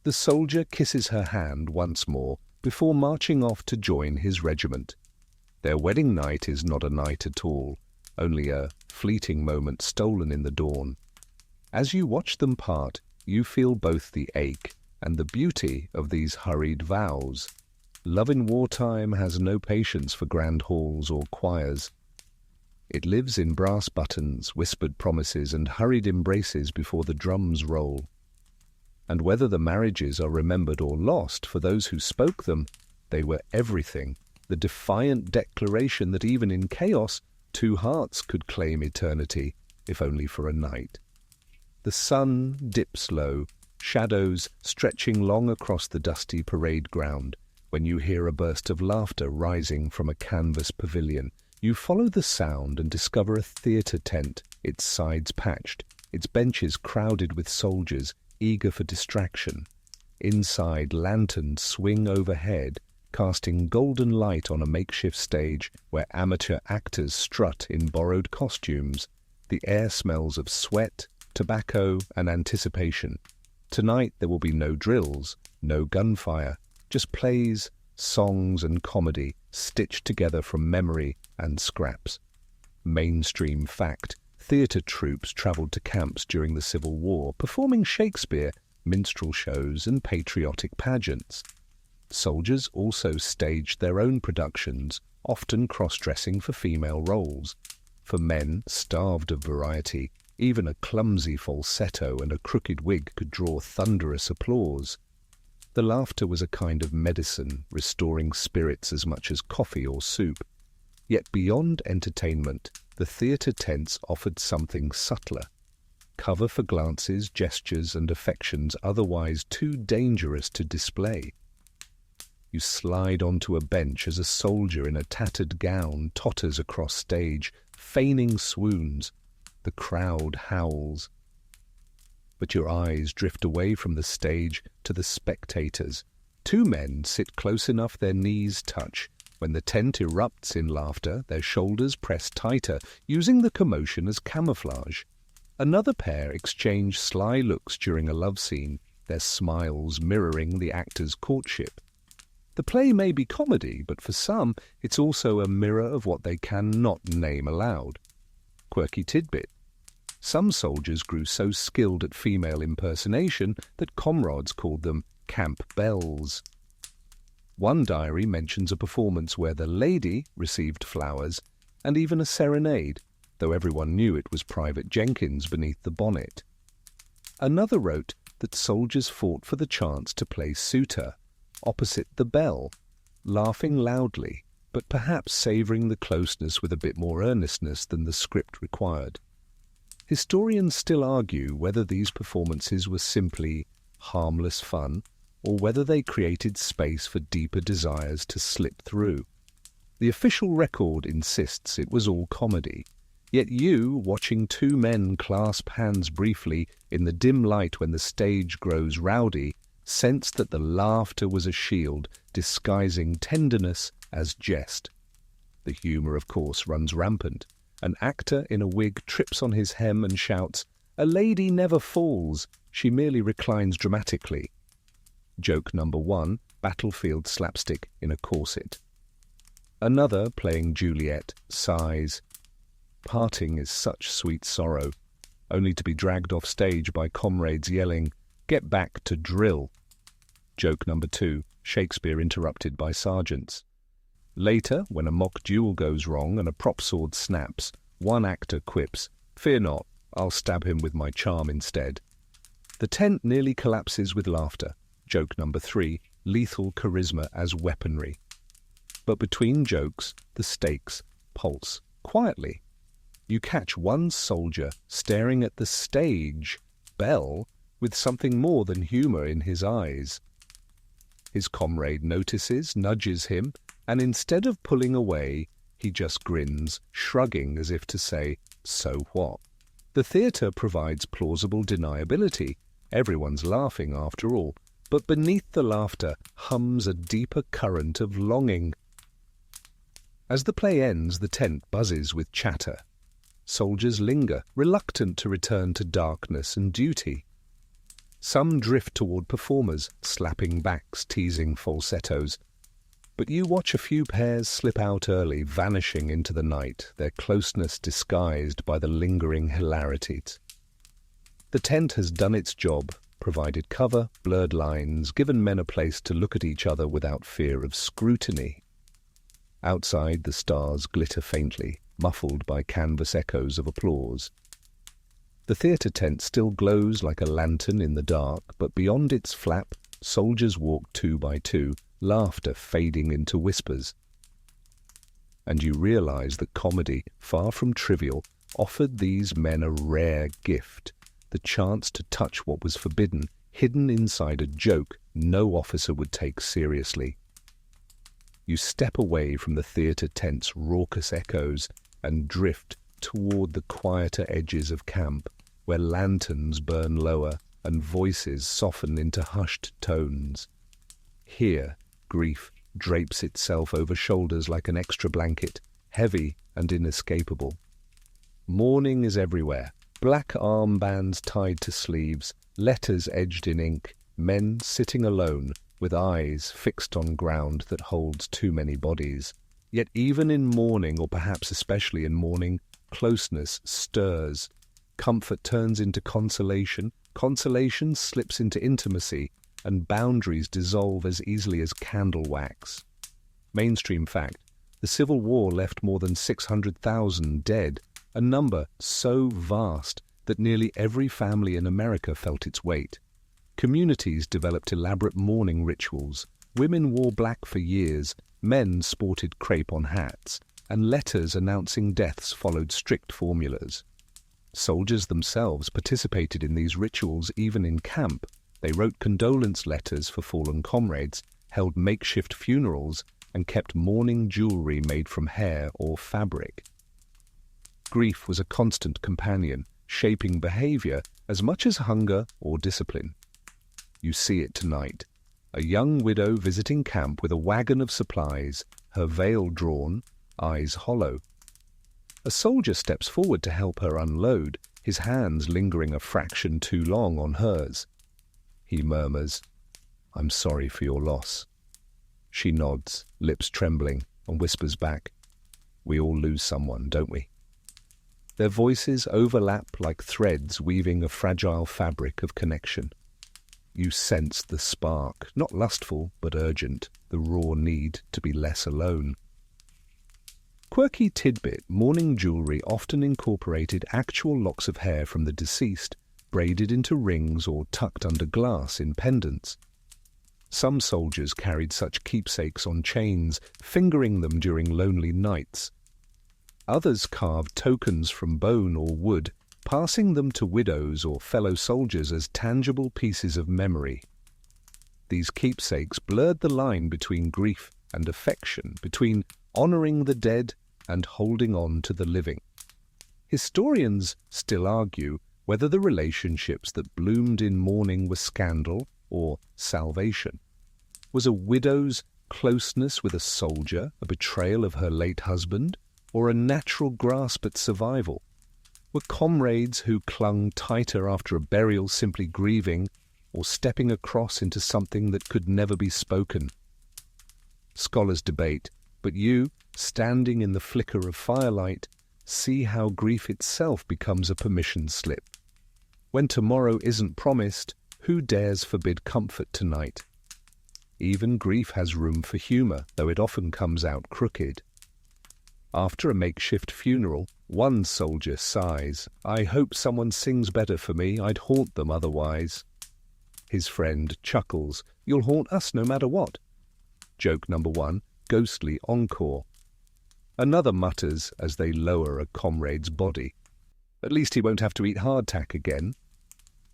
[SPEAKER 1] The soldier kisses her hand once more before marching off to join his regiment. Their wedding night is not a night at all, only a fleeting moment stolen in the dawn. As you watch them part, you feel both the ache and the beauty of these hurried vows. Love in wartime has no patience for grand halls or choirs. It lives in brass buttons, whispered promises, and hurried embraces before the drums roll. And whether the marriages are remembered or lost, for those who spoke them, they were everything, the defiant declaration that even in chaos, two hearts could claim eternity, if only for a night. The sun dips low, shadows stretching long across the dusty parade ground. When you hear a burst of laughter rising from a canvas pavilion, you follow the sound and discover a theatre tent, its sides patched, its benches crowded with soldiers, eager for distraction. Inside, lanterns swing overhead, casting golden light on a makeshift stage where amateur actors strut in borrowed costumes. The air smells of sweat, tobacco, and anticipation. Tonight there will be no drills, no gunfire, just plays, songs, and comedy stitched together from memory and scraps. Mainstream fact: theatre troupes travelled to camps during the Civil War, performing Shakespeare, minstrel shows, and patriotic pageants. Soldiers also staged their own productions, often cross-dressing for female roles. For men, starved of variety, even a clumsy falsetto and a crooked wig could draw thunderous applause. The laughter was a kind of medicine, restoring spirits as much as coffee or soup. Yet beyond entertainment, the theatre tents offered something subtler. Cover for glances, gestures, and affections otherwise too dangerous to display. You slide onto a bench as a soldier in a tattered gown totters across stage, feigning swoons. The crowd howls. But your eyes drift away from the stage to the spectators. Two men sit close enough their knees touch. When the tent erupts in laughter, their shoulders press tighter, using the commotion as camouflage. Another pair exchange sly looks during a love scene, their smiles mirroring the actor's courtship. The play may be comedy, but for some, it's also a mirror of what they cannot name aloud. Quirky tidbit: some soldiers grew so skilled at female impersonation that comrades called them camp belles. One diary mentions a performance where the lady received flowers and even a serenade, though everyone knew it was Private Jenkins beneath the bonnet. Another wrote that soldiers fought for the chance to play suitor, opposite the belle, laughing loudly, but perhaps savouring the closeness with a bit more earnestness than the script required. Historians still argue whether these performances were simply harmless fun, or whether they created space for deeper desires to slip through. The official record insists it was all comedy, yet you, watching two men clasp hands briefly in the dim light when the stage grows rowdy, sense that the laughter was a shield disguising tenderness as jest. The humour, of course, runs rampant. An actor in a wig trips on his hem and shouts, "A lady never falls, she merely reclines dramatically." Joke number 1, battlefield slapstick in a corset. Another, playing Juliet, sighs, "Parting is such sweet sorrow," only to be dragged off stage by comrades yelling, "Get back to drill." Joke number 2, Shakespeare interrupted by sergeants. Later, when a mock duel goes wrong and a prop sword snaps, one actor quips, "Fear not, I'll stab him with my charm instead." The tent nearly collapses with laughter. Joke number 3, lethal charisma as weaponry. But between jokes, the stakes pulse quietly. You catch one soldier staring at the stage, belle, with something more than humour in his eyes. His comrade notices, nudges him, and instead of pulling away, he just grins, shrugging as if to say, "So what?" The theatre provides plausible deniability. Everyone's laughing after all, but beneath the laughter hums a deeper current of longing. As the play ends, the tent buzzes with chatter. Soldiers linger, reluctant to return to darkness and duty. Some drift toward performers, slapping backs, teasing falsettos. But you watch a few pairs slip out early, vanishing into the night, their closeness disguised by the lingering hilarities. The tent has done its job, provided cover, blurred lines, given men a place to look at each other without fear of scrutiny. Outside, the stars glitter faintly, muffled by canvas echoes of applause. The theatre tent still glows like a lantern in the dark, but beyond its flap, soldiers walk 2 by 2, laughter fading into whispers. And you realize that comedy, far from trivial, offered these men a rare gift, the chance to touch what was forbidden, hidden inside a joke no officer would take seriously. You step away from the theatre tent's raucous echoes and drift toward the quieter edges of camp, where lanterns burn lower and voices soften into hushed tones. Here, grief drapes itself over shoulders like an extra blanket, heavy and inescapable. Mourning is everywhere, black armbands tied to sleeves, letters edged in ink, men sitting alone, with eyes fixed on ground that holds too many bodies. Yet even in mourning, or perhaps especially in mourning, closeness stirs. Comfort turns into consolation, consolation slips into intimacy, and boundaries dissolve as easily as candle wax. Mainstream fact: the Civil War left more than 600,000 dead, a number so vast that nearly every family in America felt its weight. Communities developed elaborate mourning rituals. Women wore black for years, men sported crepe on hats, and letters announcing deaths followed strict formulas. Soldiers themselves participated in these rituals even in camp. They wrote condolence letters for fallen comrades, held makeshift funerals, and kept mourning jewelry made from hair or fabric. Grief was a constant companion, shaping behavior as much as hunger or discipline. You see it tonight. A young widow visiting camp with a wagon of supplies, her veil drawn, eyes hollow. A soldier steps forward to help her unload, his hands lingering a fraction too long on hers. He murmurs, "I'm sorry for your loss." She nods, lips trembling, and whispers back, "We all lose someone, don't we?" Their voices overlap like threads weaving a fragile fabric of connection. You sense the spark, not lustful but urgent, the raw need to be less alone. Quirky tidbit: mourning jewelry often incorporated actual locks of hair from the deceased, braided into rings or tucked under glass in pendants. Some soldiers carried such keepsakes on chains, fingering them during lonely nights. Others carved tokens from bone or wood, passing them to widows or fellow soldiers as tangible pieces of memory. These keepsakes blurred the line between grief and affection, between honoring the dead and holding on to the living. Historians still argue whether the relationships that bloomed in mourning were scandal or salvation. Was a widow's closeness with a soldier a betrayal of her late husband, or a natural grasp at survival? Were comrades who clung tighter after a burial simply grieving, or stepping across into something that could never be spoken? Scholars debate, but you, standing in the flicker of firelight, see how grief itself becomes a permission slip. When tomorrow isn't promised, who dares forbid comfort tonight? Even grief has room for humor, though it often comes out crooked. After a makeshift funeral, one soldier sighs, "I hope someone sings better for me, I'd haunt them otherwise." His friend chuckles, "You'll haunt us no matter what." Joke number 1, ghostly encore. Another mutters as they lower a comrade's body, "At least he won't have to eat hardtack again."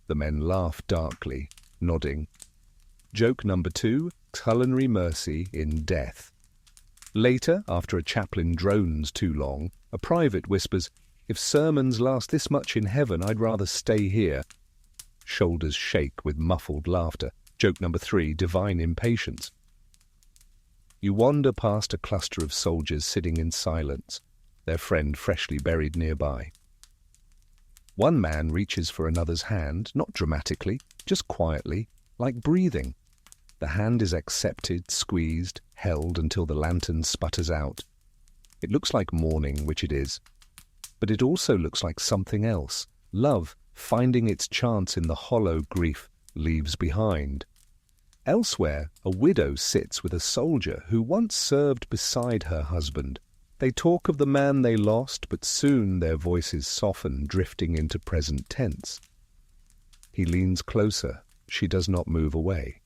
[SPEAKER 1] The men laugh darkly, nodding. Joke number 2, culinary mercy in death. Later, after a chaplain drones too long, a private whispers, "If sermons last this much in heaven, I'd rather stay here." Shoulders shake with muffled laughter. Joke number 3, divine impatience. You wander past a cluster of soldiers sitting in silence, their friend freshly buried nearby. One man reaches for another's hand, not dramatically, just quietly, like breathing. The hand is accepted, squeezed, held until the lantern sputters out. It looks like mourning, which it is. But it also looks like something else, love finding its chance in the hollow grief leaves behind. Elsewhere, a widow sits with a soldier who once served beside her husband. They talk of the man they lost, but soon their voices soften, drifting into present tense. He leans closer. She does not move away.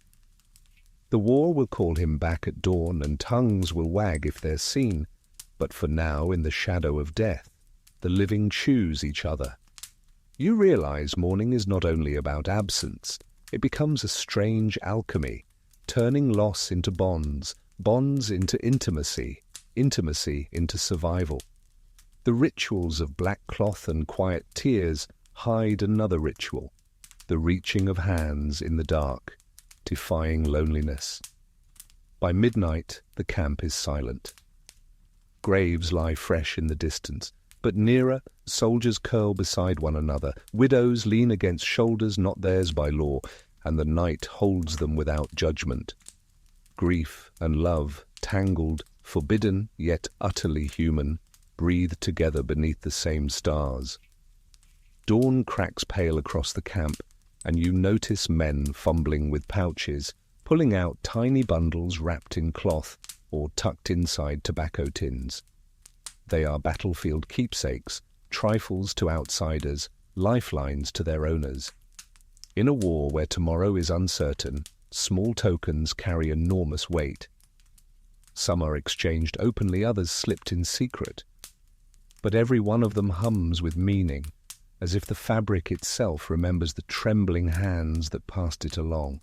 [SPEAKER 1] The war will call him back at dawn, and tongues will wag if they're seen. But for now, in the shadow of death, the living choose each other. You realize mourning is not only about absence. It becomes a strange alchemy, turning loss into bonds, bonds into intimacy, intimacy into survival. The rituals of black cloth and quiet tears hide another ritual, the reaching of hands in the dark, defying loneliness. By midnight, the camp is silent. Graves lie fresh in the distance, but nearer, soldiers curl beside one another, widows lean against shoulders not theirs by law, and the night holds them without judgment. Grief and love, tangled, forbidden yet utterly human, breathe together beneath the same stars. Dawn cracks pale across the camp, and you notice men fumbling with pouches, pulling out tiny bundles wrapped in cloth or tucked inside tobacco tins. They are battlefield keepsakes, trifles to outsiders, lifelines to their owners. In a war where tomorrow is uncertain, small tokens carry enormous weight. Some are exchanged openly, others slipped in secret. But every one of them hums with meaning, as if the fabric itself remembers the trembling hands that passed it along.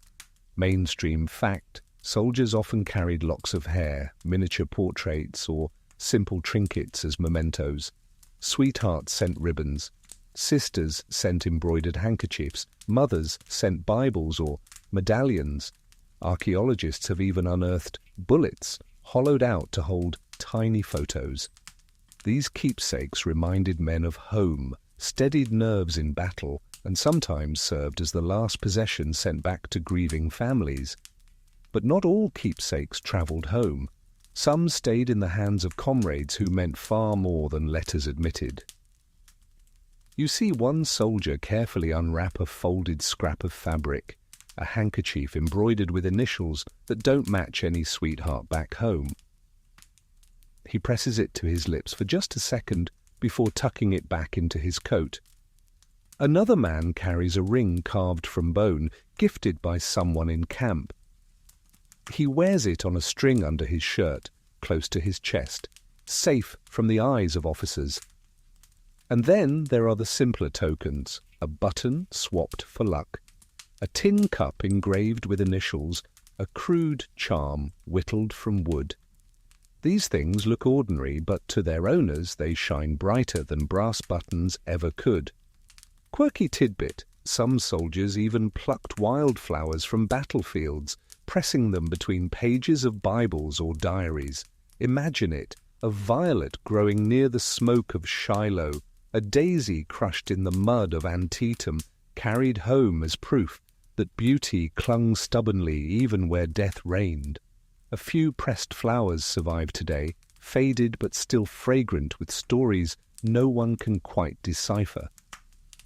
[SPEAKER 1] Mainstream fact, soldiers often carried locks of hair, miniature portraits, or simple trinkets as mementos. Sweethearts sent ribbons. Sisters sent embroidered handkerchiefs. Mothers sent Bibles or medallions. Archaeologists have even unearthed bullets hollowed out to hold tiny photos. These keepsakes reminded men of home, steadied nerves in battle, and sometimes served as the last possession sent back to grieving families. But not all keepsakes travelled home. Some stayed in the hands of comrades who meant far more than letters admitted. You see one soldier carefully unwrap a folded scrap of fabric, a handkerchief embroidered with initials that don't match any sweetheart back home. He presses it to his lips for just a second before tucking it back into his coat. Another man carries a ring carved from bone, gifted by someone in camp. He wears it on a string under his shirt, close to his chest, safe from the eyes of officers. And then there are the simpler tokens, a button swapped for luck, a tin cup engraved with initials, a crude charm whittled from wood. These things look ordinary, but to their owners they shine brighter than brass buttons ever could. Quirky tidbit, some soldiers even plucked wildflowers from battlefields, pressing them between pages of Bibles or diaries. Imagine it, a violet growing near the smoke of Shiloh, a daisy crushed in the mud of Antietam, carried home as proof that beauty clung stubbornly even where death reigned. A few pressed flowers survive today, faded but still fragrant with stories no one can quite decipher.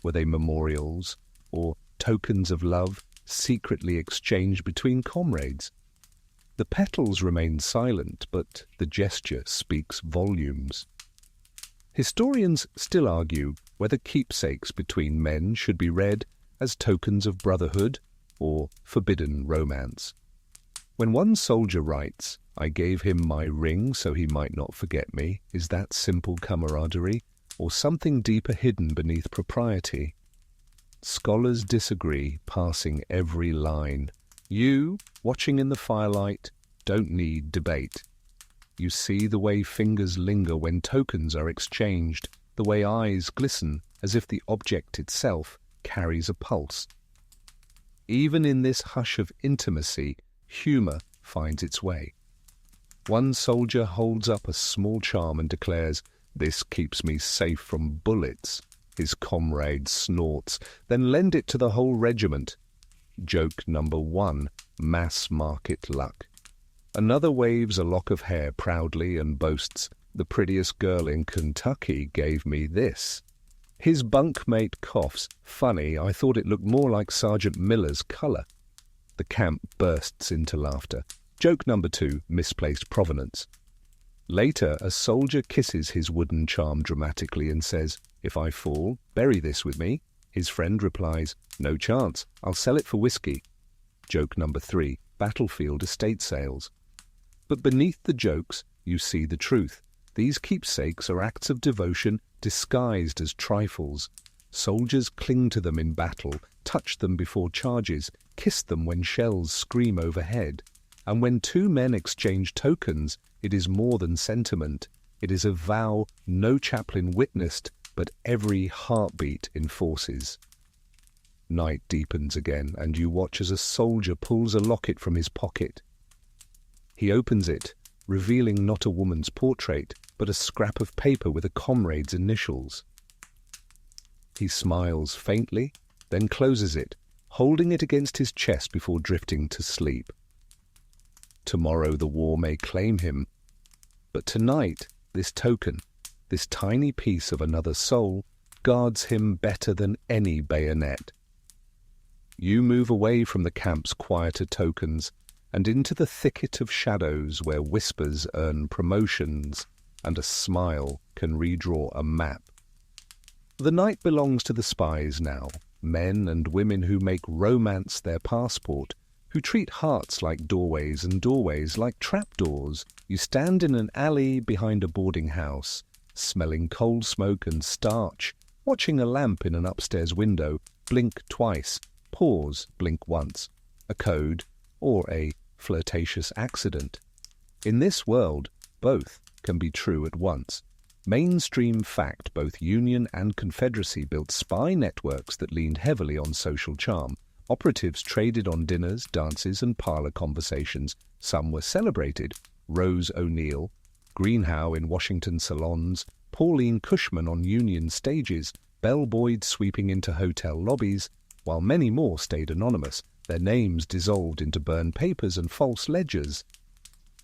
[SPEAKER 1] Were they memorials or tokens of love secretly exchanged between comrades? The petals remain silent, but the gesture speaks volumes. Historians still argue whether keepsakes between men should be read as tokens of brotherhood or forbidden romance. When one soldier writes, "I gave him my ring so he might not forget me," is that simple camaraderie or something deeper hidden beneath propriety? Scholars disagree, parsing every line. You, watching in the firelight, don't need debate. You see the way fingers linger when tokens are exchanged, the way eyes glisten as if the object itself carries a pulse. Even in this hush of intimacy, humour finds its way. One soldier holds up a small charm and declares, "This keeps me safe from bullets." His comrade snorts, "Then lend it to the whole regiment." Joke number 1, mass market luck. Another waves a lock of hair proudly and boasts, "The prettiest girl in Kentucky gave me this." His bunkmate coughs, "Funny, I thought it looked more like Sergeant Miller's colour." The camp bursts into laughter. Joke number 2, misplaced provenance. Later, a soldier kisses his wooden charm dramatically and says, "If I fall, bury this with me." His friend replies, "No chance, I'll sell it for whiskey." Joke number 3, battlefield estate sales. But beneath the jokes, you see the truth. These keepsakes are acts of devotion disguised as trifles. Soldiers cling to them in battle, touch them before charges, kiss them when shells scream overhead. And when two men exchange tokens, it is more than sentiment. It is a vow no chaplain witnessed, but every heartbeat enforces. Night deepens again, and you watch as a soldier pulls a locket from his pocket. He opens it, revealing not a woman's portrait, but a scrap of paper with a comrade's initials. He smiles faintly, then closes it, holding it against his chest before drifting to sleep. Tomorrow the war may claim him, but tonight this token, this tiny piece of another soul, guards him better than any bayonet. You move away from the camp's quieter tokens and into the thicket of shadows where whispers earn promotions and a smile can redraw a map. The night belongs to the spies now, men and women who make romance their passport, who treat hearts like doorways and doorways like trapdoors. You stand in an alley behind a boarding house, smelling coal smoke and starch, watching a lamp in an upstairs window, blink twice, pause, blink once, a code or a flirtatious accident. In this world, both can be true at once. Mainstream fact, both Union and Confederacy built spy networks that leaned heavily on social charm. Operatives traded on dinners, dances, and parlor conversations. Some were celebrated. Rose O'Neill, Greenhow in Washington salons, Pauline Cushman on Union stages, bellboys sweeping into hotel lobbies, while many more stayed anonymous, their names dissolved into burned papers and false ledgers.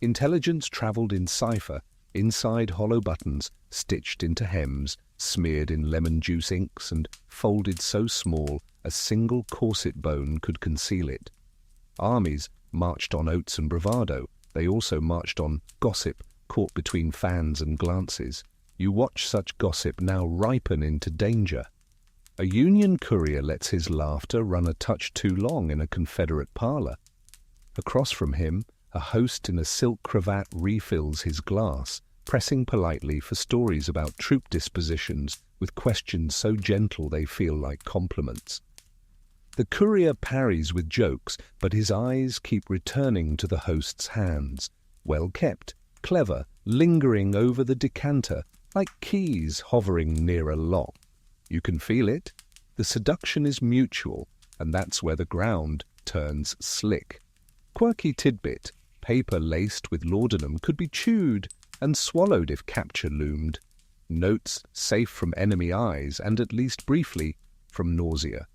[SPEAKER 1] Intelligence traveled in cipher, inside hollow buttons, stitched into hems, smeared in lemon juice inks and folded so small a single corset bone could conceal it. Armies marched on oats and bravado. They also marched on gossip, caught between fans and glances. You watch such gossip now ripen into danger. A Union courier lets his laughter run a touch too long in a Confederate parlor. Across from him, a host in a silk cravat refills his glass, pressing politely for stories about troop dispositions with questions so gentle they feel like compliments. The courier parries with jokes, but his eyes keep returning to the host's hands, well kept, clever, lingering over the decanter, like keys hovering near a lock. You can feel it. The seduction is mutual, and that's where the ground turns slick. Quirky tidbit, paper laced with laudanum could be chewed and swallowed if capture loomed. Notes safe from enemy eyes and, at least briefly, from nausea.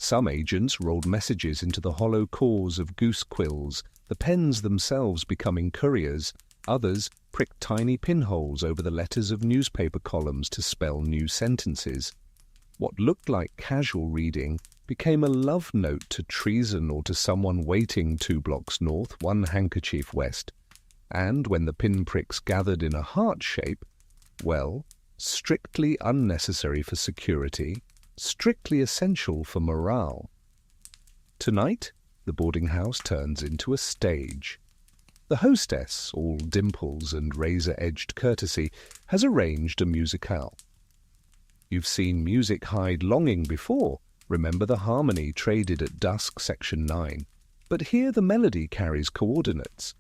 [SPEAKER 1] Some agents rolled messages into the hollow cores of goose quills, the pens themselves becoming couriers. Others pricked tiny pinholes over the letters of newspaper columns to spell new sentences. What looked like casual reading became a love note to treason or to someone waiting 2 blocks north, 1 handkerchief west. And when the pinpricks gathered in a heart shape, well, strictly unnecessary for security, strictly essential for morale. Tonight, the boarding house turns into a stage. The hostess, all dimples and razor-edged courtesy, has arranged a musicale. You've seen music hide longing before. Remember the harmony traded at dusk, section 9. But here the melody carries coordinates.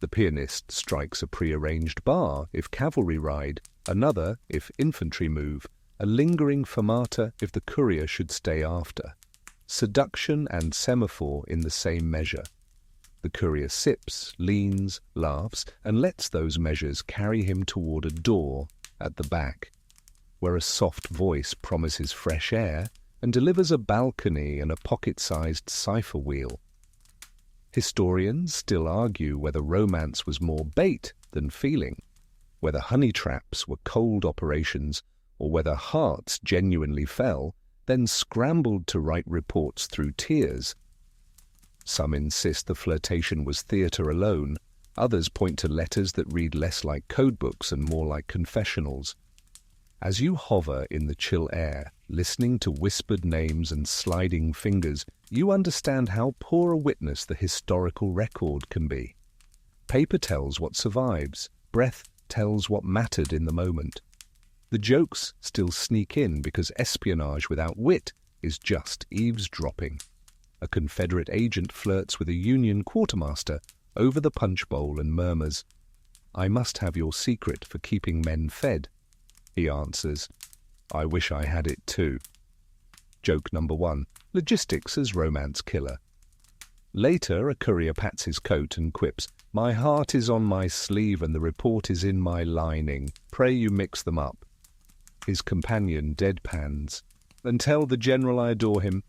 [SPEAKER 1] The pianist strikes a prearranged bar if cavalry ride, another if infantry move, a lingering fermata if the courier should stay after. Seduction and semaphore in the same measure. The courier sips, leans, laughs, and lets those measures carry him toward a door at the back, where a soft voice promises fresh air and delivers a balcony and a pocket-sized cipher wheel. Historians still argue whether romance was more bait than feeling, whether honey traps were cold operations, or whether hearts genuinely fell, then scrambled to write reports through tears. Some insist the flirtation was theatre alone, Others point to letters that read less like codebooks and more like confessionals. As you hover in the chill air, listening to whispered names and sliding fingers, you understand how poor a witness the historical record can be. Paper tells what survives, breath tells what mattered in the moment. The jokes still sneak in because espionage without wit is just eavesdropping. A Confederate agent flirts with a Union quartermaster over the punch bowl and murmurs, "I must have your secret for keeping men fed." He answers, "I wish I had it too." Joke number 1. Logistics as romance killer. Later, a courier pats his coat and quips, "My heart is on my sleeve and the report is in my lining. Pray you mix them up." His companion deadpans, "Then tell the general I adore him."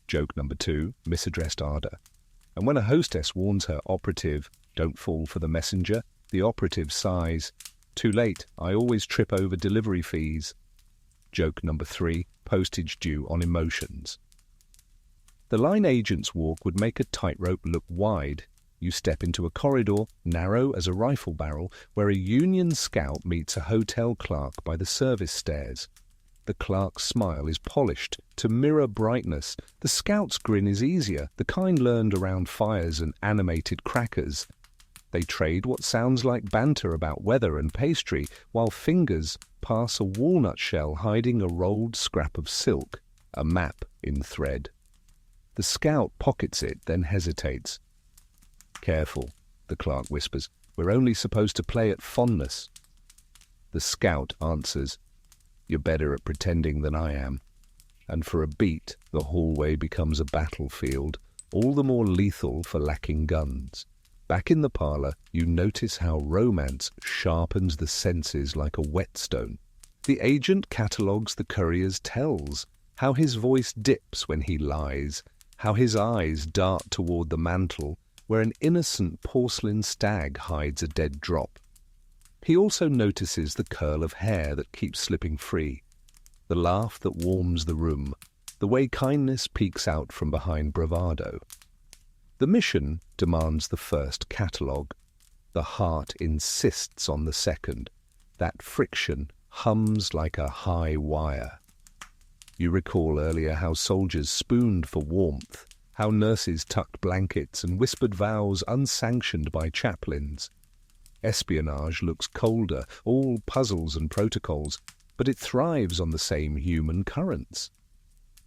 [SPEAKER 1] Joke number 2. Misaddressed ardor. And when a hostess warns her operative, "Don't fall for the messenger," the operative sighs, "Too late, I always trip over delivery fees." Joke number 3. Postage due on emotions. The line agent's walk would make a tightrope look wide. You step into a corridor, narrow as a rifle barrel, where a Union scout meets a hotel clerk by the service stairs. The clerk's smile is polished to mirror brightness. The scout's grin is easier, the kind learned around fires and animated crackers. They trade what sounds like banter about weather and pastry, while fingers pass a walnut shell hiding a rolled scrap of silk, a map in thread. The scout pockets it, then hesitates. "Careful," the clerk whispers, "we're only supposed to play at fondness." The scout answers, "You're better at pretending than I am." And for a beat, the hallway becomes a battlefield, all the more lethal for lacking guns. Back in the parlor, you notice how romance sharpens the senses like a whetstone. The agent catalogues the courier's tells, how his voice dips when he lies, how his eyes dart toward the mantel where an innocent porcelain stag hides a dead drop. He also notices the curl of hair that keeps slipping free, the laugh that warms the room, the way kindness peeks out from behind bravado. The mission demands the first catalogue. The heart insists on the second. That friction hums like a high wire. You recall earlier how soldiers spooned for warmth, how nurses tucked blankets and whispered vows unsanctioned by chaplains. Espionage looks colder, all puzzles and protocols, but it thrives on the same human currents.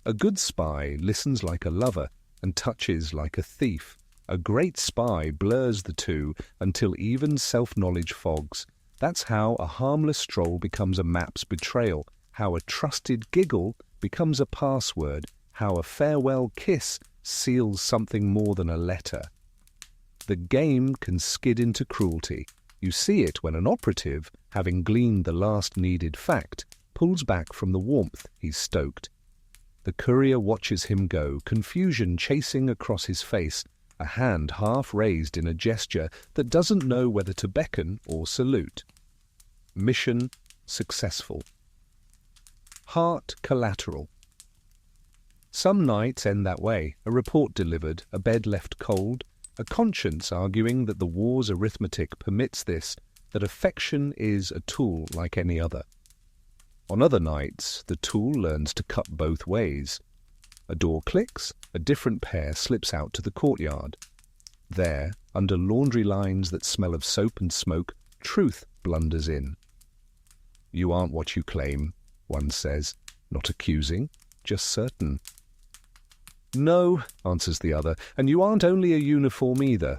[SPEAKER 1] A good spy listens like a lover and touches like a thief. A great spy blurs the two until even self-knowledge fogs. That's how a harmless stroll becomes a map's betrayal, how a trusted giggle becomes a password, how a farewell kiss seals something more than a letter. The game can skid into cruelty. You see it when an operative, having gleaned the last needed fact, pulls back from the warmth he's stoked. The courier watches him go, confusion chasing across his face, a hand half raised in a gesture that doesn't know whether to beckon or salute. Mission successful. Heart collateral. Some nights end that way, a report delivered, a bed left cold, a conscience arguing that the war's arithmetic permits this, that affection is a tool like any other. On other nights, the tool learns to cut both ways. A door clicks, a different pair slips out to the courtyard. There, under laundry lines that smell of soap and smoke, truth blunders in. "You aren't what you claim," one says, not accusing, just certain. "No," answers the other, "and you aren't only a uniform either."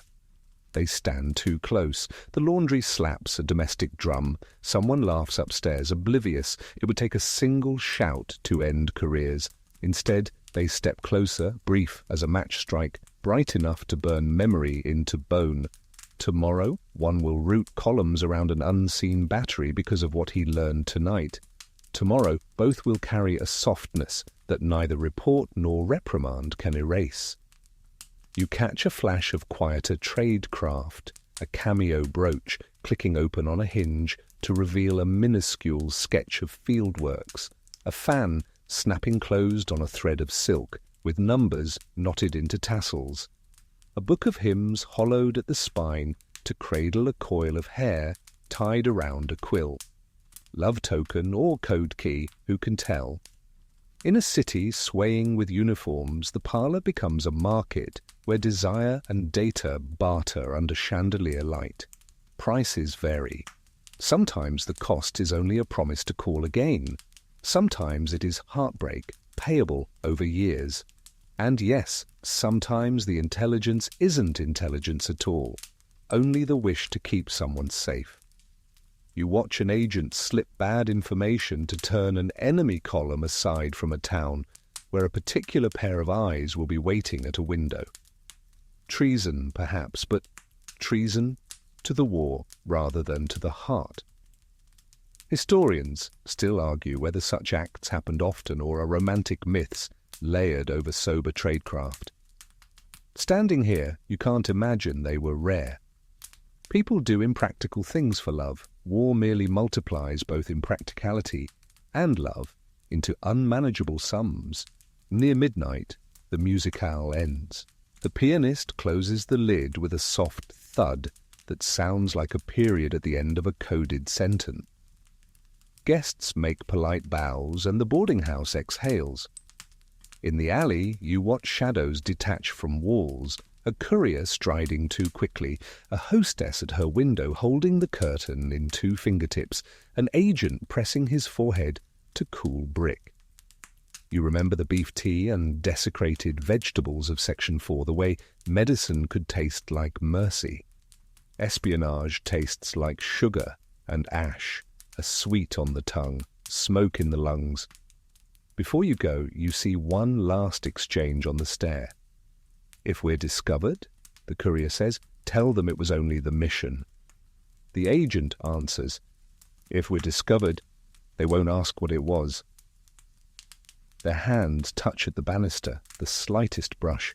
[SPEAKER 1] They stand too close. The laundry slaps a domestic drum. Someone laughs upstairs, oblivious. It would take a single shout to end careers. Instead, they step closer, brief as a match strike, bright enough to burn memory into bone. Tomorrow, one will route columns around an unseen battery because of what he learned tonight. Tomorrow, both will carry a softness that neither report nor reprimand can erase. You catch a flash of quieter tradecraft, a cameo brooch clicking open on a hinge to reveal a minuscule sketch of fieldworks, a fan snapping closed on a thread of silk with numbers knotted into tassels, a book of hymns hollowed at the spine to cradle a coil of hair tied around a quill. Love token or code key, who can tell? In a city swaying with uniforms, the parlour becomes a market where desire and data barter under chandelier light. Prices vary. Sometimes the cost is only a promise to call again. Sometimes it is heartbreak, payable over years. And yes, sometimes the intelligence isn't intelligence at all, only the wish to keep someone safe. You watch an agent slip bad information to turn an enemy column aside from a town where a particular pair of eyes will be waiting at a window. Treason, perhaps, but treason to the war rather than to the heart. Historians still argue whether such acts happened often or are romantic myths layered over sober tradecraft. Standing here, you can't imagine they were rare. People do impractical things for love. War merely multiplies both impracticality and love into unmanageable sums. Near midnight, the musicale ends. The pianist closes the lid with a soft thud that sounds like a period at the end of a coded sentence. Guests make polite bows and the boarding house exhales. In the alley, you watch shadows detach from walls, a courier striding too quickly, a hostess at her window holding the curtain in 2 fingertips, an agent pressing his forehead to cool brick. You remember the beef tea and desecrated vegetables of Section 4, the way medicine could taste like mercy. Espionage tastes like sugar and ash, a sweet on the tongue, smoke in the lungs. Before you go, you see one last exchange on the stair. If we're discovered, the courier says, tell them it was only the mission. The agent answers, if we're discovered, they won't ask what it was. Their hands touch at the banister, the slightest brush.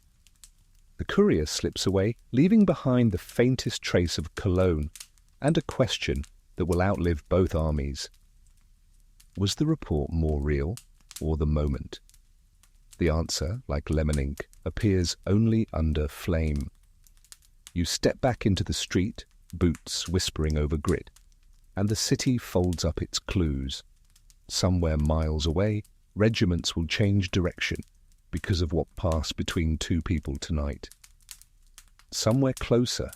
[SPEAKER 1] The courier slips away, leaving behind the faintest trace of cologne and a question that will outlive both armies. Was the report more real or the moment? The answer, like lemon ink, appears only under flame. You step back into the street, boots whispering over grit, and the city folds up its clues. Somewhere miles away, regiments will change direction because of what passed between 2 people tonight. Somewhere closer,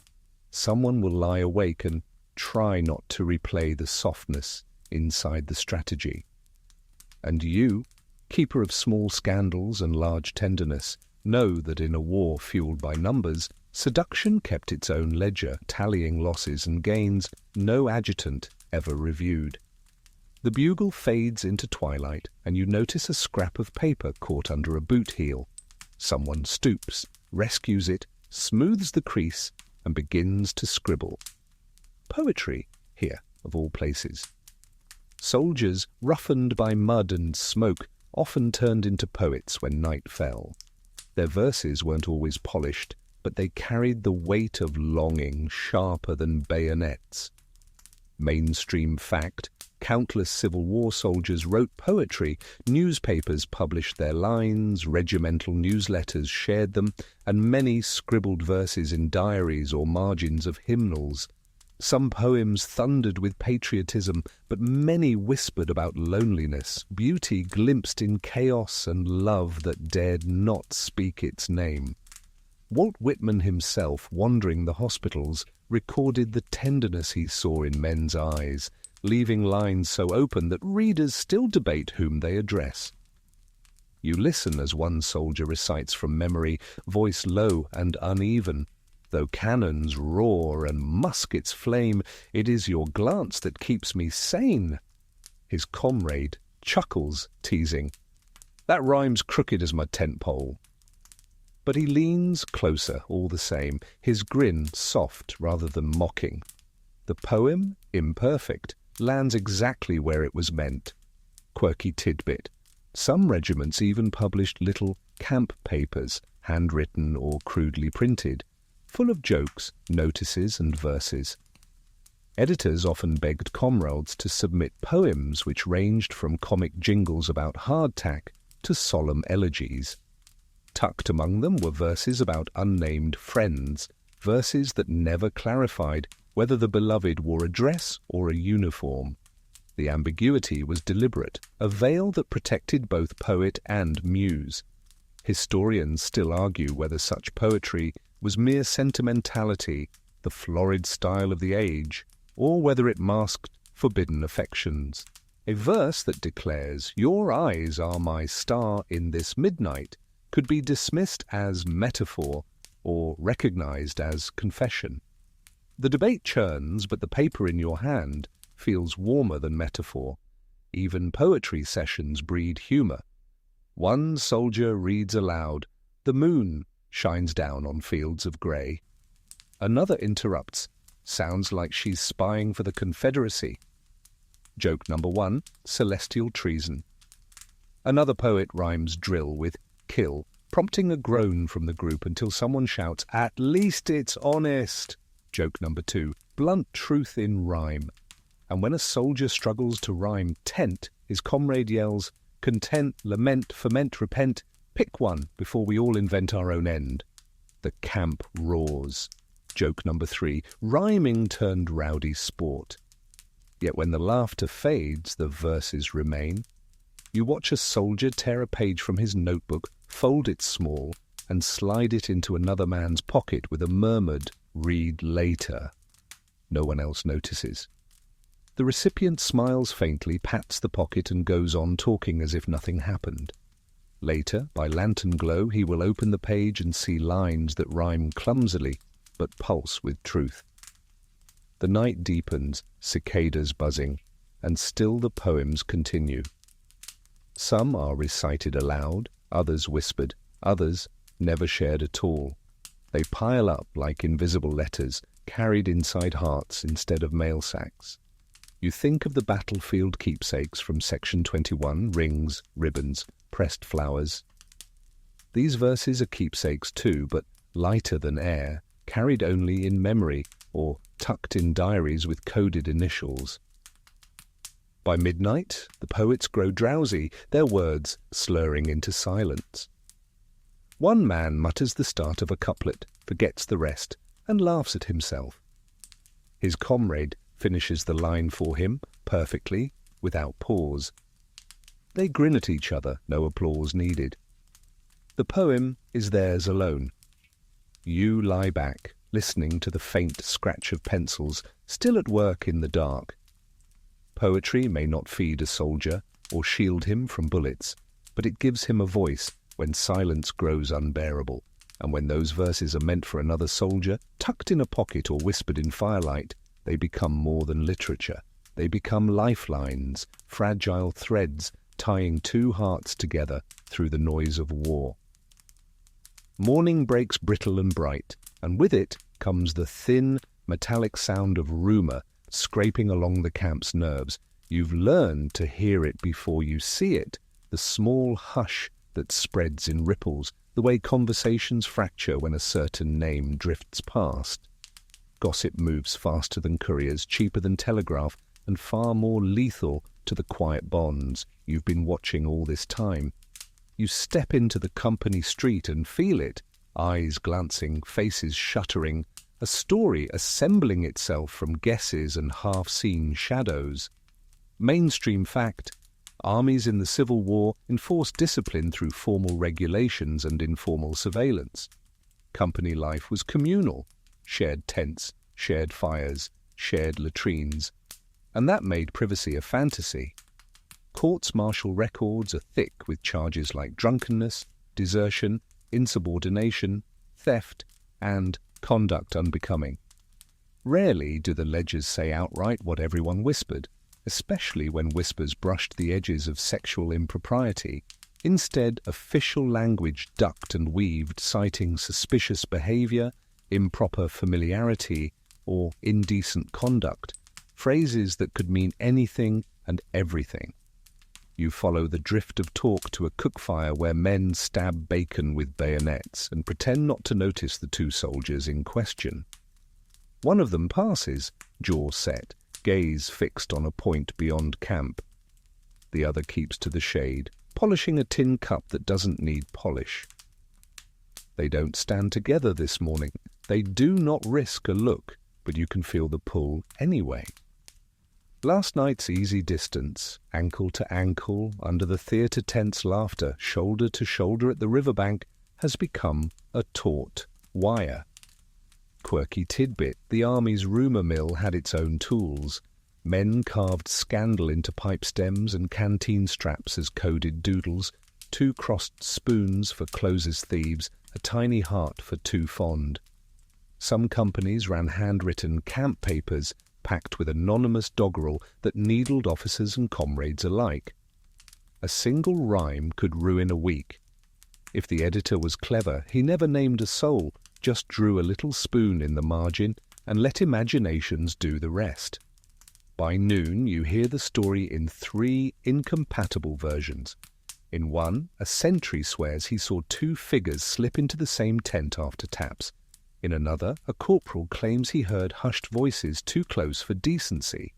[SPEAKER 1] someone will lie awake and try not to replay the softness inside the strategy. And you, keeper of small scandals and large tenderness, know that in a war fueled by numbers, seduction kept its own ledger, tallying losses and gains no adjutant ever reviewed. The bugle fades into twilight, and you notice a scrap of paper caught under a boot heel. Someone stoops, rescues it, smooths the crease, and begins to scribble. Poetry, here, of all places. Soldiers, roughened by mud and smoke, often turned into poets when night fell. Their verses weren't always polished, but they carried the weight of longing sharper than bayonets. Mainstream fact, countless Civil War soldiers wrote poetry, newspapers published their lines, regimental newsletters shared them, and many scribbled verses in diaries or margins of hymnals. Some poems thundered with patriotism, but many whispered about loneliness, beauty glimpsed in chaos, and love that dared not speak its name. Walt Whitman himself, wandering the hospitals, recorded the tenderness he saw in men's eyes, leaving lines so open that readers still debate whom they address. You listen as one soldier recites from memory, voice low and uneven. Though cannons roar and muskets flame, it is your glance that keeps me sane. His comrade chuckles, teasing, that rhyme's crooked as my tent pole. But he leans closer all the same, his grin soft rather than mocking. The poem, imperfect, lands exactly where it was meant. Quirky tidbit. Some regiments even published little camp papers, handwritten or crudely printed, full of jokes, notices, and verses. Editors often begged comrades to submit poems which ranged from comic jingles about hardtack to solemn elegies. Tucked among them were verses about unnamed friends, verses that never clarified whether the beloved wore a dress or a uniform. The ambiguity was deliberate, a veil that protected both poet and muse. Historians still argue whether such poetry was mere sentimentality, the florid style of the age, or whether it masked forbidden affections. A verse that declares, "Your eyes are my star in this midnight," could be dismissed as metaphor or recognized as confession. The debate churns, but the paper in your hand feels warmer than metaphor. Even poetry sessions breed humor. One soldier reads aloud, "The moon shines down on fields of grey." Another interrupts, "Sounds like she's spying for the Confederacy." Joke number 1, celestial treason. Another poet rhymes drill with kill, prompting a groan from the group until someone shouts, "At least it's honest." Joke number 2, blunt truth in rhyme. And when a soldier struggles to rhyme tent, his comrade yells, "Content, lament, ferment, repent, pick one before we all invent our own end." The camp roars. Joke number 3, rhyming turned rowdy sport. Yet when the laughter fades, the verses remain. You watch a soldier tear a page from his notebook, fold it small, and slide it into another man's pocket with a murmured, "Read later." No one else notices. The recipient smiles faintly, pats the pocket, and goes on talking as if nothing happened. Later, by lantern glow, he will open the page and see lines that rhyme clumsily, but pulse with truth. The night deepens, cicadas buzzing, and still the poems continue. Some are recited aloud, others whispered, others never shared at all. They pile up like invisible letters, carried inside hearts instead of mail sacks. You think of the battlefield keepsakes from Section 21, rings, ribbons, pressed flowers. These verses are keepsakes too, but lighter than air, carried only in memory or tucked in diaries with coded initials. By midnight, the poets grow drowsy, their words slurring into silence. One man mutters the start of a couplet, forgets the rest, and laughs at himself. His comrade finishes the line for him, perfectly, without pause. They grin at each other, no applause needed. The poem is theirs alone. You lie back, listening to the faint scratch of pencils, still at work in the dark. Poetry may not feed a soldier or shield him from bullets, but it gives him a voice when silence grows unbearable, and when those verses are meant for another soldier, tucked in a pocket or whispered in firelight, they become more than literature. They become lifelines, fragile threads tying two hearts together through the noise of war. Morning breaks brittle and bright, and with it comes the thin, metallic sound of rumour scraping along the camp's nerves. You've learned to hear it before you see it, the small hush that spreads in ripples, the way conversations fracture when a certain name drifts past. Gossip moves faster than couriers, cheaper than telegraph, and far more lethal to the quiet bonds you've been watching all this time. You step into the company street and feel it, eyes glancing, faces shuttering, a story assembling itself from guesses and half-seen shadows. Mainstream fact: armies in the Civil War enforced discipline through formal regulations and informal surveillance. Company life was communal, shared tents, shared fires, shared latrines, and that made privacy a fantasy. Courts martial records are thick with charges like drunkenness, desertion, insubordination, theft, and conduct unbecoming. Rarely do the ledgers say outright what everyone whispered, especially when whispers brushed the edges of sexual impropriety. Instead, official language ducked and weaved, citing suspicious behavior, improper familiarity, or indecent conduct, phrases that could mean anything and everything. You follow the drift of talk to a cookfire where men stab bacon with bayonets and pretend not to notice the two soldiers in question. One of them passes, jaw set, gaze fixed on a point beyond camp. The other keeps to the shade, polishing a tin cup that doesn't need polish. They don't stand together this morning. They do not risk a look, but you can feel the pull anyway. Last night's easy distance, ankle to ankle, under the theatre tent's laughter, shoulder to shoulder at the riverbank, has become a taut wire. Quirky tidbit, the army's rumour mill had its own tools. Men carved scandal into pipe stems and canteen straps as coded doodles, 2 crossed spoons for closes thieves, a tiny heart for too fond. Some companies ran handwritten camp papers packed with anonymous doggerel that needled officers and comrades alike. A single rhyme could ruin a week. If the editor was clever, he never named a soul, just drew a little spoon in the margin and let imaginations do the rest. By noon, you hear the story in 3 incompatible versions. In one, a sentry swears he saw 2 figures slip into the same tent after taps. In another, a corporal claims he heard hushed voices too close for decency.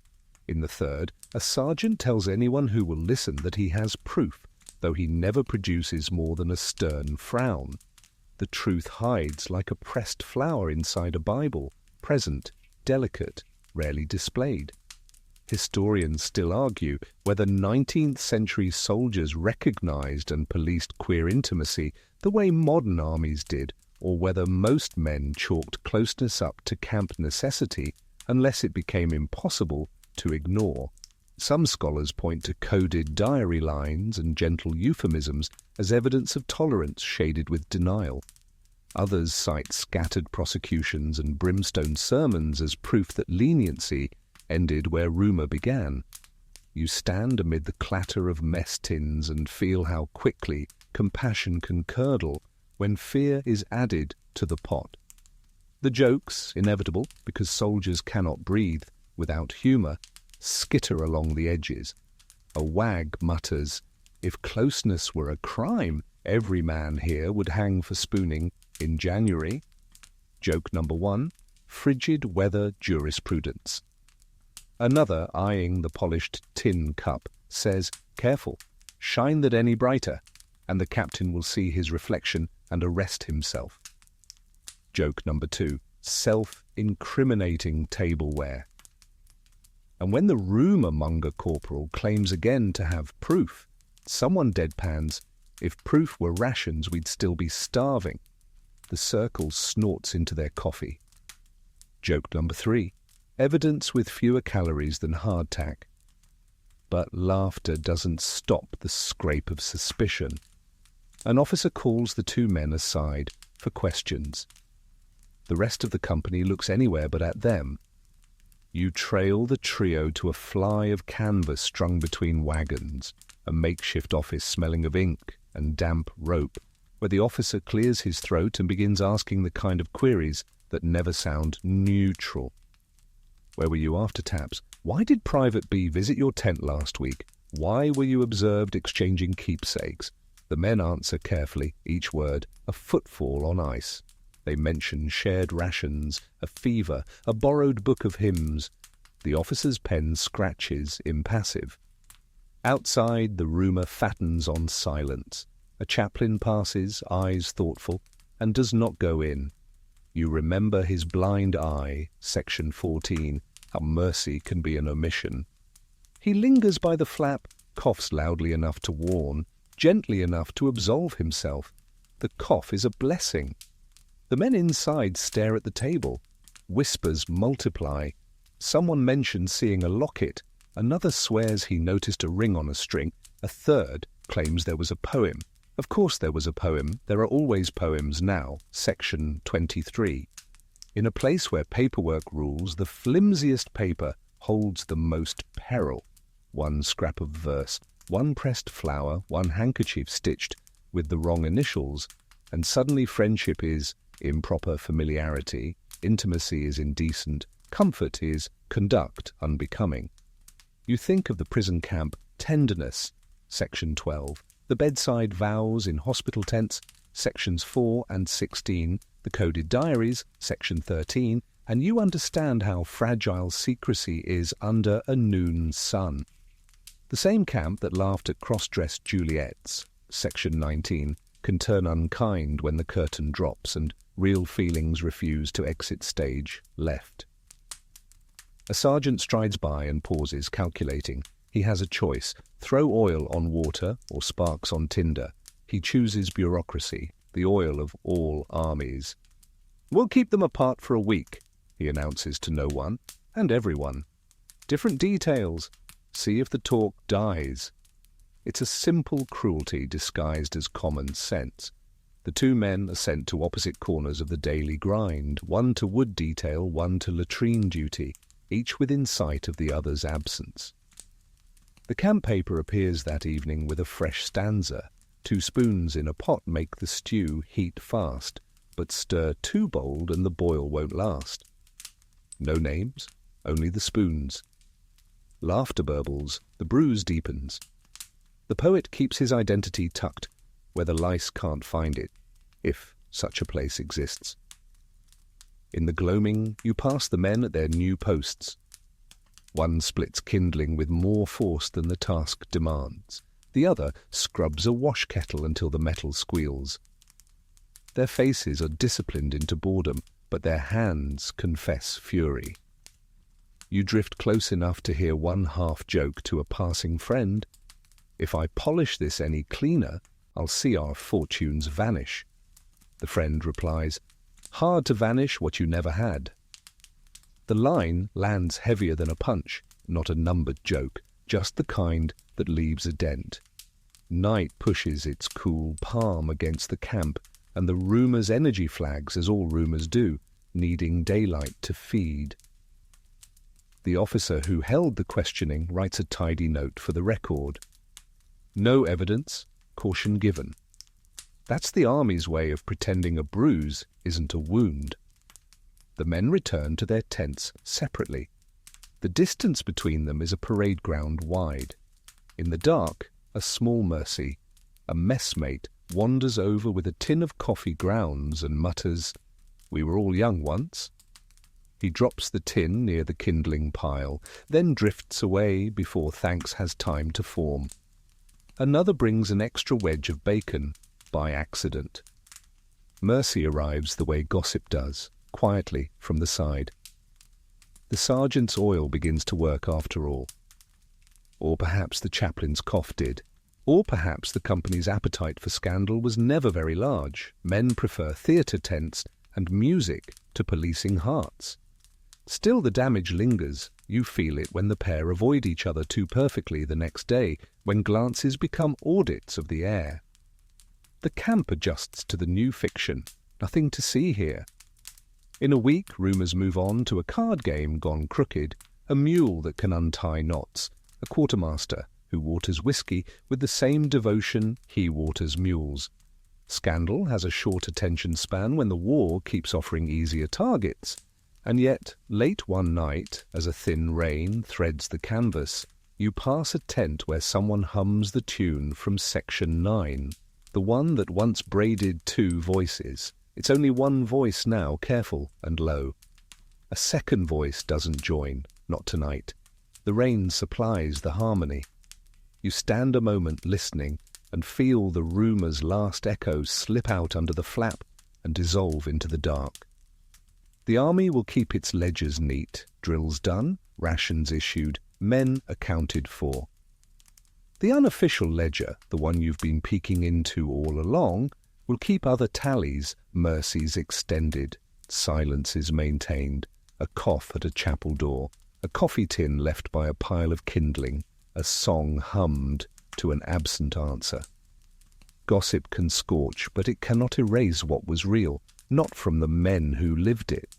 [SPEAKER 1] In the third, a sergeant tells anyone who will listen that he has proof, though he never produces more than a stern frown. The truth hides like a pressed flower inside a Bible, present, delicate, rarely displayed. Historians still argue whether 19th century soldiers recognized and policed queer intimacy the way modern armies did, or whether most men chalked closeness up to camp necessity unless it became impossible to ignore. Some scholars point to coded diary lines and gentle euphemisms as evidence of tolerance shaded with denial. Others cite scattered prosecutions and brimstone sermons as proof that leniency ended where rumour began. You stand amid the clatter of mess tins and feel how quickly compassion can curdle when fear is added to the pot. The jokes, inevitable because soldiers cannot breathe without humour, skitter along the edges. A wag mutters, "If closeness were a crime, every man here would hang for spooning in January." Joke number 1, frigid weather jurisprudence. Another, eyeing the polished tin cup, says, "Careful, shine that any brighter," and the captain will see his reflection and arrest himself. Joke number 2, self-incriminating tableware. And when the rumour-monger corporal claims again to have proof, someone deadpans, "If proof were rations, we'd still be starving." The circle snorts into their coffee. Joke number 3, evidence with fewer calories than hardtack. But laughter doesn't stop the scrape of suspicion. An officer calls the 2 men aside for questions. The rest of the company looks anywhere but at them. You trail the trio to a fly of canvas strung between wagons, a makeshift office smelling of ink and damp rope, where the officer clears his throat and begins asking the kind of queries that never sound neutral. Where were you after taps? Why did Private B visit your tent last week? Why were you observed exchanging keepsakes? The men answer carefully, each word a footfall on ice. They mention shared rations, a fever, a borrowed book of hymns. The officer's pen scratches, impassive. Outside, the rumour fattens on silence. A chaplain passes, eyes thoughtful, and does not go in. You remember his blind eye, section 14, how mercy can be an omission. He lingers by the flap, coughs loudly enough to warn, gently enough to absolve himself. The cough is a blessing. The men inside stare at the table. Whispers multiply. Someone mentions seeing a locket. Another swears he noticed a ring on a string. A third claims there was a poem. Of course there was a poem. There are always poems now. Section 23. In a place where paperwork rules, the flimsiest paper holds the most peril. One scrap of verse, one pressed flower, one handkerchief stitched with the wrong initials, and suddenly friendship is improper familiarity, intimacy is indecent, comfort is conduct unbecoming. You think of the prison camp tenderness, section 12, the bedside vows in hospital tents, sections 4 and 16, the coded diaries, section 13, and you understand how fragile secrecy is under a noon sun. The same camp that laughed at cross-dressed Juliets, section 19, can turn unkind when the curtain drops and Real feelings refuse to exit stage left. A sergeant strides by and pauses, calculating. He has a choice: throw oil on water or sparks on tinder. He chooses bureaucracy, the oil of all armies. "We'll keep them apart for a week," he announces to no one and everyone. "Different details. See if the talk dies." It's a simple cruelty disguised as common sense. The two men are sent to opposite corners of the daily grind, one to wood detail, one to latrine duty, each within sight of the other's absence. The camp paper appears that evening with a fresh stanza. 2 spoons in a pot make the stew heat fast, but stir too bold and the boil won't last. No names, only the spoons. Laughter burbles, the bruise deepens. The poet keeps his identity tucked, where the lice can't find it, if such a place exists. In the gloaming, you pass the men at their new posts. One splits kindling with more force than the task demands. The other scrubs a wash kettle until the metal squeals. Their faces are disciplined into boredom, but their hands confess fury. You drift close enough to hear one half-joke to a passing friend. "If I polish this any cleaner, I'll see our fortunes vanish." The friend replies, "Hard to vanish what you never had." The line lands heavier than a punch, not a numbered joke, just the kind that leaves a dent. Night pushes its cool palm against the camp, and the rumour's energy flags, as all rumours do, needing daylight to feed. The officer who held the questioning writes a tidy note for the record. "No evidence, caution given." That's the army's way of pretending a bruise isn't a wound. The men return to their tents separately. The distance between them is a parade ground wide. In the dark, a small mercy, a messmate, wanders over with a tin of coffee grounds and mutters, "We were all young once." He drops the tin near the kindling pile, then drifts away before thanks has time to form. Another brings an extra wedge of bacon, by accident. Mercy arrives the way gossip does, quietly from the side. The sergeant's oil begins to work after all. Or perhaps the chaplain's cough did. Or perhaps the company's appetite for scandal was never very large. Men prefer theatre tents and music to policing hearts. Still, the damage lingers. You feel it when the pair avoid each other too perfectly the next day, when glances become audits of the air. The camp adjusts to the new fiction. Nothing to see here. In a week, rumours move on to a card game gone crooked, a mule that can untie knots, a quartermaster who waters whiskey with the same devotion he waters mules. Scandal has a short attention span when the war keeps offering easier targets. And yet, late one night, as a thin rain threads the canvas, you pass a tent where someone hums the tune from Section 9, the one that once braided 2 voices. It's only one voice now, careful and low. A second voice doesn't join, not tonight. The rain supplies the harmony. You stand a moment listening and feel the rumour's last echo slip out under the flap and dissolve into the dark. The army will keep its ledgers neat, drills done, rations issued, men accounted for. The unofficial ledger, the one you've been peeking into all along, will keep other tallies, mercies extended, silences maintained, a cough at a chapel door, a coffee tin left by a pile of kindling, a song hummed to an absent answer. Gossip can scorch, but it cannot erase what was real, not from the men who lived it.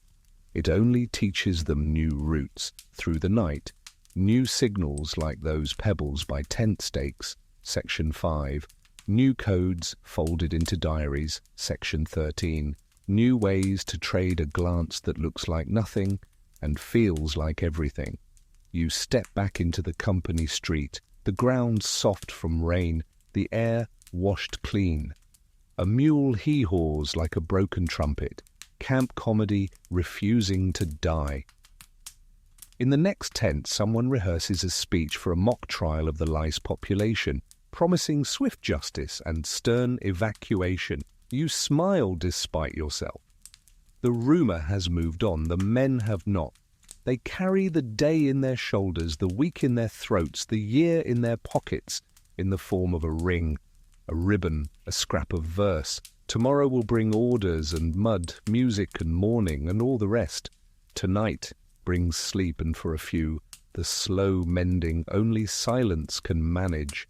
[SPEAKER 1] It only teaches them new routes through the night, new signals like those pebbles by tent stakes, Section 5, new codes folded into diaries, Section 13, new ways to trade a glance that looks like nothing and feels like everything. You step back into the company street, the ground soft from rain, the air washed clean. A mule hee-haws like a broken trumpet, camp comedy refusing to die. In the next tent, someone rehearses a speech for a mock trial of the lice population, promising swift justice and stern evacuation. You smile despite yourself. The rumour has moved on, the men have not. They carry the day in their shoulders, the week in their throats, the year in their pockets, in the form of a ring, a ribbon, a scrap of verse. Tomorrow will bring orders and mud, music and mourning and all the rest. Tonight brings sleep, and for a few, the slow mending only silence can manage.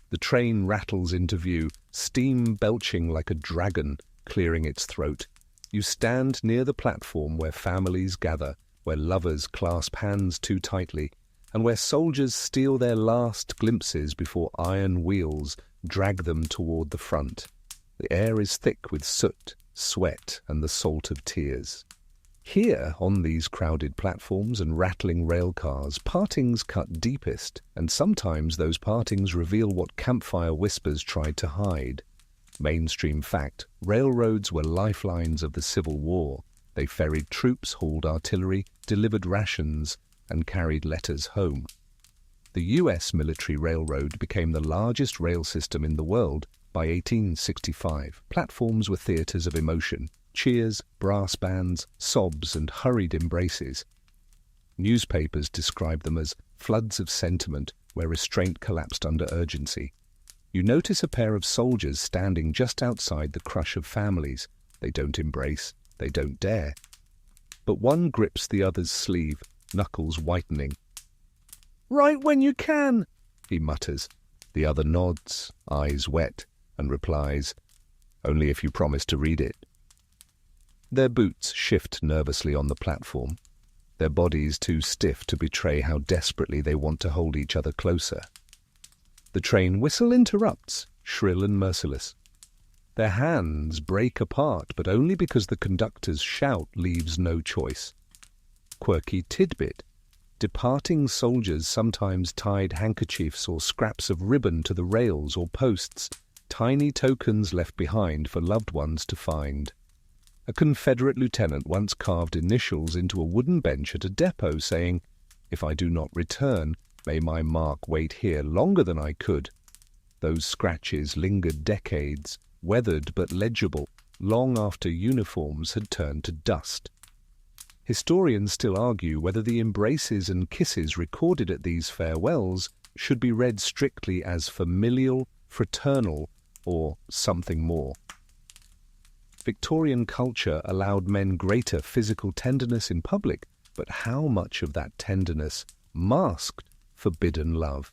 [SPEAKER 1] The train rattles into view, steam belching like a dragon, clearing its throat. You stand near the platform where families gather, where lovers clasp hands too tightly, and where soldiers steal their last glimpses before iron wheels drag them toward the front. The air is thick with soot, sweat, and the salt of tears. Here, on these crowded platforms and rattling rail cars, partings cut deepest, and sometimes those partings reveal what campfire whispers tried to hide. Mainstream fact, railroads were lifelines of the Civil War. They ferried troops, hauled artillery, delivered rations, and carried letters home. The U.S. military railroad became the largest rail system in the world by 1865. Platforms were theatres of emotion. Cheers, brass bands, sobs, and hurried embraces. Newspapers described them as floods of sentiment where restraint collapsed under urgency. You notice a pair of soldiers standing just outside the crush of families. They don't embrace, they don't dare. But one grips the other's sleeve, knuckles whitening. "Write when you can," he mutters. The other nods, eyes wet, and replies, "Only if you promise to read it." Their boots shift nervously on the platform, their bodies too stiff to betray how desperately they want to hold each other closer. The train whistle interrupts, shrill and merciless. Their hands break apart, but only because the conductor's shout leaves no choice. Quirky tidbit. Departing soldiers sometimes tied handkerchiefs or scraps of ribbon to the rails or posts, tiny tokens left behind for loved ones to find. A Confederate lieutenant once carved initials into a wooden bench at a depot, saying, "If I do not return, may my mark wait here longer than I could." Those scratches lingered decades, weathered but legible, long after uniforms had turned to dust. Historians still argue whether the embraces and kisses recorded at these farewells should be read strictly as familial, fraternal, or something more. Victorian culture allowed men greater physical tenderness in public, but how much of that tenderness masked forbidden love?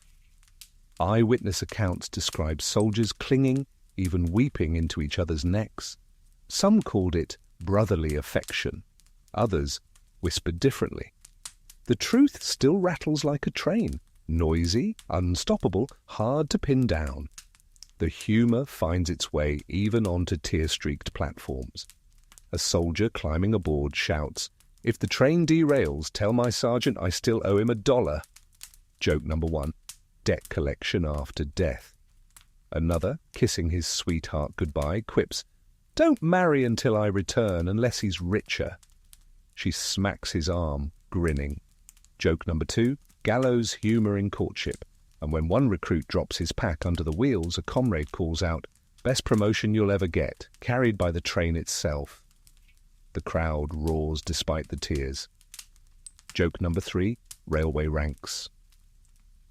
[SPEAKER 1] Eyewitness accounts describe soldiers clinging, even weeping into each other's necks. Some called it brotherly affection. Others whispered differently. The truth still rattles like a train, noisy, unstoppable, hard to pin down. The humour finds its way even onto tear-streaked platforms. A soldier climbing aboard shouts, "If the train derails, tell my sergeant I still owe him $1. Joke number 1, debt collection after death. Another, kissing his sweetheart goodbye, quips, "Don't marry until I return unless he's richer." She smacks his arm, grinning. Joke number 2, gallows humour in courtship. And when one recruit drops his pack under the wheels, a comrade calls out, "Best promotion you'll ever get," carried by the train itself. The crowd roars despite the tears. Joke number 3, railway ranks.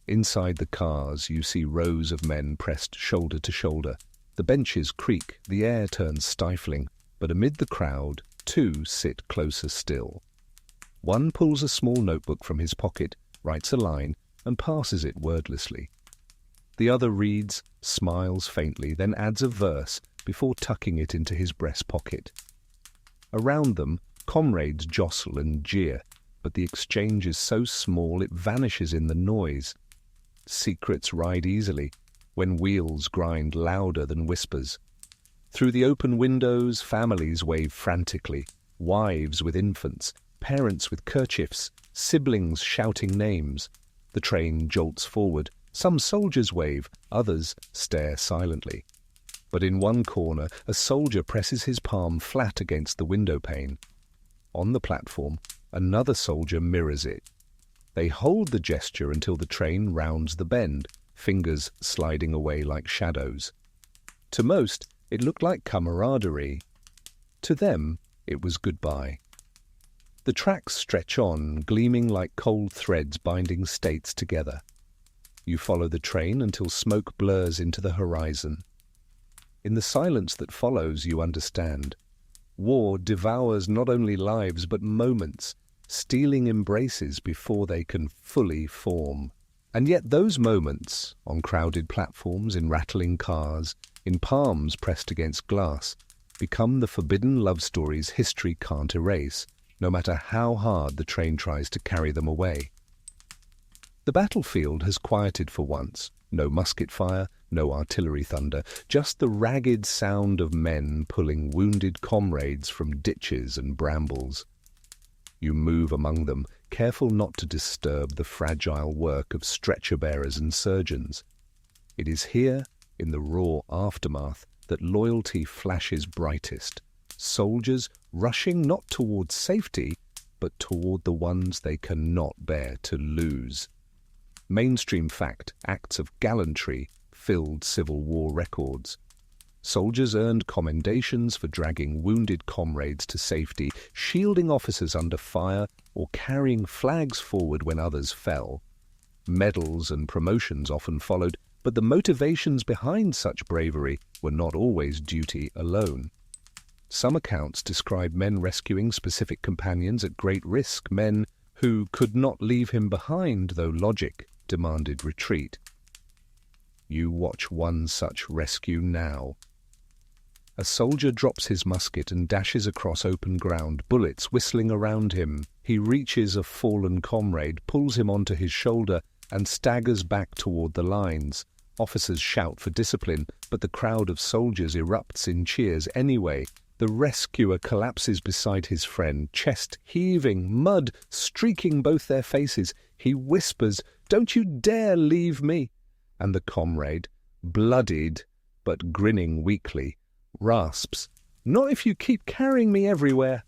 [SPEAKER 1] Inside the cars, you see rows of men pressed shoulder to shoulder. The benches creak, the air turns stifling, but amid the crowd, 2 sit closer still. One pulls a small notebook from his pocket, writes a line, and passes it wordlessly. The other reads, smiles faintly, then adds a verse before tucking it into his breast pocket. Around them, comrades jostle and jeer, but the exchange is so small it vanishes in the noise. Secrets ride easily, when wheels grind louder than whispers. Through the open windows, families wave frantically, wives with infants, parents with kerchiefs, siblings shouting names. The train jolts forward. Some soldiers wave, others stare silently. But in one corner, a soldier presses his palm flat against the window pane. On the platform, another soldier mirrors it. They hold the gesture until the train rounds the bend, fingers sliding away like shadows. To most, it looked like camaraderie. To them, It was goodbye. The tracks stretch on, gleaming like cold threads binding states together. You follow the train until smoke blurs into the horizon. In the silence that follows, you understand. War devours not only lives but moments, stealing embraces before they can fully form. And yet those moments, on crowded platforms, in rattling cars, in palms pressed against glass, become the forbidden love stories history can't erase, no matter how hard the train tries to carry them away. The battlefield has quieted for once. No musket fire, no artillery thunder, just the ragged sound of men pulling wounded comrades from ditches and brambles. You move among them, careful not to disturb the fragile work of stretcher-bearers and surgeons. It is here, in the raw aftermath, that loyalty flashes brightest. Soldiers rushing not towards safety, but toward the ones they cannot bear to lose. Mainstream fact, acts of gallantry filled Civil War records. Soldiers earned commendations for dragging wounded comrades to safety, shielding officers under fire, or carrying flags forward when others fell. Medals and promotions often followed, but the motivations behind such bravery were not always duty alone. Some accounts describe men rescuing specific companions at great risk, men who could not leave him behind, though logic demanded retreat. You watch one such rescue now. A soldier drops his musket and dashes across open ground, bullets whistling around him. He reaches a fallen comrade, pulls him onto his shoulder, and staggers back toward the lines. Officers shout for discipline, but the crowd of soldiers erupts in cheers anyway. The rescuer collapses beside his friend, chest heaving, mud streaking both their faces. He whispers, "Don't you dare leave me!" And the comrade, bloodied but grinning weakly, rasps, "Not if you keep carrying me everywhere."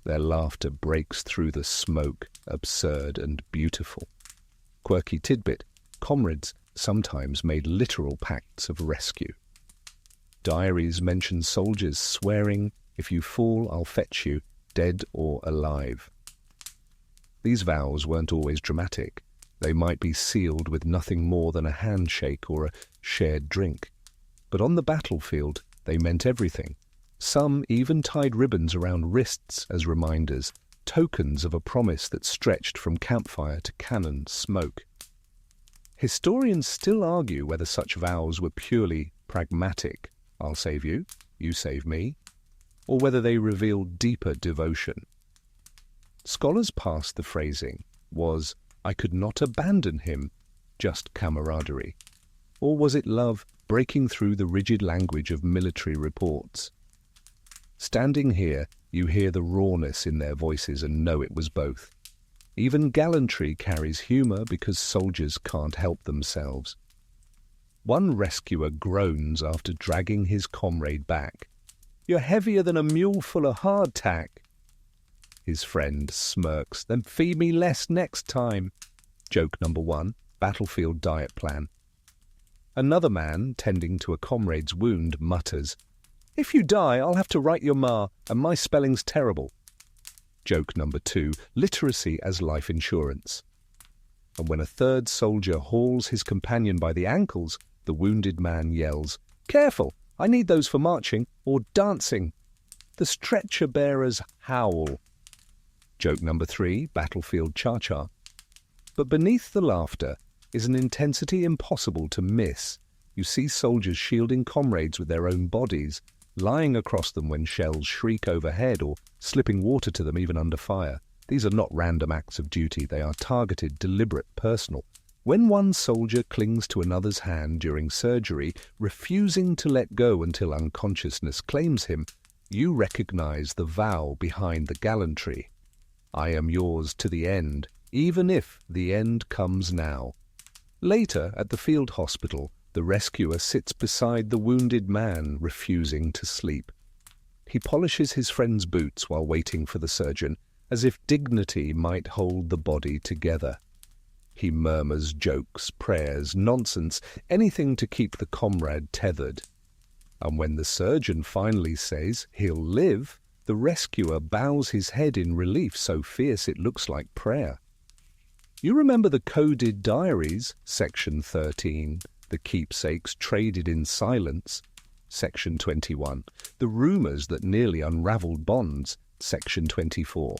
[SPEAKER 1] Their laughter breaks through the smoke, absurd and beautiful. Quirky tidbit, comrades sometimes made literal pacts of rescue. Diaries mention soldiers swearing, "If you fall, I'll fetch you, dead or alive." These vows weren't always dramatic. They might be sealed with nothing more than a handshake or a shared drink. But on the battlefield, they meant everything. Some even tied ribbons around wrists as reminders, tokens of a promise that stretched from campfire to cannon smoke. Historians still argue whether such vows were purely pragmatic, "I'll save you, you save me," or whether they revealed deeper devotion. Scholars pass the phrasing, was "I could not abandon him," just camaraderie? Or was it love breaking through the rigid language of military reports? Standing here, you hear the rawness in their voices and know it was both. Even gallantry carries humour because soldiers can't help themselves. One rescuer groans after dragging his comrade back. "You're heavier than a mule full of hardtack." His friend smirks, "Then feed me less next time." Joke number 1, battlefield diet plan. Another man, tending to a comrade's wound, mutters, "If you die, I'll have to write your ma, and my spelling's terrible." Joke number 2, literacy as life insurance. And when a third soldier hauls his companion by the ankles, the wounded man yells, "Careful, I need those for marching or dancing." The stretcher-bearers howl. Joke number 3, battlefield cha-cha. But beneath the laughter is an intensity impossible to miss. You see soldiers shielding comrades with their own bodies, lying across them when shells shriek overhead or slipping water to them even under fire. These are not random acts of duty, they are targeted, deliberate, personal. When one soldier clings to another's hand during surgery, refusing to let go until unconsciousness claims him, you recognize the vow behind the gallantry. I am yours to the end, even if the end comes now. Later, at the field hospital, the rescuer sits beside the wounded man, refusing to sleep. He polishes his friend's boots while waiting for the surgeon, as if dignity might hold the body together. He murmurs jokes, prayers, nonsense, anything to keep the comrade tethered. And when the surgeon finally says he'll live, The rescuer bows his head in relief so fierce it looks like prayer. You remember the coded diaries, section 13, the keepsakes traded in silence, section 21, the rumours that nearly unravelled bonds, section 24.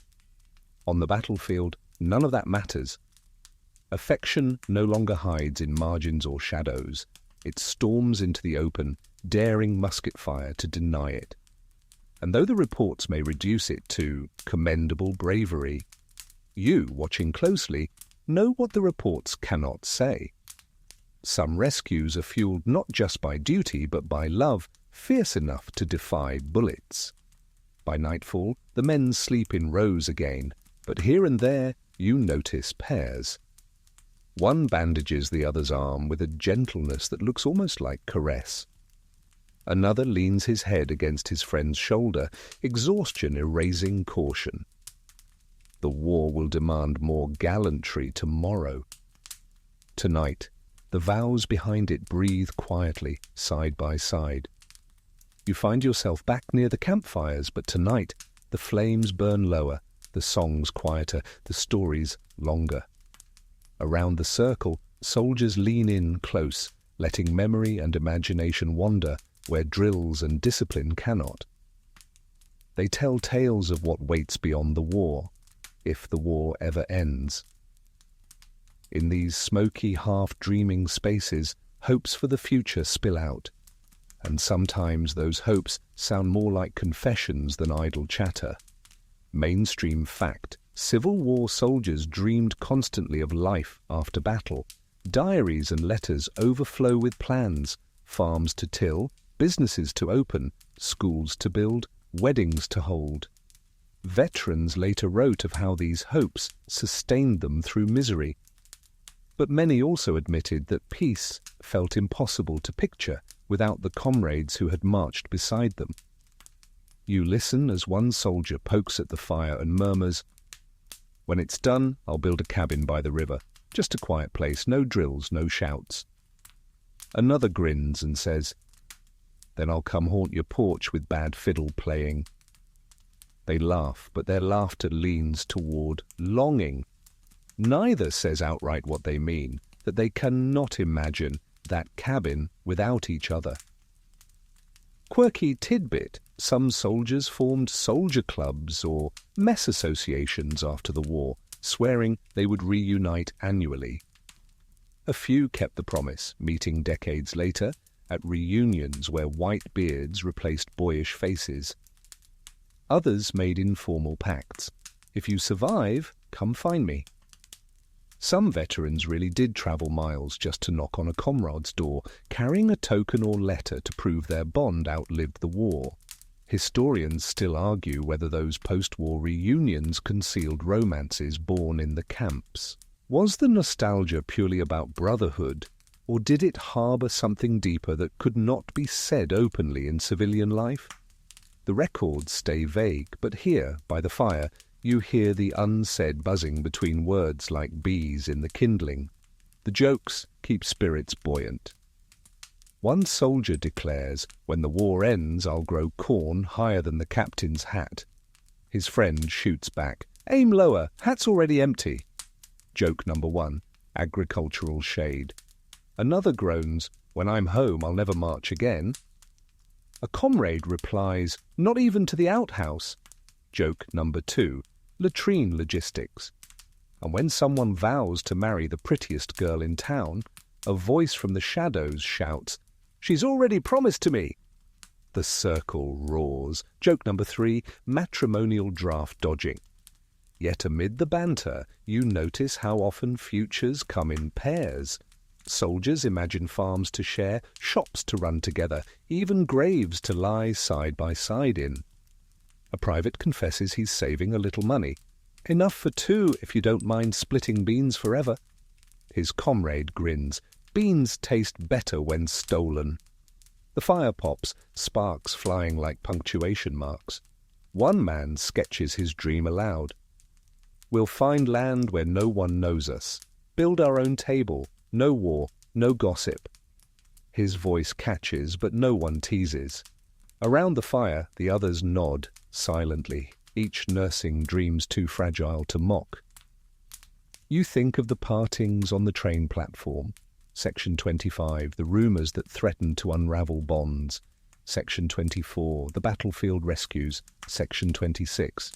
[SPEAKER 1] On the battlefield, none of that matters. Affection no longer hides in margins or shadows. It storms into the open, daring musket fire to deny it. And though the reports may reduce it to commendable bravery, you, watching closely, know what the reports cannot say. Some rescues are fueled not just by duty but by love, fierce enough to defy bullets. By nightfall, the men sleep in rows again, but here and there you notice pairs. One bandages the other's arm with a gentleness that looks almost like caress. Another leans his head against his friend's shoulder, exhaustion erasing caution. The war will demand more gallantry tomorrow. Tonight, the vows behind it breathe quietly, side by side. You find yourself back near the campfires, but tonight the flames burn lower, the songs quieter, the stories longer. Around the circle, soldiers lean in close, letting memory and imagination wander where drills and discipline cannot. They tell tales of what waits beyond the war, if the war ever ends. In these smoky, half-dreaming spaces, hopes for the future spill out, and sometimes those hopes sound more like confessions than idle chatter. Mainstream fact, Civil War soldiers dreamed constantly of life after battle. Diaries and letters overflow with plans, farms to till, businesses to open, schools to build, weddings to hold. Veterans later wrote of how these hopes sustained them through misery. But many also admitted that peace felt impossible to picture without the comrades who had marched beside them. You listen as one soldier pokes at the fire and murmurs, "When it's done, I'll build a cabin by the river. Just a quiet place, no drills, no shouts." Another grins and says, "Then I'll come haunt your porch with bad fiddle playing." They laugh, but their laughter leans toward longing. Neither says outright what they mean, that they cannot imagine that cabin without each other. Quirky tidbit, some soldiers formed soldier clubs or mess associations after the war, swearing they would reunite annually. A few kept the promise, meeting decades later at reunions where white beards replaced boyish faces. Others made informal pacts. "If you survive, come find me." Some veterans really did travel miles just to knock on a comrade's door, carrying a token or letter to prove their bond outlived the war. Historians still argue whether those post-war reunions concealed romances born in the camps. Was the nostalgia purely about brotherhood, or did it harbour something deeper that could not be said openly in civilian life? The records stay vague, but here, by the fire, you hear the unsaid buzzing between words like bees in the kindling. The jokes keep spirits buoyant. One soldier declares, "When the war ends, I'll grow corn higher than the captain's hat." His friend shoots back, "Aim lower, hat's already empty." Joke number one, agricultural shade. Another groans, "When I'm home, I'll never march again." A comrade replies, "Not even to the outhouse." Joke number two, latrine logistics. And when someone vows to marry the prettiest girl in town, a voice from the shadows shouts, "She's already promised to me." The circle roars. Joke number three, matrimonial draft dodging. Yet amid the banter, you notice how often futures come in pairs. Soldiers imagine farms to share, shops to run together, even graves to lie side by side in. A private confesses he's saving a little money. "Enough for two if you don't mind splitting beans forever." His comrade grins. "Beans taste better when stolen." The fire pops, sparks flying like punctuation marks. One man sketches his dream aloud. "We'll find land where no one knows us. Build our own table. No war, no gossip." His voice catches, but no one teases. Around the fire, the others nod. silently, each nursing dreams too fragile to mock. You think of the partings on the train platform. Section 25, the rumours that threaten to unravel bonds. Section 24, the battlefield rescues. Section 26.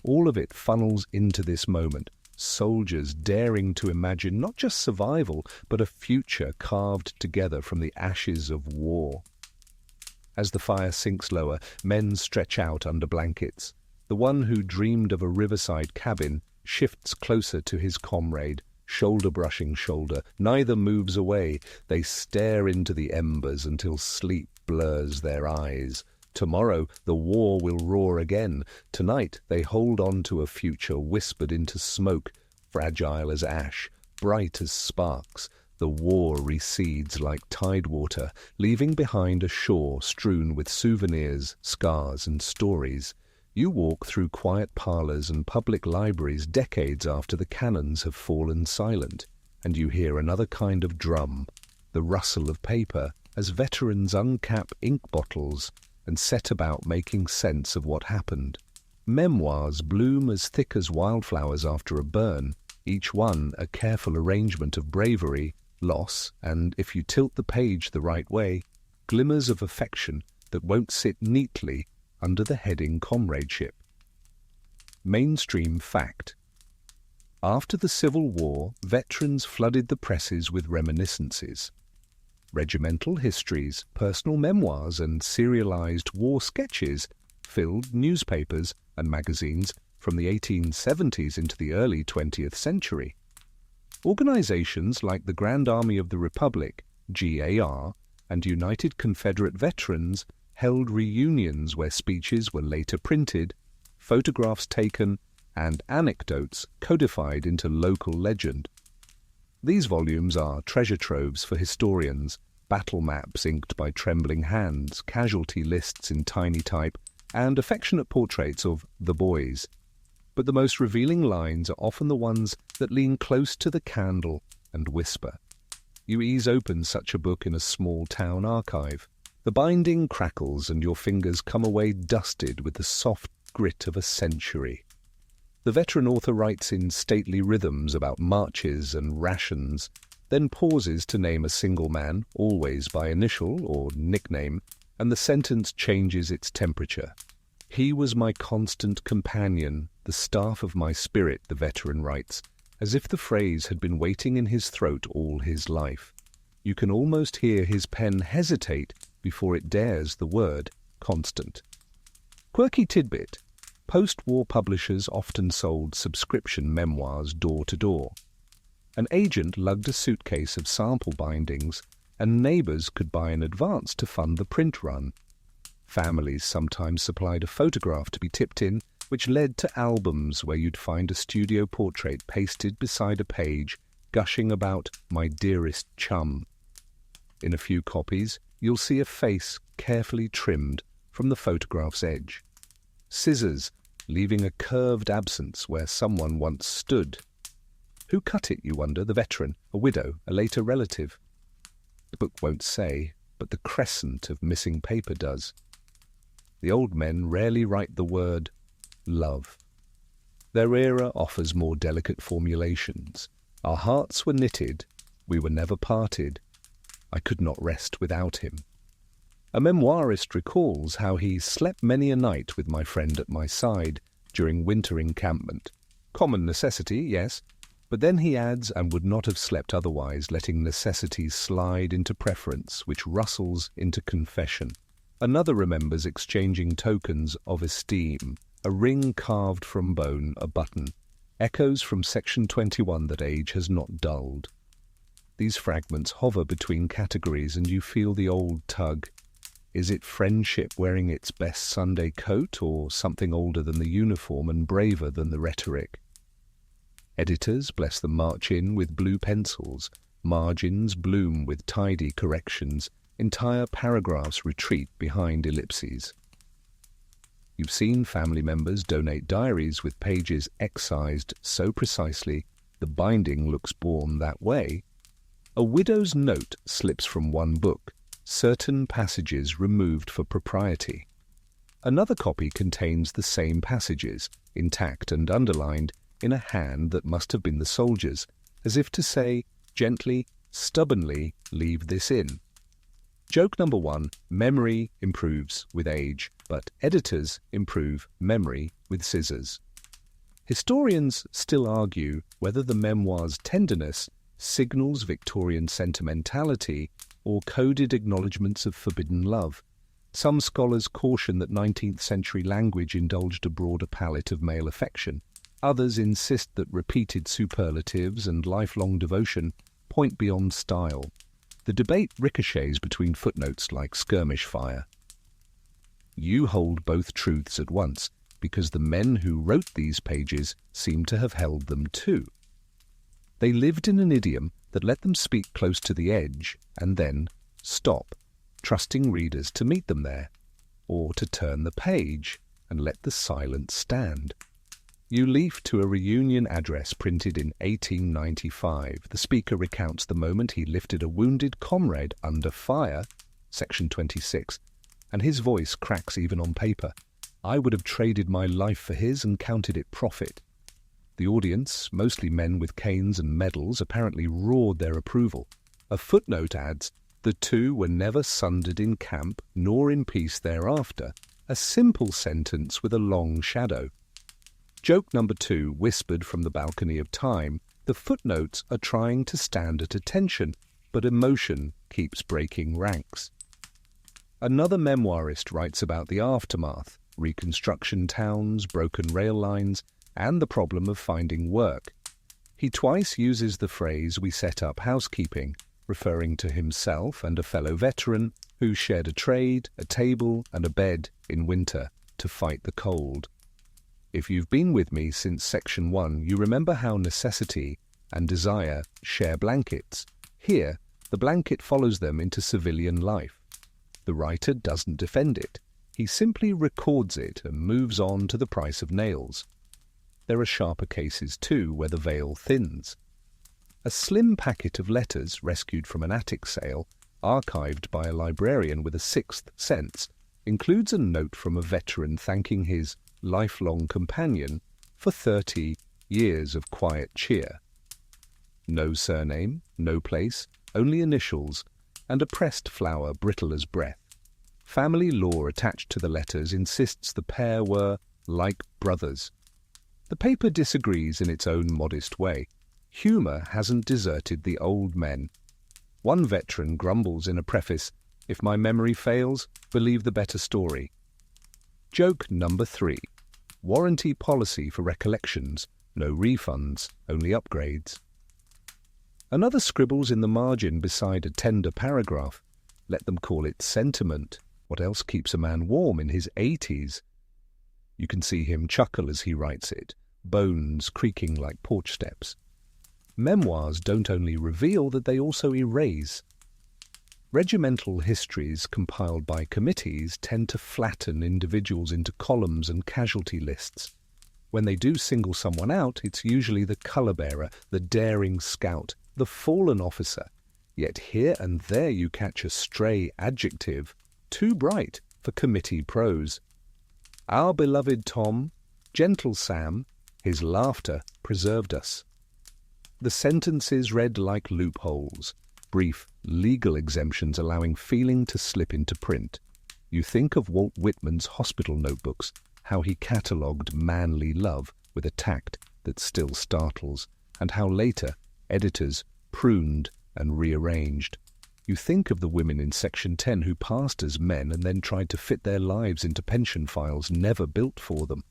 [SPEAKER 1] All of it funnels into this moment, soldiers daring to imagine not just survival, but a future carved together from the ashes of war. As the fire sinks lower, men stretch out under blankets. The one who dreamed of a riverside cabin shifts closer to his comrade, shoulder brushing shoulder. Neither moves away. They stare into the embers until sleep blurs their eyes. Tomorrow the war will roar again. Tonight they hold on to a future whispered into smoke, fragile as ash, bright as sparks. The war recedes like tidewater, leaving behind a shore strewn with souvenirs, scars, and stories. You walk through quiet parlours and public libraries decades after the cannons have fallen silent, and you hear another kind of drum, the rustle of paper, as veterans uncap ink bottles and set about making sense of what happened. Memoirs bloom as thick as wildflowers after a burn, each one a careful arrangement of bravery, loss, and, if you tilt the page the right way, glimmers of affection that won't sit neatly under the heading comradeship. Mainstream fact. After the Civil War, veterans flooded the presses with reminiscences. Regimental histories, personal memoirs, and serialized war sketches filled newspapers and magazines from the 1870s into the early 20th century. Organizations like the Grand Army of the Republic, GAR, and United Confederate Veterans held reunions where speeches were later printed, photographs taken, and anecdotes codified into local legend. These volumes are treasure troves for historians, battle maps inked by trembling hands, casualty lists in tiny type, and affectionate portraits of the boys. But the most revealing lines are often the ones that lean close to the candle and whisper. You ease open such a book in a small town archive. The binding crackles and your fingers come away dusted with the soft grit of a century. The veteran author writes in stately rhythms about marches and rations, then pauses to name a single man, always by initial or nickname, and the sentence changes its temperature. He was my constant companion, the staff of my spirit, the veteran writes, as if the phrase had been waiting in his throat all his life. You can almost hear his pen hesitate before it dares the word constant. Quirky tidbit. Post-war publishers often sold subscription memoirs door to door. An agent lugged a suitcase of sample bindings, and neighbours could buy in advance to fund the print run. Families sometimes supplied a photograph to be tipped in, which led to albums where you'd find a studio portrait pasted beside a page, gushing about my dearest chum. In a few copies, you'll see a face carefully trimmed from the photograph's edge. Scissors, leaving a curved absence where someone once stood. Who cut it, you wonder? The veteran, a widow, a later relative? The book won't say, but the crescent of missing paper does. The old men rarely write the word love. Their era offers more delicate formulations. Our hearts were knitted, we were never parted. I could not rest without him. A memoirist recalls how he slept many a night with my friend at my side during winter encampment. Common necessity, yes, but then he adds, and would not have slept otherwise, letting necessity slide into preference, which rustles into confession. Another remembers exchanging tokens of esteem, a ring carved from bone, a button, echoes from Section 21 that age has not dulled. These fragments hover between categories and you feel the old tug. Is it friendship wearing its best Sunday coat, or something older than the uniform and braver than the rhetoric? Editors, bless them, march in with blue pencils. Margins bloom with tidy corrections. Entire paragraphs retreat behind ellipses. You've seen family members donate diaries with pages excised so precisely the binding looks born that way. A widow's note slips from one book, certain passages removed for propriety. Another copy contains the same passages, intact and underlined, in a hand that must have been the soldier's, as if to say, gently, stubbornly, leave this in. Joke number 1, memory improves with age, but editors improve memory with scissors. Historians still argue whether the memoir's tenderness signals Victorian sentimentality or coded acknowledgements of forbidden love. Some scholars caution that 19th century language indulged a broader palette of male affection. Others insist that repeated superlatives and lifelong devotion point beyond style. The debate ricochets between footnotes like skirmish fire. You hold both truths at once, because the men who wrote these pages seem to have held them too. They lived in an idiom that let them speak close to the edge and then stop, trusting readers to meet them there, or to turn the page and let the silence stand. You leaf to a reunion address printed in 1895. The speaker recounts the moment he lifted a wounded comrade under fire, section 26, and his voice cracks even on paper. I would have traded my life for his and counted it profit. The audience, mostly men with canes and medals, apparently roared their approval. A footnote adds, the two were never sundered in camp nor in peace thereafter, a simple sentence with a long shadow. Joke number 2, whispered from the balcony of time. The footnotes are trying to stand at attention, but emotion keeps breaking ranks. Another memoirist writes about the aftermath, reconstruction towns, broken rail lines, and the problem of finding work. He twice uses the phrase, "we set up housekeeping," referring to himself and a fellow veteran who shared a trade, a table, and a bed in winter to fight the cold. If you've been with me since section 1, you remember how necessity and desire share blankets. Here, the blanket follows them into civilian life. The writer doesn't defend it. He simply records it and moves on to the price of nails. There are sharper cases too, where the veil thins. A slim packet of letters rescued from an attic sale, archived by a librarian with a sixth sense, includes a note from a veteran thanking his lifelong companion for 30 years of quiet cheer. No surname, no place, only initials, and a pressed flower brittle as breath. Family law attached to the letters insists the pair were like brothers. The paper disagrees in its own modest way. Humour hasn't deserted the old men. One veteran grumbles in a preface, "If my memory fails, believe the better story." Joke number 3. Warranty policy for recollections. No refunds, only upgrades. Another scribbles in the margin beside a tender paragraph. Let them call it sentiment. What else keeps a man warm in his 80s? You can see him chuckle as he writes it, bones creaking like porch steps. Memoirs don't only reveal that they also erase. Regimental histories compiled by committees tend to flatten individuals into columns and casualty lists. When they do single someone out, it's usually the colour-bearer, the daring scout, the fallen officer. Yet here and there you catch a stray adjective, too bright for committee prose. Our beloved Tom, gentle Sam, his laughter preserved us. The sentences read like loopholes, brief legal exemptions allowing feeling to slip into print. You think of Walt Whitman's hospital notebooks, how he catalogued manly love with a tact that still startles, and how later editors pruned and rearranged. You think of the women in Section 10 who passed as men and then tried to fit their lives into pension files never built for them,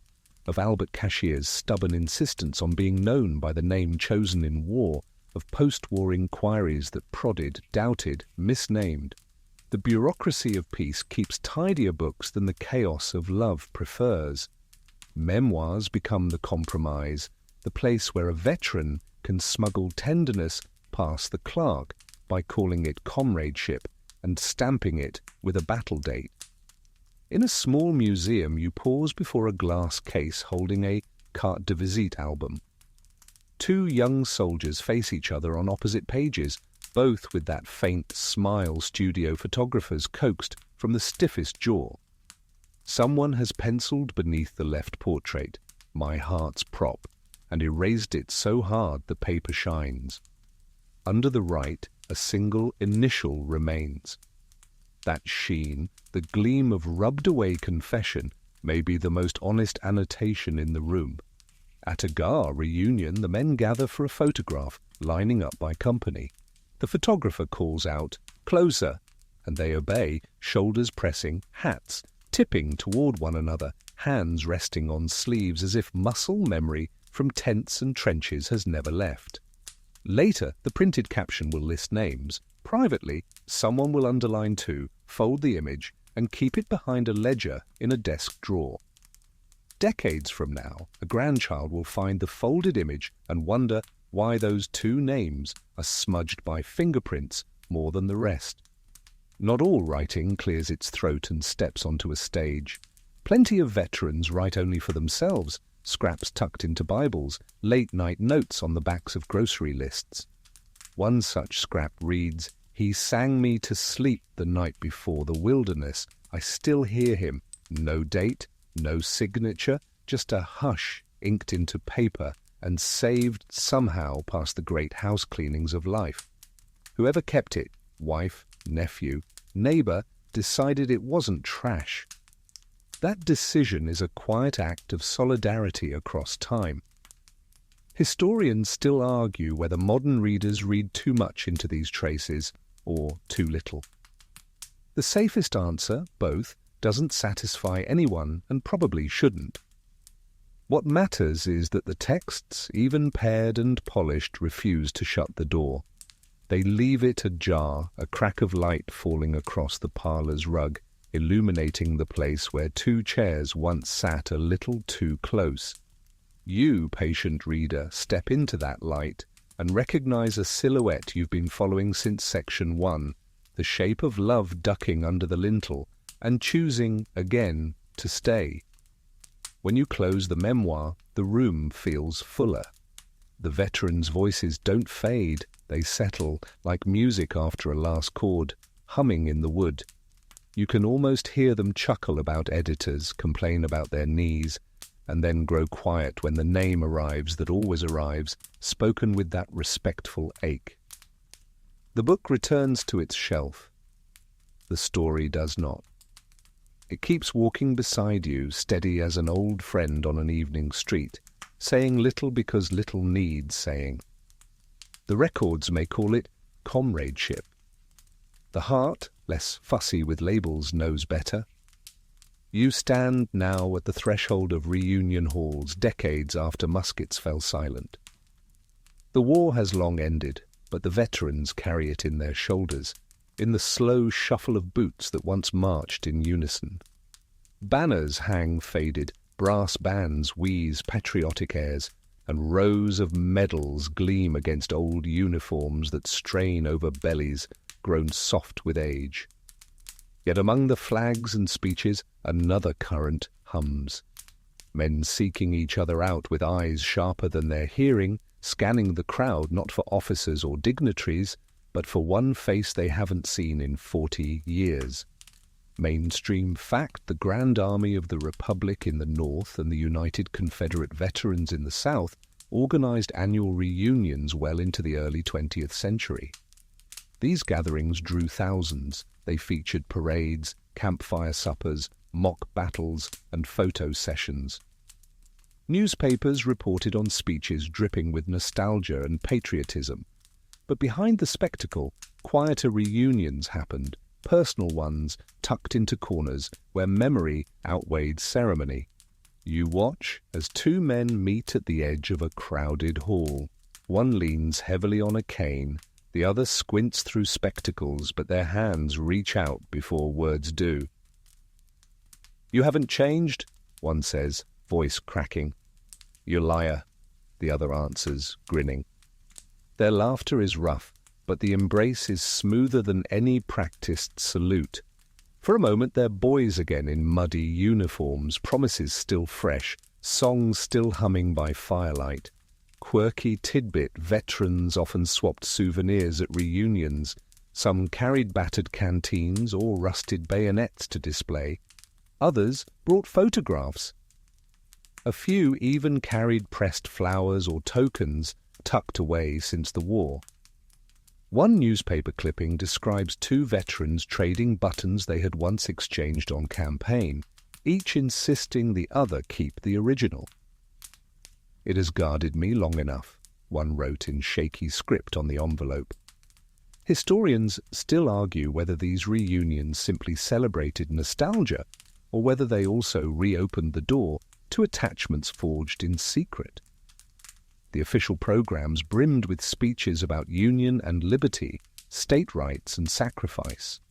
[SPEAKER 1] of Albert Cashier's stubborn insistence on being known by the name chosen in war, of post-war inquiries that prodded, doubted, misnamed. The bureaucracy of peace keeps tidier books than the chaos of love prefers. Memoirs become the compromise, the place where a veteran can smuggle tenderness past the clerk by calling it comradeship and stamping it with a battle date. In a small museum, you pause before a glass case holding a carte de visite album. Two young soldiers face each other on opposite pages, both with that faint smile studio photographers coaxed from the stiffest jaw. Someone has penciled beneath the left portrait, "My heart's prop," and erased it so hard the paper shines. Under the right, a single initial remains. That sheen, the gleam of rubbed-away confession, may be the most honest annotation in the room. At a GAR reunion, the men gather for a photograph, lining up by company. The photographer calls out, "Closer," and they obey, shoulders pressing, hats tipping toward one another, hands resting on sleeves as if muscle memory from tents and trenches has never left. Later, the printed caption will list names. Privately, someone will underline too, fold the image, and keep it behind a ledger in a desk drawer. Decades from now, a grandchild will find the folded image and wonder why those two names are smudged by fingerprints more than the rest. Not all writing clears its throat and steps onto a stage. Plenty of veterans write only for themselves, scraps tucked into Bibles, late-night notes on the backs of grocery lists. One such scrap reads, "He sang me to sleep the night before the wilderness. I still hear him. No date, no signature, just a hush inked into paper and saved somehow past the great house cleanings of life. Whoever kept it, wife, nephew, neighbor, decided it wasn't trash." That decision is a quiet act of solidarity across time. Historians still argue whether modern readers read too much into these traces or too little. The safest answer, both, doesn't satisfy anyone and probably shouldn't. What matters is that the texts, even pared and polished, refuse to shut the door. They leave it ajar, a crack of light falling across the parlour's rug, illuminating the place where two chairs once sat a little too close. You, patient reader, step into that light and recognize a silhouette you've been following since section 1, the shape of love ducking under the lintel, and choosing, again, to stay. When you close the memoir, the room feels fuller. The veterans' voices don't fade, they settle, like music after a last chord, humming in the wood. You can almost hear them chuckle about editors, complain about their knees, and then grow quiet when the name arrives that always arrives, spoken with that respectful ache. The book returns to its shelf. The story does not. It keeps walking beside you, steady as an old friend on an evening street, saying little because little needs saying. The records may call it comradeship. The heart, less fussy with labels, knows better. You stand now at the threshold of reunion halls, decades after muskets fell silent. The war has long ended, but the veterans carry it in their shoulders, in the slow shuffle of boots that once marched in unison. Banners hang faded, brass bands wheeze patriotic airs, and rows of medals gleam against old uniforms that strain over bellies grown soft with age. Yet among the flags and speeches, another current hums. Men seeking each other out with eyes sharper than their hearing, scanning the crowd not for officers or dignitaries, but for one face they haven't seen in 40 years. Mainstream fact, the Grand Army of the Republic in the North and the United Confederate Veterans in the South organized annual reunions well into the early 20th century. These gatherings drew thousands. They featured parades, campfire suppers, mock battles, and photo sessions. Newspapers reported on speeches dripping with nostalgia and patriotism. But behind the spectacle, quieter reunions happened, personal ones tucked into corners where memory outweighed ceremony. You watch as two men meet at the edge of a crowded hall. One leans heavily on a cane, the other squints through spectacles, but their hands reach out before words do. "You haven't changed," one says, voice cracking. "You liar," the other answers, grinning. Their laughter is rough, but the embrace is smoother than any practiced salute. For a moment they're boys again in muddy uniforms, promises still fresh, songs still humming by firelight. Quirky tidbit, veterans often swapped souvenirs at reunions. Some carried battered canteens or rusted bayonets to display. Others brought photographs. A few even carried pressed flowers or tokens tucked away since the war. One newspaper clipping describes two veterans trading buttons they had once exchanged on campaign, each insisting the other keep the original. "It has guarded me long enough," one wrote in shaky script on the envelope. Historians still argue whether these reunions simply celebrated nostalgia or whether they also reopened the door to attachments forged in secret. The official programs brimmed with speeches about union and liberty, state rights and sacrifice.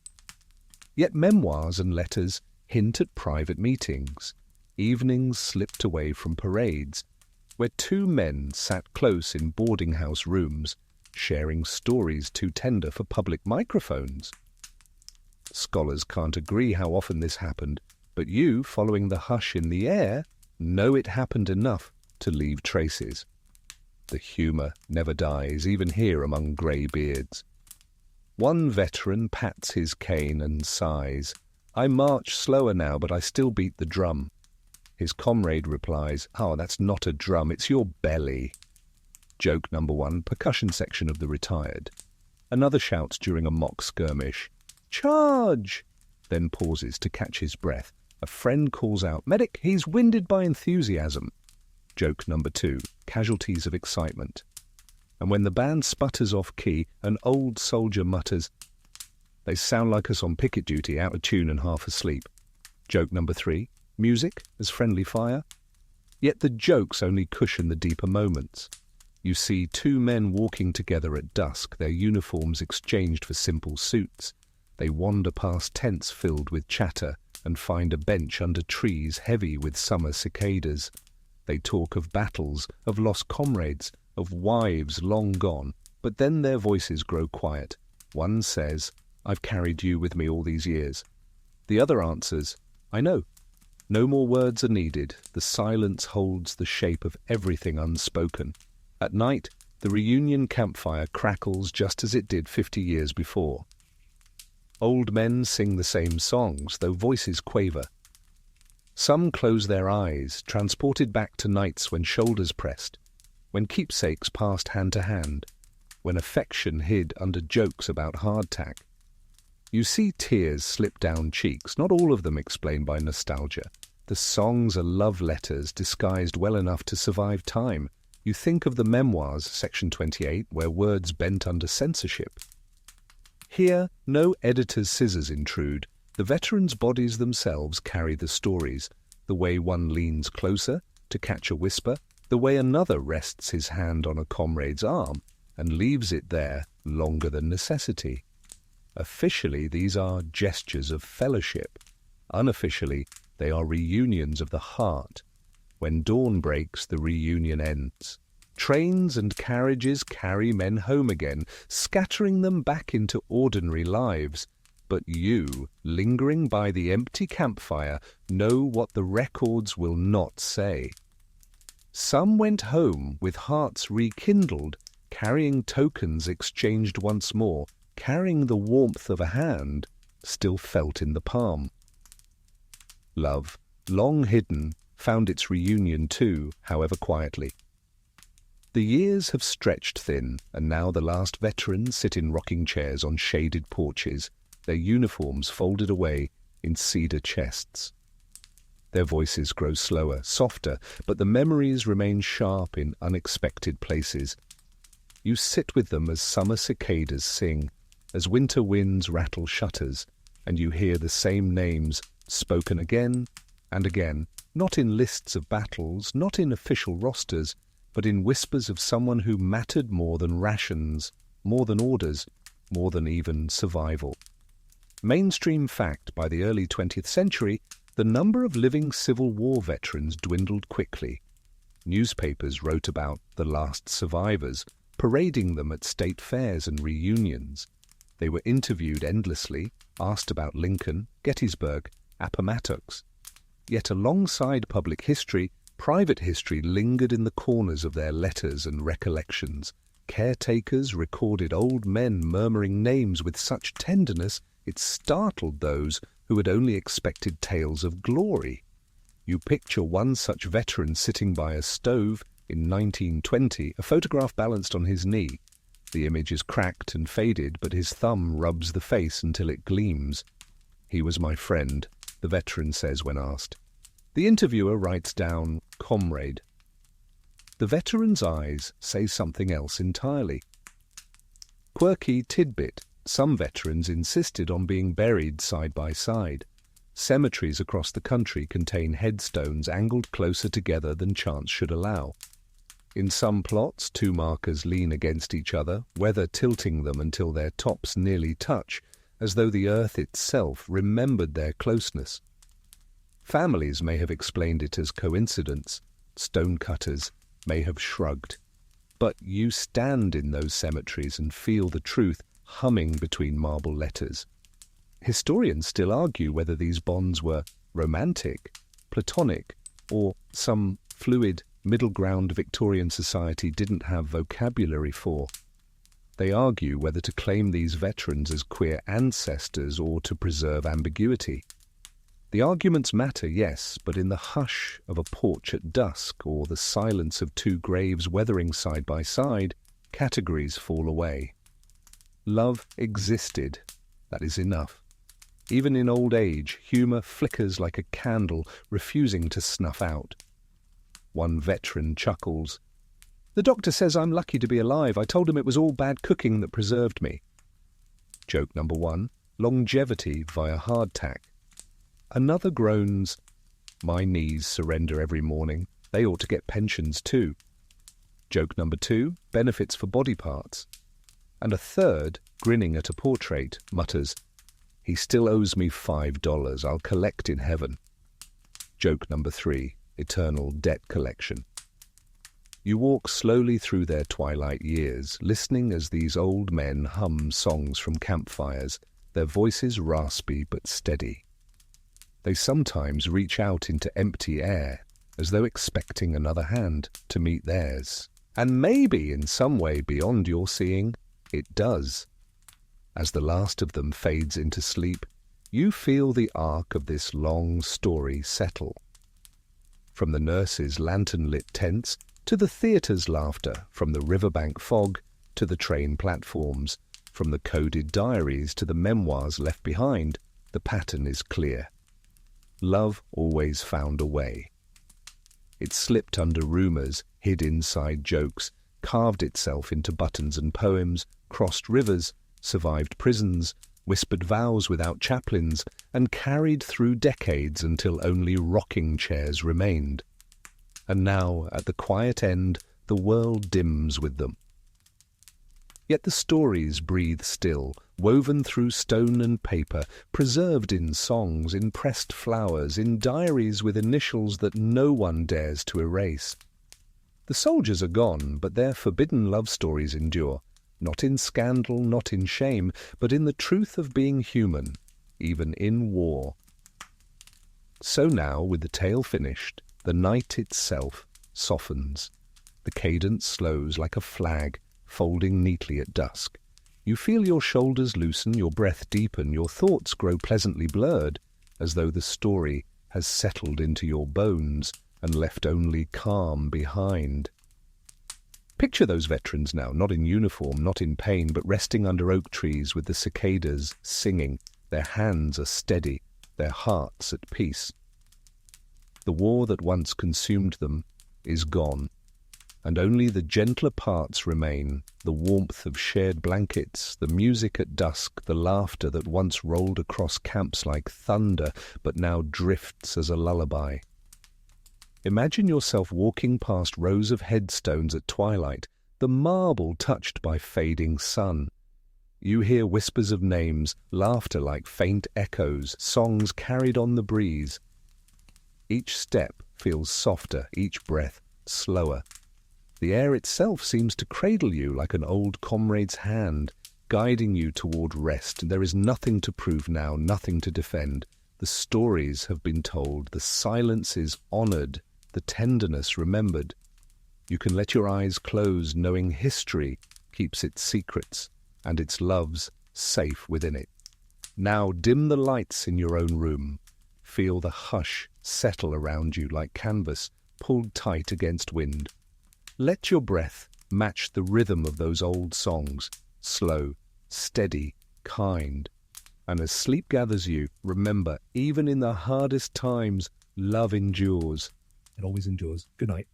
[SPEAKER 1] Yet memoirs and letters hint at private meetings, evenings slipped away from parades, where two men sat close in boarding house rooms, sharing stories too tender for public microphones. Scholars can't agree how often this happened, but you, following the hush in the air, know it happened enough to leave traces. The humour never dies, even here among grey beards. One veteran pats his cane and sighs. "I march slower now, but I still beat the drum." His comrade replies, "Oh, that's not a drum, it's your belly." Joke number one, percussion section of the retired. Another shouts during a mock skirmish, "Charge!" Then pauses to catch his breath. A friend calls out, "Medic, he's winded by enthusiasm." Joke number two, casualties of excitement. And when the band sputters off key, an old soldier mutters, "They sound like us on picket duty, out of tune and half asleep." Joke number three, music as friendly fire. Yet the jokes only cushion the deeper moments. You see two men walking together at dusk, their uniforms exchanged for simple suits. They wander past tents filled with chatter and find a bench under trees heavy with summer cicadas. They talk of battles, of lost comrades, of wives long gone, but then their voices grow quiet. One says, "I've carried you with me all these years." The other answers, "I know." No more words are needed. The silence holds the shape of everything unspoken. At night, the reunion campfire crackles just as it did 50 years before. Old men sing the same songs, though voices quaver. Some close their eyes, transported back to nights when shoulders pressed, when keepsakes passed hand to hand, when affection hid under jokes about hardtack. You see tears slip down cheeks, not all of them explained by nostalgia. The songs are love letters disguised well enough to survive time. You think of the memoirs, section 28, where words bent under censorship. Here, no editor's scissors intrude. The veterans' bodies themselves carry the stories, the way one leans closer to catch a whisper, the way another rests his hand on a comrade's arm and leaves it there longer than necessity. Officially, these are gestures of fellowship. Unofficially, they are reunions of the heart. When dawn breaks, the reunion ends. Trains and carriages carry men home again, scattering them back into ordinary lives. But you, lingering by the empty campfire, know what the records will not say. Some went home with hearts rekindled, carrying tokens exchanged once more, carrying the warmth of a hand still felt in the palm. Love, long hidden, found its reunion too, however quietly. The years have stretched thin, and now the last veterans sit in rocking chairs on shaded porches, their uniforms folded away in cedar chests. Their voices grow slower, softer, but the memories remain sharp in unexpected places. You sit with them as summer cicadas sing, as winter winds rattle shutters, and you hear the same names spoken again and again, not in lists of battles, not in official rosters, but in whispers of someone who mattered more than rations, more than orders, more than even survival. Mainstream fact, by the early 20th century, the number of living Civil War veterans dwindled quickly. Newspapers wrote about the last survivors, parading them at state fairs and reunions. They were interviewed endlessly, asked about Lincoln, Gettysburg, Appomattox. Yet alongside public history, private history lingered in the corners of their letters and recollections. Caretakers recorded old men murmuring names with such tenderness it startled those who had only expected tales of glory. You picture one such veteran sitting by a stove in 1920, a photograph balanced on his knee. The image is cracked and faded, but his thumb rubs the face until it gleams. "He was my friend," the veteran says when asked. The interviewer writes down, "comrade." The veteran's eyes say something else entirely. Quirky tidbit: some veterans insisted on being buried side by side. Cemeteries across the country contain headstones angled closer together than chance should allow. In some plots, two markers lean against each other, weather tilting them until their tops nearly touch, as though the earth itself remembered their closeness. Families may have explained it as coincidence. Stonecutters may have shrugged. But you stand in those cemeteries and feel the truth humming between marble letters. Historians still argue whether these bonds were romantic, platonic, or some fluid middle ground Victorian society didn't have vocabulary for. They argue whether to claim these veterans as queer ancestors or to preserve ambiguity. The arguments matter, yes, but in the hush of a porch at dusk or the silence of two graves weathering side by side, categories fall away. Love existed. That is enough. Even in old age, humour flickers like a candle, refusing to snuff out. One veteran chuckles. "The doctor says I'm lucky to be alive. I told him it was all bad cooking that preserved me." Joke number 1, longevity via hardtack. Another groans, "My knees surrender every morning. They ought to get pensions too." Joke number 2, benefits for body parts. And a third, grinning at a portrait, mutters, "He still owes me $5. I'll collect in heaven." Joke number 3, eternal debt collection. You walk slowly through their twilight years, listening as these old men hum songs from campfires, their voices raspy but steady. They sometimes reach out into empty air, as though expecting another hand to meet theirs. And maybe in some way beyond your seeing, it does. As the last of them fades into sleep, you feel the arc of this long story settle. From the nurses' lantern-lit tents to the theatre's laughter, from the riverbank fog to the train platforms, from the coded diaries to the memoirs left behind, the pattern is clear. Love always found a way. It slipped under rumours, hid inside jokes, carved itself into buttons and poems, crossed rivers, survived prisons, whispered vows without chaplains, and carried through decades until only rocking chairs remained. And now, at the quiet end, the world dims with them. Yet the stories breathe still, woven through stone and paper, preserved in songs, in pressed flowers, in diaries with initials that no one dares to erase. The soldiers are gone, but their forbidden love stories endure, not in scandal, not in shame, but in the truth of being human, even in war. So now, with the tale finished, the night itself softens. The cadence slows like a flag, folding neatly at dusk. You feel your shoulders loosen, your breath deepen, your thoughts grow pleasantly blurred, as though the story has settled into your bones and left only calm behind. Picture those veterans now, not in uniform, not in pain, but resting under oak trees with the cicadas singing. Their hands are steady, their hearts at peace. The war that once consumed them is gone, and only the gentler parts remain, the warmth of shared blankets, the music at dusk, the laughter that once rolled across camps like thunder, but now drifts as a lullaby. Imagine yourself walking past rows of headstones at twilight, the marble touched by fading sun. You hear whispers of names, laughter like faint echoes, songs carried on the breeze. Each step feels softer, each breath slower. The air itself seems to cradle you like an old comrade's hand, guiding you toward rest. There is nothing to prove now, nothing to defend. The stories have been told, the silence is honored, the tenderness remembered. You can let your eyes close, knowing history keeps its secrets and its loves safe within it. Now dim the lights in your own room. Feel the hush settle around you like canvas pulled tight against wind. Let your breath match the rhythm of those old songs, slow, steady, kind. And as sleep gathers you, remember, even in the hardest times, love endures.
[SPEAKER 2] It always endures. Good night.